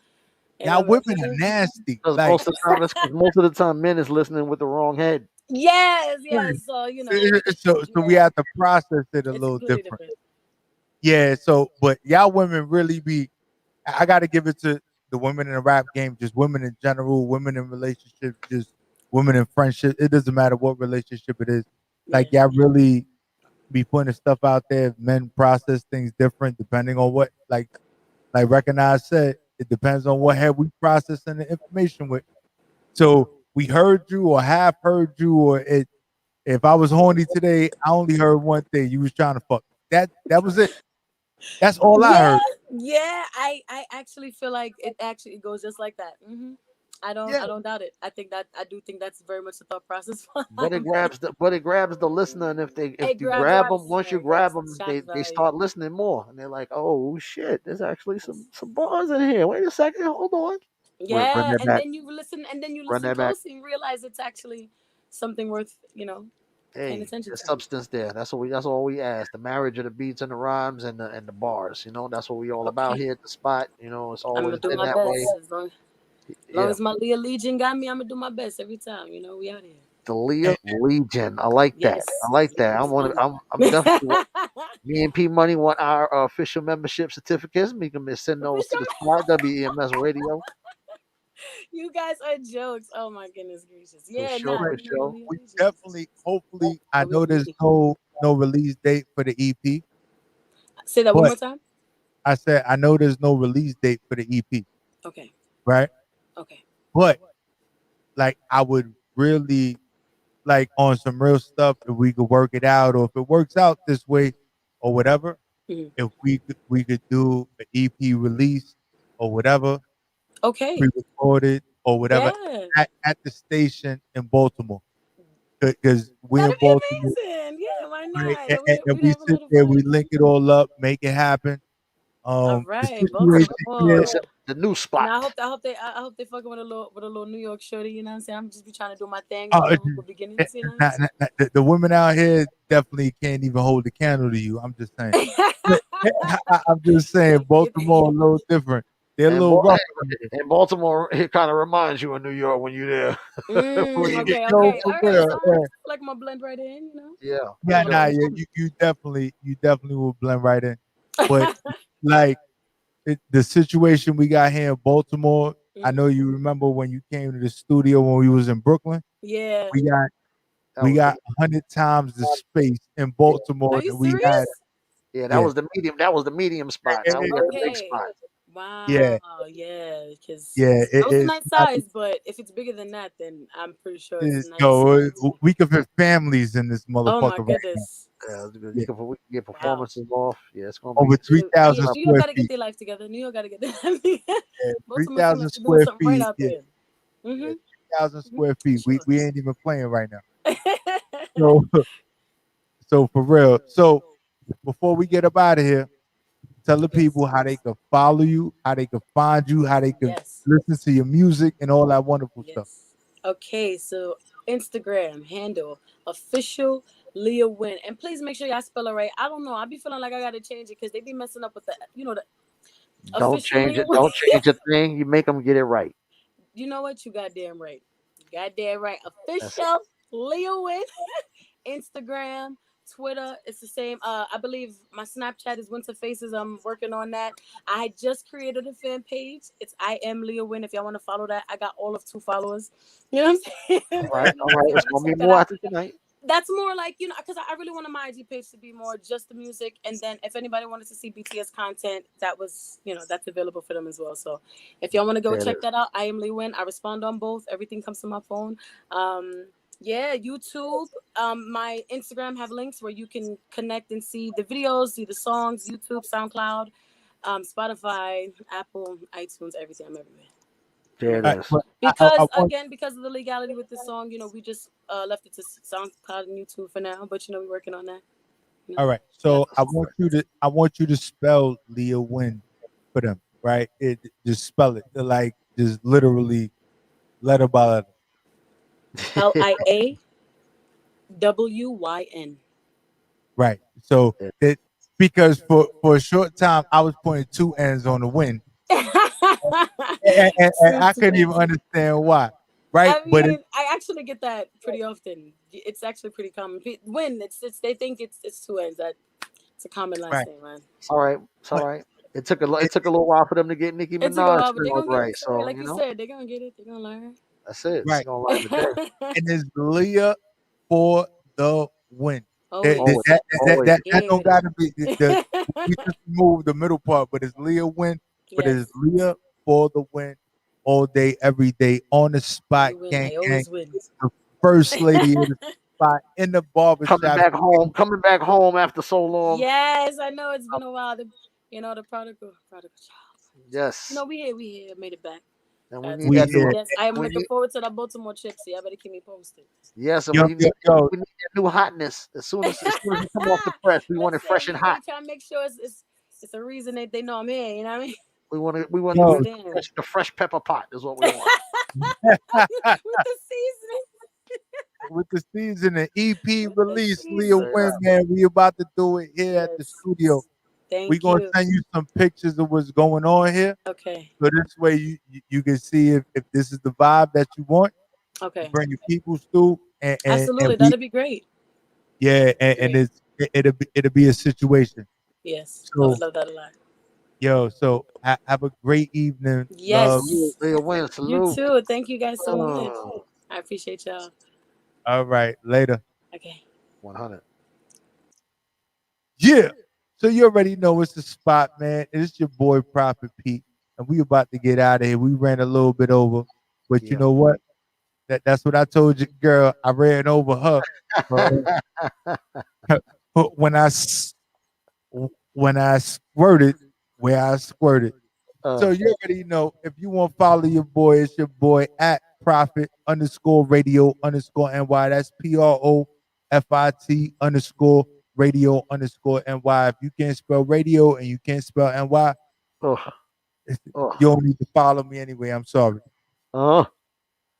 And Y'all I'm like, women are nasty. Because Like most of the time, men is listening with the wrong head. yes. right. So So we yeah, have to process it a it's little completely different. different. Yeah. So, but y'all women really be. I got to give it to the women in the rap game, just women in general, women in relationships, just women in friendship. It doesn't matter what relationship it is. Like Yeah. y'all really be putting stuff out there. Men process things different depending on what, like Recognize said, it depends on what head we processing the information with. So we heard you or half heard you, or if I was horny today, I only heard one thing. You was trying to fuck. That was it. That's all I heard. Yeah. I actually feel like it goes just like that. I Yeah. don't doubt it. I do think that's very much the thought process. But it grabs the listener, and if It you grabs the grab them, once you listener, grab yes, them, shock they value. start listening more, and they're like, oh shit, there's actually some bars in here. Wait a second, hold on. Run Yeah, that and back. then you listen, Run that back. closely and realize it's actually something worth, paying Hey, attention the to. substance there. That's all we ask. The marriage of the beats and the rhymes and the bars. That's what we all about Okay. here at the spot. It's I'm gonna always do been my that best. way. As long Yeah. as my Lia Legion got me, I'm gonna do my best every time. We out here. The Lia Legion. I like that. Yes. I like that. I'm definitely. Me and P Money want our official membership certificates. We can send those to the spot WEMS Radio. You guys are jokes. Oh my goodness gracious. Yeah, sure, nah. for But sure. we definitely, hopefully, I But we know have there's to no release date for the EP, say that one but more time. I said I know there's no release date for the EP, Okay. right? Okay. But like I would really like on some real stuff if we could work it out, or if it works out this way, or whatever. Mhm. If we could do an EP release or whatever, Okay. pre-recorded or whatever Yeah. at the station in Baltimore, because we're in That'd be Baltimore, amazing. Yeah, why right? not? And We'd we have a sit lot of there, we fun. link it all up, make it happen. All The right, situation Baltimore. is The new And spot. I hope they fucking with a little New York shorty. You know what I'm saying? I'm just be trying to do my thing. uh, Humble beginnings. You know what the women out here definitely can't even hold the candle to you. I'm just saying. I'm saying? I'm just saying, Baltimore a little different. They're a And, little rough. and Baltimore, it kind of reminds you of New York when you're there. When you Okay, get- No, okay. for All real. right, so I like my blend right in, you know. Yeah. Yeah, for nah, sure. yeah, you definitely will blend right in. But like the situation we got here in Baltimore, I know you remember when you came to the studio when we was in Brooklyn. Yeah. We got That we was got 100 times the space in Baltimore Are you that we had. serious? Yeah, that Yeah. was the medium. That was the medium spot. Now we got the big Okay. spot. Wow. Yeah. Yeah, because Yeah, that was a it's nice size, but if it's bigger than that, then I'm pretty sure it's nice. we could fit families in this Oh my motherfucker right now. goodness. Yeah, Yeah. we can get performances off. Yeah, it's gonna be Over 3,000 New York square got to get feet. their life together. New York got to get their life together. Yeah, Baltimore seems 3,000 like they're doing square something right feet. out Yeah, there. yeah, Mm-hmm. 3,000 square feet. Sure. We ain't even playing right now. So so for real. So before we get up out of here, tell the people how they can follow you, how they can find you, how they can Yes. listen to your music and all that wonderful stuff. Okay, so Instagram handle Official Lia Wyn, and please make sure y'all spell it right. I don't know. I be feeling like I gotta change it because they be messing up with the, the Don't Official change Lia it. Wyn. Don't change a thing. You make them get it right. You know what? You goddamn right. Goddamn right. That's it. Official Lia Wyn. Instagram, Twitter, it's the same. I believe my Snapchat is Winter Faces. I'm working on that. I had just created a fan page. It's I am Lia Wyn. If y'all want to follow that, I got all of 2 followers. You know what I'm saying? All right. It's gonna be Check that more out. after tonight. That's more like, because I really wanted my IG page to be more just the music. And then if anybody wanted to see BTS content, that was, that's available for them as well. So if y'all want to go There it check is. that out, I am Lia Wyn. I respond on both. Everything comes to my phone. Yeah, YouTube. My Instagram have links where you can connect and see the videos, see the songs, YouTube, SoundCloud, Spotify, Apple, iTunes, everything. I'm everywhere. There it is. Because of the legality with this song, we just left it to SoundCloud and YouTube for now. But we're working on that. All right. So I want you to spell Lia Wyn for them, right? Just spell it. Like just literally letter by letter. LIAWYN. Right. So because for a short time I was pointing 2 N's on the win. and I couldn't even understand why. Right. I actually get that pretty often. It's actually pretty common. When it's they think it's 2 N's. It's a common last name, man. It's all right. It's all right. It took a little while for them to get Nicki It took a Minaj while, but they're spelled gonna right. get it. So Like you said, they're gonna get it. They're gonna learn. that's it. Right. It's gonna learn today. And it's Leah for the win. Always. That don't gotta be we just remove the middle part, but it's Leah Wyn, but it's Leah for the win all day, every day, on the spot, gang, I always win. the first lady in the spot in the barbershop. Coming back home after so long. Yes, I know it's been a while. The prodigal child. Yes. We here, made it back. And we need that new, yes, I am looking forward to that Baltimore trip. So y'all better keep me posted. Yes, and we need that new hotness. As soon as we come off the press, we want it fresh and hot. Trying to make sure it's a reason that they know I'm here. You know what I mean? We want the fresh pepper pot is what we want. With the seasoning. With the season EP release, Lia Wyn, man, we about to do it here at the studio. We're going to send you some pictures of what's going on here. Okay. So this way you can see if this is the vibe that you want. Okay. Bring your peoples through. And absolutely, that'd be great. Yeah, and it'll be a situation. Yes, so, I would love that a lot. Yo, so have a great evening. Yes. Lia Wyn, salute. You too. Thank you guys so much. I appreciate y'all. All right, later. Okay. 100. Yeah. So you already know it's the spot, man. It's your boy Prophet Pete, and we about to get out of here. We ran a little bit over, but you know what? That's what I told you, girl. I ran over her. But when I squirted, where I squirted. So you already know. If you want to follow your boy, it's your boy at Prophet_radio_NY. That's PROFIT_radio_NY. If you can't spell radio and you can't spell NY, you don't need to follow me anyway. I'm sorry. And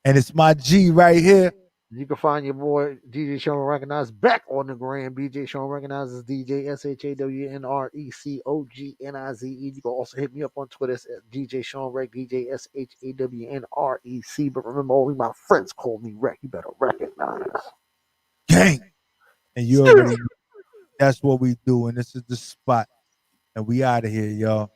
it's my G right here. You can find your boy DJ Sean Recognize back on the gram. DJ Sean Recognizes DJ SHAWNRECOGNIZE. You can also hit me up on Twitter at DJ Sean Rec, DJ SHAWNREC. But remember, only my friends call me Rec. You better recognize. Gang. And you already know that's what we do. And this is the spot. And we out of here, y'all.